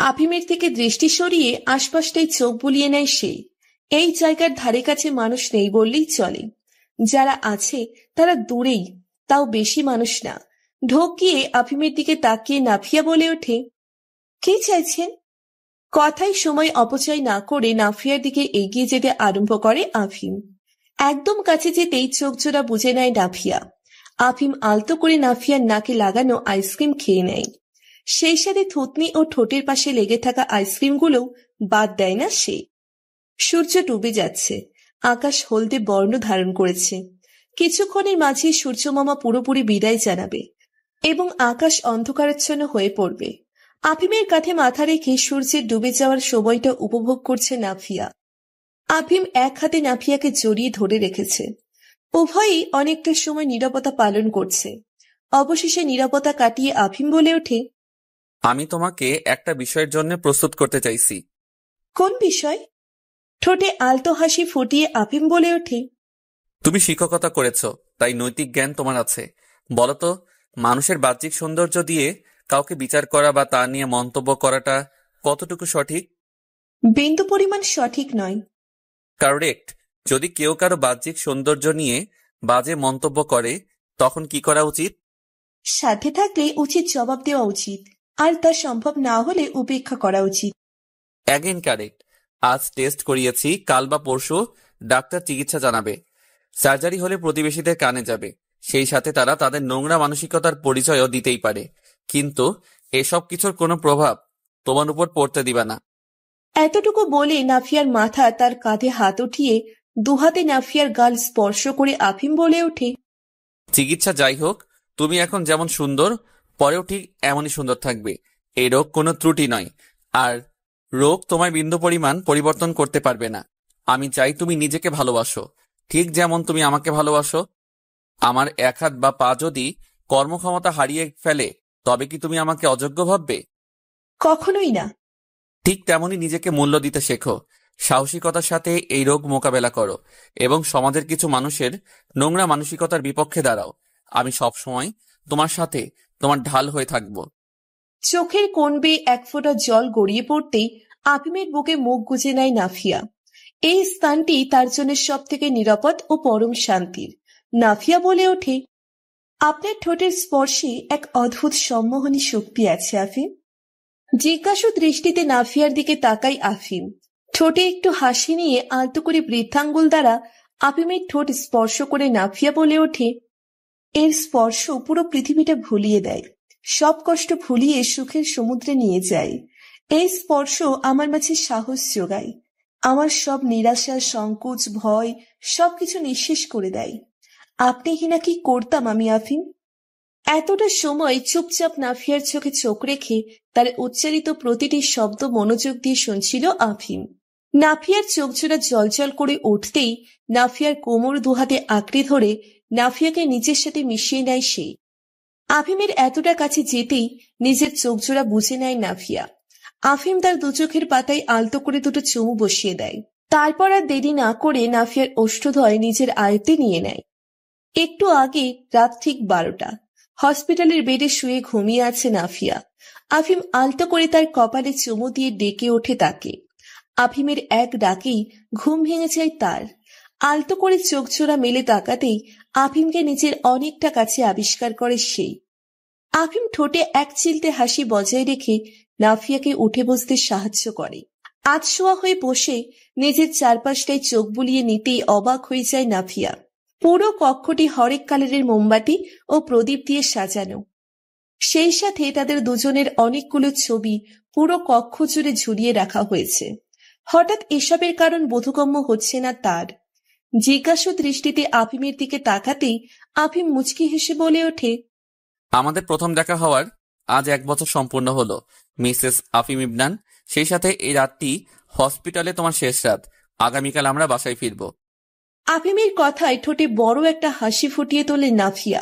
আফিমের থেকে দৃষ্টি সরিয়ে আশপাশটাই চোখ বুলিয়ে নেয় সে। এই জায়গার ধারে কাছে মানুষ নেই বললেই চলে। যারা আছে তারা দূরেই, তাও বেশি মানুষ না। ঢোক গিয়ে আফিমের দিকে তাকিয়ে নাফিয়া বলে ওঠে, কি চাইছেন? কথায় সময় অপচয় না করে নাফিয়ার দিকে এগিয়ে যেতে আরম্ভ করে আফিম। একদম কাছে যেতেই চোখ জোড়া বুঝে নেয় নাফিয়া। আফিম আলতো করে নাফিয়ার নাকে লাগানো আইসক্রিম খেয়ে নেয়। সেই সাথে থুতনি ও ঠোঁটের পাশে লেগে থাকা আইসক্রিমগুলো বাদ দেয় না সে। সূর্য ডুবে যাচ্ছে, আকাশ হলদে বর্ণ ধারণ করেছে। কিছুক্ষণের মাঝে সূর্যমামা পুরোপুরি বিদায় জানাবে এবং আকাশ অন্ধকারাচ্ছন্ন হয়ে পড়বে। আফিমের কাঁধে মাথা রেখে সূর্যের ডুবে যাওয়ার সময়টা উপভোগ করছে নাফিয়া। আফিম এক হাতে নাফিয়াকে জড়িয়ে ধরে রেখেছে। উভয়ই অনেকটা সময় নীরবতা পালন করছে। অবশেষে নীরবতা কাটিয়ে আফিম বলে ওঠে, আমি তোমাকে একটা বিষয়ের জন্য প্রস্তুত করতে চাইছি। কোন বিষয়? ঠোঁটে আলতো হাসি ফুটিয়ে আফিম বলে ওঠে, তুমি শিক্ষকতা করেছো, তাই নৈতিক জ্ঞান তোমার আছে। বলো তো, মানুষের বাহ্যিক সৌন্দর্য দিয়ে কাউকে বিচার করা বা তা নিয়ে মন্তব্য করাটা কতটুকু সঠিক? বিন্দু পরিমাণ সঠিক নয়। কারেক্ট। যদি কেউ কারো বাহ্যিক সৌন্দর্য নিয়ে বাজে মন্তব্য করে, তখন কি করা উচিত? সাথে থাকলে উচিত জবাব দেওয়া উচিত, আর তা সম্ভব না হলে উপেক্ষা করা উচিত। Again correct. আজ টেস্ট করিয়েছি, কাল বা পরশু ডাক্তার চিকিৎসা জানাবে। সার্জারি হলে প্রতিবেশীদের কানে যাবে, সেই সাথে তারা তাদের নোংরা মানসিকতার পরিচয়ও দিতেই পারে। কিন্তু এসব কিছুর কোনো প্রভাব তোমার উপর পড়তে দিবা না। এতটুকু বলে নাফিয়ার মাথা তার কাঁধে হাত উঠিয়ে দুহাতে নাফিয়ার গাল স্পর্শ করে আফিম বলে ওঠে, চিকিৎসা যাই হোক, তুমি এখন যেমন সুন্দর, পরেও ঠিক এমনই সুন্দর থাকবে। এই রোগ কোনো ত্রুটি নয়, আর রোগ তোমার বিন্দু পরিমাণ পরিবর্তন করতে পারবে না। আমি চাই তুমি নিজেকে ভালোবাসো, ঠিক যেমন তুমি আমাকে ভালোবাসো। আমার এক হাত বা পা যদি কর্মক্ষমতা হারিয়ে ফেলে, তবে কি তুমি আমাকে অযোগ্য ভাববে? কখনোই না। ঠিক তেমনই নিজেকে মূল্য দিতে শেখো, সাহসিকতার সাথে এই রোগ মোকাবেলা করো এবং সমাজের কিছু মানুষের নোংরা মানসিকতার বিপক্ষে দাঁড়াও। আমি সবসময় তোমার সাথে, তোমার ঢাল হয়ে থাকবো। চোখের কোণ বেয়ে এক ফোঁটা জল গড়িয়ে পড়তেই আফিমের বুকে মুখ গুজে নেয় নাফিয়া। এই স্থানটি তার জন্য সব থেকে নিরাপদ ও পরম শান্তির। নাফিয়া বলে ওঠে, আপনার ঠোঁটের স্পর্শে এক অদ্ভুত সম্মোহনী শক্তি আছে আফিম। জিজ্ঞাসু দৃষ্টিতে নাফিয়ার দিকে তাকাই আফিম। ঠোঁটে একটু হাসি নিয়ে আলতো করে বৃদ্ধাঙ্গুল দ্বারা আফিমের ঠোঁট স্পর্শ করে নাফিয়া বলে ওঠে, এর স্পর্শ পুরো পৃথিবীটা ভুলিয়ে দেয়, সব কষ্ট ভুলিয়ে সুখের সমুদ্রে নিয়ে যায়। এই স্পর্শ আমার মাঝে সাহস যোগায়, আমার সব নিরাশা, সংকোচ, ভয় সবকিছু নিঃশেষ করে দেয়। আপনি কিনা কি করতাম আমি আফিম? এতটা সময় চুপচাপ নাফিয়ার চোখে চোখ রেখে তার উচ্চারিত প্রতিটি শব্দ মনোযোগ দিয়ে শুনছিল আফিম। নাফিয়ার চোখজোড়া জলজল করে উঠতেই নাফিয়ার কোমর দুহাতে আঁকড়ে ধরে নাফিয়াকে নিজের সাথে মিশিয়ে নেয় সে। আফিমের এতটা কাছে যেতেই নিজের চোখজোড়া বুঝে নেয় নাফিয়া। আফিম তার দু চোখের পাতায় আলতো করে দুটো চুমু বসিয়ে দেয়। তারপর আর দেরি না করে নাফিয়ার ওষ্ঠদ্বয় নিজের আয়ত্তে নিয়ে নেয়। একটু আগে রাত ঠিক 12টা। হসপিটালের বেডে শুয়ে ঘুমিয়ে আছে নাফিয়া। আফিম আলতো করে তার কপালে চুমু দিয়ে ডেকে ওঠে তাকে। আফিমের এক ডাকেই ঘুম ভেঙে যায় তার। আলতো করে চোখজোড়া মেলে তাকাতেই আফিমকে নিজের অনেকটা কাছে আবিষ্কার করে সেই। আফিম ঠোঁটে এক চিলতে হাসি বজায় রেখে নাফিয়াকে উঠে বসতে সাহায্য করে। আধশোয়া হয়ে বসে নিজের চারপাশটায় চোখ বুলিয়ে নিতেই অবাক হয়ে যায় নাফিয়া। পুরো কক্ষটি হরেক কালারের মোমবাতি ও প্রদীপ দিয়ে সাজানো। সেই সাথে তাদের দুজনের অনেকগুলো ছবি পুরো কক্ষ জুড়ে ঝুলিয়ে রাখা হয়েছে। হঠাৎ এসবের কারণ বোধগম্য হচ্ছে না তার। জিজ্ঞাসু দৃষ্টিতে আফিমের দিকে তাকাতেই আফিম মুচকি হেসে বলে ওঠে, আমাদের প্রথম দেখা হওয়ার আজ 1 বছর সম্পূর্ণ হলো মিসেস আফিম ইবনান। সেই সাথে এই রাতটি হসপিটালে তোমার শেষ রাত। আগামীকাল আমরা বাসায় ফিরব। আফিমের কথায় ঠোঁটে বড় একটা হাসি ফুটিয়ে তোলে নাফিয়া।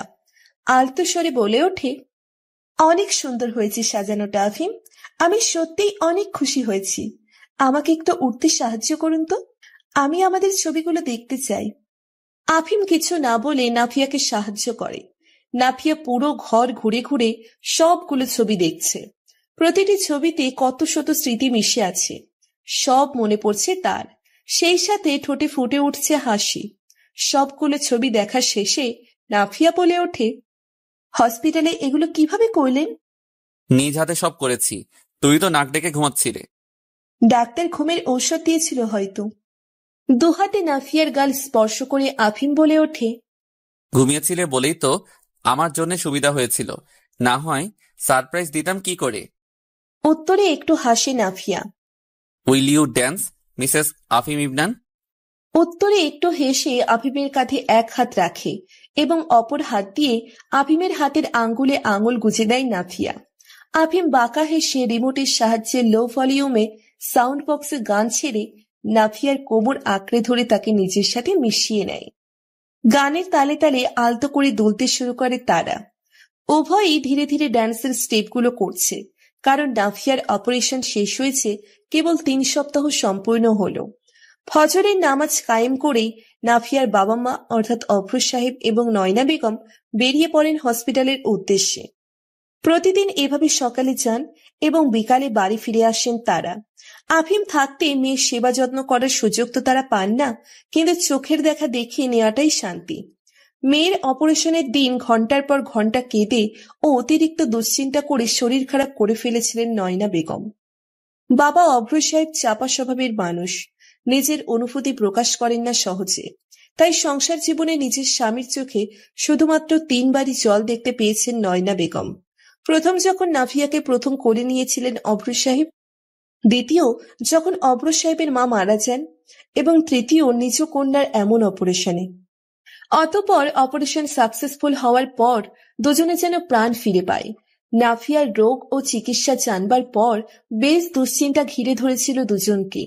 আলতো স্বরে বলে ওঠে, অনেক সুন্দর হয়েছে সাজানোটা আফিম। আমি সত্যিই অনেক খুশি হয়েছি। আমাকে একটু উঠতে সাহায্য করুন তো, আমি আমাদের ছবিগুলো দেখতে চাই। আফিম কিছু না বলে নাফিয়াকে সাহায্য করে। নাফিয়া পুরো ঘর ঘুরে ঘুরে সবগুলো ছবি দেখছে। প্রতিটি ছবিতে কত শত স্মৃতি মিশে আছে, সব মনে পড়ছে তার। সেই সাথে ঠোঁটে ফুটে উঠছে হাসি। সবগুলো ছবি দেখা শেষে নাফিয়া বলে ওঠে, হসপিটালে এগুলো কিভাবে করলেন? নিজ হাতে সব করেছি, তুই তো নাক ডেকে ঘুমাচ্ছিলে। ডাক্তার ঘুমের ঔষধ দিয়েছিল হয়তো। দুহাতে নাফিয়ার গাল স্পর্শ করে আফিম বলে ওঠে, ঘুমিয়েছিলে বলেই তো আমার জন্য সুবিধা হয়েছিল, না হয় সারপ্রাইজ দিতাম কি করে। উত্তরে একটু হাসে Nafiya. Will you dance Mrs Afim Ibnan? উত্তরে একটু হেসে আফিমের কাঁধে এক হাত রাখে এবং অপর হাত দিয়ে আফিমের হাতের আঙ্গুলে আঙুল গুজে দেয় নাফিয়া। আফিম বাঁকা হেসে রিমোটের সাহায্যে লো ভলিউমে সাউন্ড বক্সে গান ছেড়ে নাফিয়ার কোমর আঁকড়ে ধরে তাকে নিজের সাথে মিশিয়ে নেয়। গানের তালে তালে আলতো করে দুলতে শুরু করে তারা। উভয়ই ধীরে ধীরে ড্যান্সের স্টেপগুলো করছে, কারণ নাফিয়ার অপারেশন শেষ হয়েছে কেবল 3 সপ্তাহ সম্পূর্ণ হলো। ফজরের নামাজ কায়েম করেই নাফিয়ার বাবা মা অর্থাৎ অভ্র সাহেব এবং নয়না বেগম বেরিয়ে পড়েন হসপিটালের উদ্দেশ্যে। প্রতিদিন এভাবে সকালে যান এবং বিকালে বাড়ি ফিরে আসেন তারা। আফিম থাকতে মেয়ের সেবা যত্ন করার সুযোগ তো তারা পান না, কিন্তু চোখের দেখা দেখিয়ে নেওয়াটাই শান্তি। মেয়ের অপারেশনের দিন ঘন্টার পর ঘন্টা কেঁদে ও অতিরিক্ত দুশ্চিন্তা করে শরীর খারাপ করে ফেলেছিলেন নয়না বেগম। বাবা অভ্র সাহেব চাপা স্বভাবের মানুষ, নিজের অনুভূতি প্রকাশ করেন না সহজে। তাই সংসার জীবনে নিজের স্বামীর চোখে শুধুমাত্র 3 বারই জল দেখতে পেয়েছেন নয়না বেগম। প্রথম যখন নাফিয়াকে প্রথম কোলে নিয়েছিলেন অভ্র সাহেব, দ্বিতীয় যখন অভ্র সাহেবের মা মারা যান, এবং তৃতীয় নিজ কন্যার এমন অপারেশনে। অতঃপর অপারেশন সাকসেসফুল হওয়ার পর দুজনে যেন প্রাণ ফিরে পায়। নাফিয়ার রোগ ও চিকিৎসা জানবার পর বেশ দুশ্চিন্তা ঘিরে ধরেছিল দুজনকে।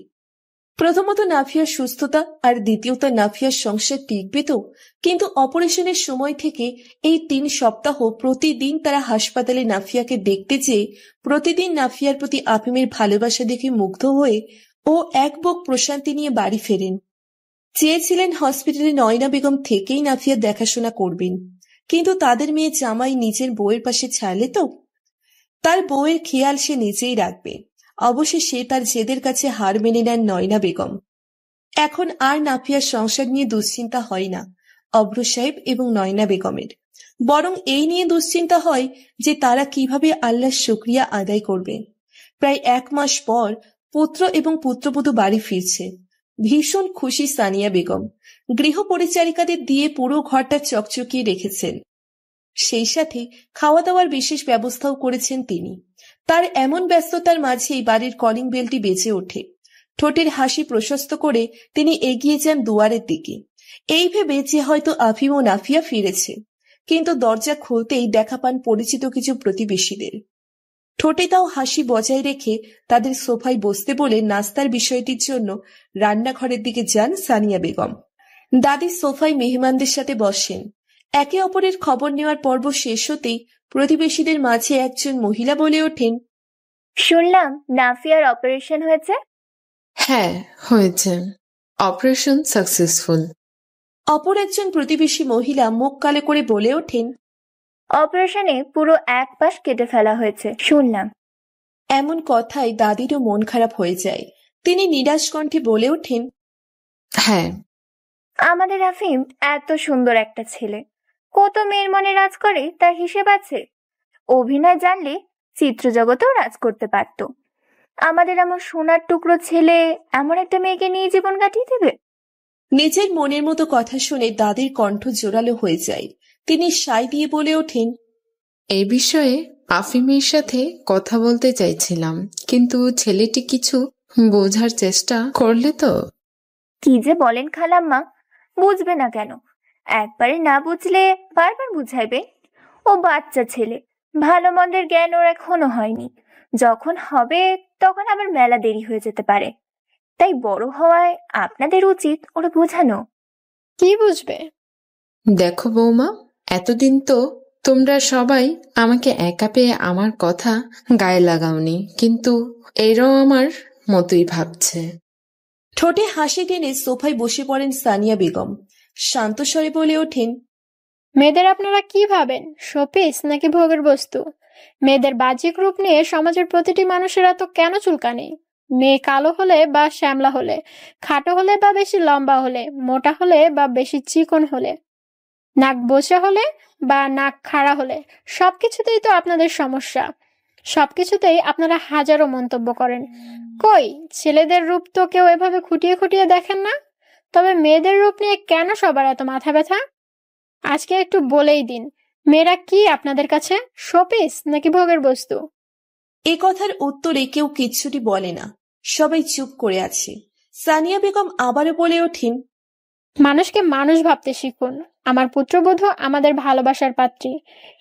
প্রথমত নাফিয়ার সুস্থতা, আর দ্বিতীয়ত নাফিয়ার সংসার টিকবে তো। কিন্তু অপারেশনের সময় থেকে এই 3 সপ্তাহ প্রতিদিন তারা হাসপাতালে নাফিয়াকে দেখতে চেয়ে প্রতিদিন নাফিয়ার প্রতি আফিমের ভালোবাসা দেখে মুগ্ধ হয়ে ও এক বুক প্রশান্তি নিয়ে বাড়ি ফেরেন। চেয়েছিলেন হসপিটালে নয়না বেগম থেকেই নাফিয়ার দেখাশোনা করবেন, কিন্তু তাদের মেয়ে জামাই নিজের বউয়ের পাশে ছাড়লে তো। তার বউয়ের খেয়াল সে নিজেই রাখবে। অবশেষে তার জেদের কাছে হার মেনে নেন নয়না বেগম। এখন আর নাফিয়ার সংসার নিয়ে দুশ্চিন্তা হয় না অভ্র সাহেব এবং নয়না বেগমের, বরং এই নিয়ে দুশ্চিন্তা হয় যে তারা কিভাবে আল্লাহর শুকরিয়া আদায় করবে। প্রায় 1 মাস পর পুত্র এবং পুত্রবধূ বাড়ি ফিরছে। ভীষণ খুশি সানিয়া বেগম। গৃহ পরিচারিকাদের দিয়ে পুরো ঘরটা চকচকিয়ে রেখেছেন। সেই সাথে খাওয়া দাওয়ার বিশেষ ব্যবস্থাও করেছেন তিনি। তার এমন ব্যস্ততার মাঝেই বাড়ির কলিং বেলটি বেজে ওঠে। ঠোঁটের হাসি প্রশস্ত করে তিনি এগিয়ে যান দুয়ারের দিকে, এই ভেবে যে হয়তো আফিম ও নাফিয়া ফিরেছে। কিন্তু দরজা খুলতেই দেখা পান পরিচিত কিছু প্রতিবেশীদের। ঠোঁটে তাও হাসি বজায় রেখে তাদের সোফায় বসতে বলে নাস্তার বিষয়টির জন্য রান্নাঘরের দিকে যান সানিয়া বেগম। দাদি সোফায় মেহমানদের সাথে বসেন। একে অপরের খবর নেওয়ার পর্ব শেষ হতেই প্রতিবেশীদের মাঝে একজন মহিলা বলে ওঠেন, শুনলাম নাফিয়ার অপারেশন হয়েছে। হ্যাঁ, হয়েছে। Operation successful. অপর একজন প্রতিবেশী মহিলা মুখ কালো করে বলে ওঠেন, অপারেশনে পুরো 1 পাশ কেটে ফেলা হয়েছে শুনলাম। এমন কথায় দাদিরও মন খারাপ হয়ে যায়। তিনি নিরাশ কণ্ঠে বলে ওঠেন, হ্যাঁ। আমাদের আফিম এত সুন্দর একটা ছেলে, কত মেয়ের মনে রাজ করে তার হিসেব আছে। অভিনয় জানলে চিত্র জগতেও রাজ করতে পারত। আমাদের এমন সোনার টুকরো ছেলে এমন একটা মেয়েকে নিয়ে জীবন কাটিয়ে দেবে। নিজের মনের মতো কথা শুনে দাদির কণ্ঠ জোরালো হয়ে যায়। তিনি সায় দিয়ে বলে ওঠেন, এই বিষয়ে আফিমের সাথে কথা বলতে চাইছিলাম, কিন্তু ছেলেটি কিছু বোঝার চেষ্টা করলে তো। কি যে বলেন খালাম্মা, বুঝবে না কেন? একবারে না বুঝলে বারবার বুঝাইবে। ও বাচ্চা ছেলে, ভালো মন্দের জ্ঞান ওর এখনো হয়নি। যখন হবে তখন আবার মেলা দেরি হয়ে যেতে পারে। তাই বড় হওয়ায় আপনাদের উচিত ওরা বোঝানো। কি বুঝবে? দেখো বৌমা, এতদিন তো তোমরা সবাই আমাকে একা পেয়ে আমার কথা গায়ে লাগাওনি, কিন্তু এরাও আমার মতোই ভাবছে। ঠোঁটে হাসি টেনে সোফায় বসে পড়েন সানিয়া বেগম। শান্ত স্বরে বলে ওঠেন, মেয়েদের আপনারা কি ভাবেন, শোপিস নাকি ভোগের বস্তু? মেয়েদের বাহ্যিক রূপ নিয়ে সমাজের প্রতিটি মানুষের এত কেন চুলকানি? মেয়ে কালো হলে বা শ্যামলা হলে, খাটো হলে বা বেশি লম্বা হলে, মোটা হলে বা বেশি চিকন হলে, নাক বোচা হলে বা নাক খাড়া হলে, সবকিছুতেই তো আপনাদের সমস্যা। সবকিছুতেই আপনারা হাজারো মন্তব্য করেন। কই, ছেলেদের রূপ তো কেউ এভাবে খুঁটিয়ে খুঁটিয়ে দেখেন না। তবে মেয়েদের রূপ নিয়ে কেন সবার এত মাথা ব্যথা? আজকে একটু বলেই দিন, মেয়েরা কি আপনাদের কাছে শোপিস নাকি ভোগের বস্তু? এ কথার উত্তরে কেউ কিচ্ছুটি বলে না, সবাই চুপ করে আছে। সানিয়া বেগম আবারও বলে ওঠেন, মানুষকে মানুষ ভাবতে শিখুন। আমার পুত্রবধূ আমাদের ভালোবাসার পাত্রী।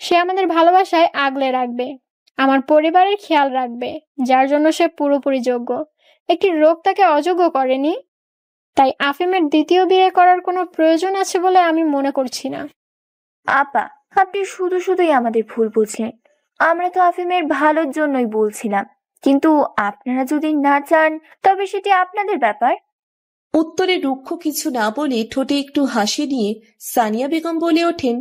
সে আমাদের ভালোবাসায় আগলে রাখবে, আমার পরিবারের খেয়াল রাখবে, যার জন্য সে পুরোপুরি যোগ্য। একটি রোগ তাকে অযোগ্য করেনি। তাই আফিমের দ্বিতীয় বিয়ে করার কোনো প্রয়োজন আছে বলে আমি মনে করছি না। আপা, আপনি শুধু শুধুই আমাদের ভুল বুঝলেন। আমরা তো আফিমের ভালোর জন্যই বলছিলাম, কিন্তু আপনারা যদি না চান তবে সেটি আপনাদের ব্যাপার। উত্তরে রুক্ষ কিছু না বলে ঠোঁটে একটু হাসি নিয়ে সানিয়া বেগম বলে ওঠেন,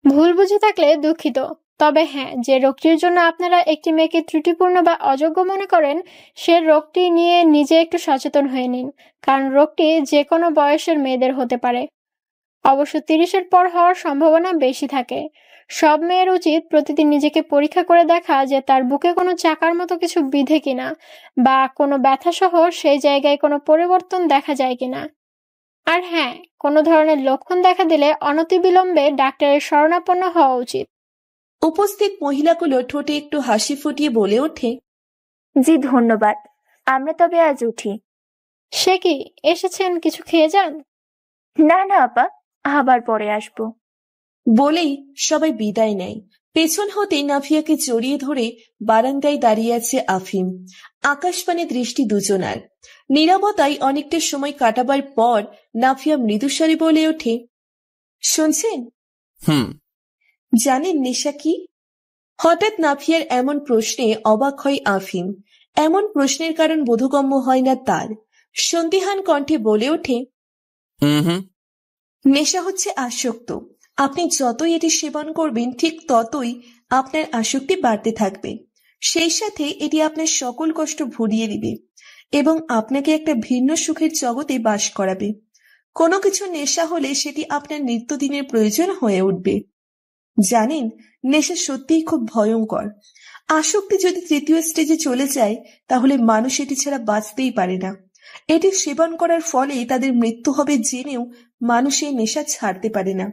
ভুল বুঝে থাকলে দুঃখিত। তবে হ্যাঁ, যে রোগটির জন্য আপনারা একটি মেয়েকে ত্রুটিপূর্ণ বা অযোগ্য মনে করেন, সে রোগটি নিয়ে নিজে একটু সচেতন হয়ে নিন, কারণ রোগটি যে কোনো বয়সের মেয়েদের হতে পারে। অবশ্য 30-এর পর হওয়ার সম্ভাবনা বেশি থাকে। সব মেয়ের উচিত প্রতিদিন নিজেকে পরীক্ষা করে দেখা যে তার বুকে কোনো চাকার মতো কিছু বিঁধে কিনা, বা কোনো ব্যথা সহ সেই জায়গায় কোনো পরিবর্তন দেখা যায় কিনা। আর হ্যাঁ, কোনো ধরনের লক্ষণ দেখা দিলে অনতিবিলম্বে ডাক্তারের শরণাপন্ন হওয়া উচিত। উপস্থিত মহিলাগুলো ঠোঁটে একটু হাসি ফুটিয়ে বলে ওঠে, জি ধন্যবাদ, আমরা তবে আজ উঠি। সে কি, এসেছেন, কিছু খেয়ে যান। না না আপা, আবার পরে আসবো। বলেই সবাই বিদায় নেয়। পেছন হতে নাফিয়াকে জড়িয়ে ধরে বারান্দায় দাঁড়িয়ে আছে আফিম। আকাশপানে দৃষ্টি দুজনার। নীরবতায় অনেকটা সময় কাটাবার পর নাফিয়া মৃদুস্বরে বলে ওঠে, শুনছেন? জানেন নেশা কি? হঠাৎ নাফিয়ার এমন প্রশ্নে অবাক হয় আফিম। এমন প্রশ্নের কারণ বোধগম্য হয় না তার। সন্দিহান কণ্ঠে বলে ওঠে, নেশা হচ্ছে আসক্ত। আপনি যতই এটি সেবন করবেন ঠিক ততই আপনার আসক্তি বাড়তে থাকবে। সেই সাথে এটি আপনার সকল কষ্ট ভুলিয়ে দিবে এবং আপনাকে একটা ভিন্ন সুখের জগতে বাস করাবে। কোনো কিছু নেশা হলে সেটি আপনার নিত্যদিনের প্রয়োজন হয়ে উঠবে। জানেন, নেশা সত্যিই খুব ভয়ঙ্কর। আসক্তি যদি তৃতীয় স্টেজে চলে যায় তাহলে মানুষ এটি ছাড়া বাঁচতেই পারে না। এটি সেবন করার ফলে তাদের মৃত্যু হবে জেনেও মানুষ এই নেশা ছাড়তে পারে না,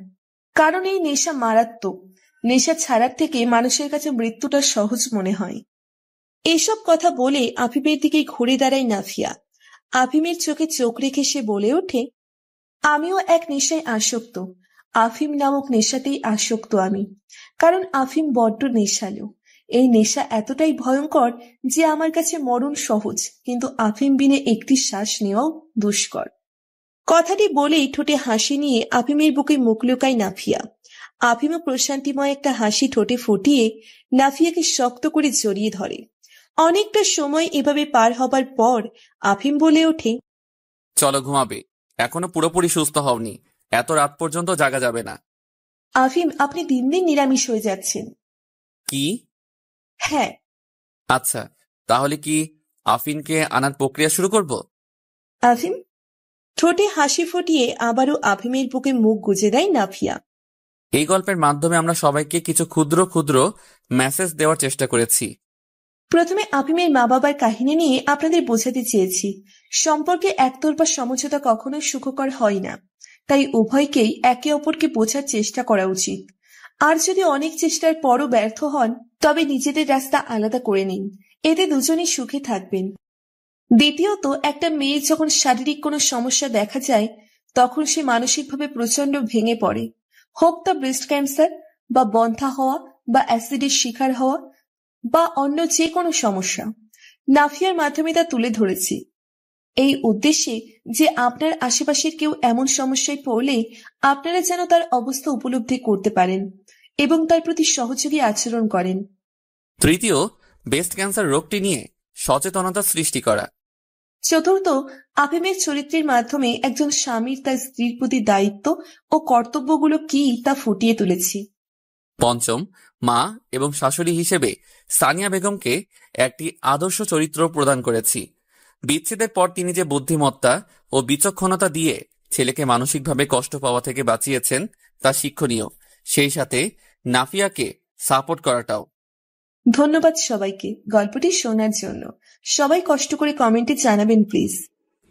কারণ এই নেশা মারাত্মক। নেশা ছাড়ার থেকে মানুষের কাছে মৃত্যুটা সহজ মনে হয়। এসব কথা বলে আফিমের দিকে ঘুরে দাঁড়ায় নাফিয়া। আফিমের চোখে চোখ রেখে সে বলে ওঠে, আমিও এক নেশায় আসক্ত। আফিম নামক নেশাতেই আসক্ত আমি, কারণ আফিম বড্ড নেশালো। এই নেশা এতটাই ভয়ঙ্কর যে আমার কাছে মরণ সহজ, কিন্তু আফিম বিনে একটি শ্বাস নেওয়াও দুষ্কর। কথাটি বলেই ঠোঁটে হাসি নিয়ে আফিমের বুকে মুখ লুকায় নাফিয়া। আফিমও প্রশান্তিময় একটা হাসি ঠোঁটে ফুটিয়ে নাফিয়াকে শক্ত করে জড়িয়ে ধরে। অনেকটা সময় এভাবে পার হবার পর আফিম বলে ওঠে, চলো ঘুমাবে, এখনো পুরোপুরি সুস্থ হওনি, এত রাত পর্যন্ত জাগা যাবে না। আফিম, আপনি দিন দিন নিরামিষ হয়ে যাচ্ছেন। কি? হ্যাঁ। আচ্ছা, তাহলে কি আফিনকে আনার প্রক্রিয়া শুরু করব? আফিম? ঠোঁটে হাসি ফুটিয়ে আবারও আফিমের বুকে মুখ গুজে দেয় নাফিয়া। এই গল্পের মাধ্যমে আমরা সবাইকে কিছু ক্ষুদ্র ক্ষুদ্র মেসেজ দেওয়ার চেষ্টা করেছি। প্রথমে আফিমের মা বাবার কাহিনী নিয়ে আপনাদের বোঝাতে চেয়েছি, সম্পর্কে একতরফা সমঝোতা কখনোই সুখকর হয় না। তাই উভয়কেই একে অপরকে বোঝার চেষ্টা করা উচিত। আর যদি অনেক চেষ্টার পরও ব্যর্থ হন তবে নিজেদের রাস্তা আলাদা করে নিন, এতে দুজনেই সুখে থাকবেন। দ্বিতীয়ত, একটা মেয়ের যখন শারীরিক কোনো সমস্যা দেখা যায় তখন সে মানসিকভাবে প্রচন্ড ভেঙে পড়ে, হোক তা ব্রেস্ট ক্যান্সার বা বন্ধ্যা হওয়া বা অ্যাসিডের শিকার হওয়া বা অন্য যে কোনো সমস্যা। নাফিয়ার মাধ্যমে তা তুলে ধরেছি এই উদ্দেশ্যে যে আপনার আশেপাশের কেউ এমন সমস্যায় পড়লে আপনারা যেন তার অবস্থা উপলব্ধি করতে পারেন এবং তার প্রতি সহযোগী আচরণ করেন। তৃতীয়, ব্রেস্ট ক্যান্সার রোগটি নিয়ে সচেতনতা সৃষ্টি করা। চতুর্থ, আফিমের চরিত্রের মাধ্যমে একজন স্বামীর তার স্ত্রীর প্রতি দায়িত্ব ও কর্তব্যগুলো কি তা ফুটিয়ে তুলেছি। পঞ্চম, মা এবং শাশুড়ি হিসেবে সানিয়া বেগমকে একটি আদর্শ চরিত্র প্রদান করেছি। বিচ্ছেদের পর তিনি যে বুদ্ধিমত্তা ও বিচক্ষণতা দিয়ে ছেলেকে মানসিকভাবে কষ্ট পাওয়া থেকে বাঁচিয়েছেন তা শিক্ষণীয়। সেই সাথে নাফিয়াকে সাপোর্ট করাটাও। ধন্যবাদ সবাইকে গল্পটি শোনার জন্য। সবাই কষ্ট করে কমেন্টে জানাবেন প্লিজ।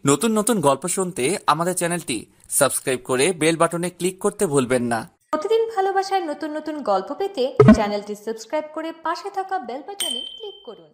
নতুন নতুন গল্প শুনতে আমাদের চ্যানেলটি সাবস্ক্রাইব করে বেল বাটনে ক্লিক করতে ভুলবেন না। প্রতিদিন ভালোবাসার নতুন নতুন গল্প পেতে চ্যানেলটি সাবস্ক্রাইব করে পাশে থাকা বেল বাটনে ক্লিক করুন।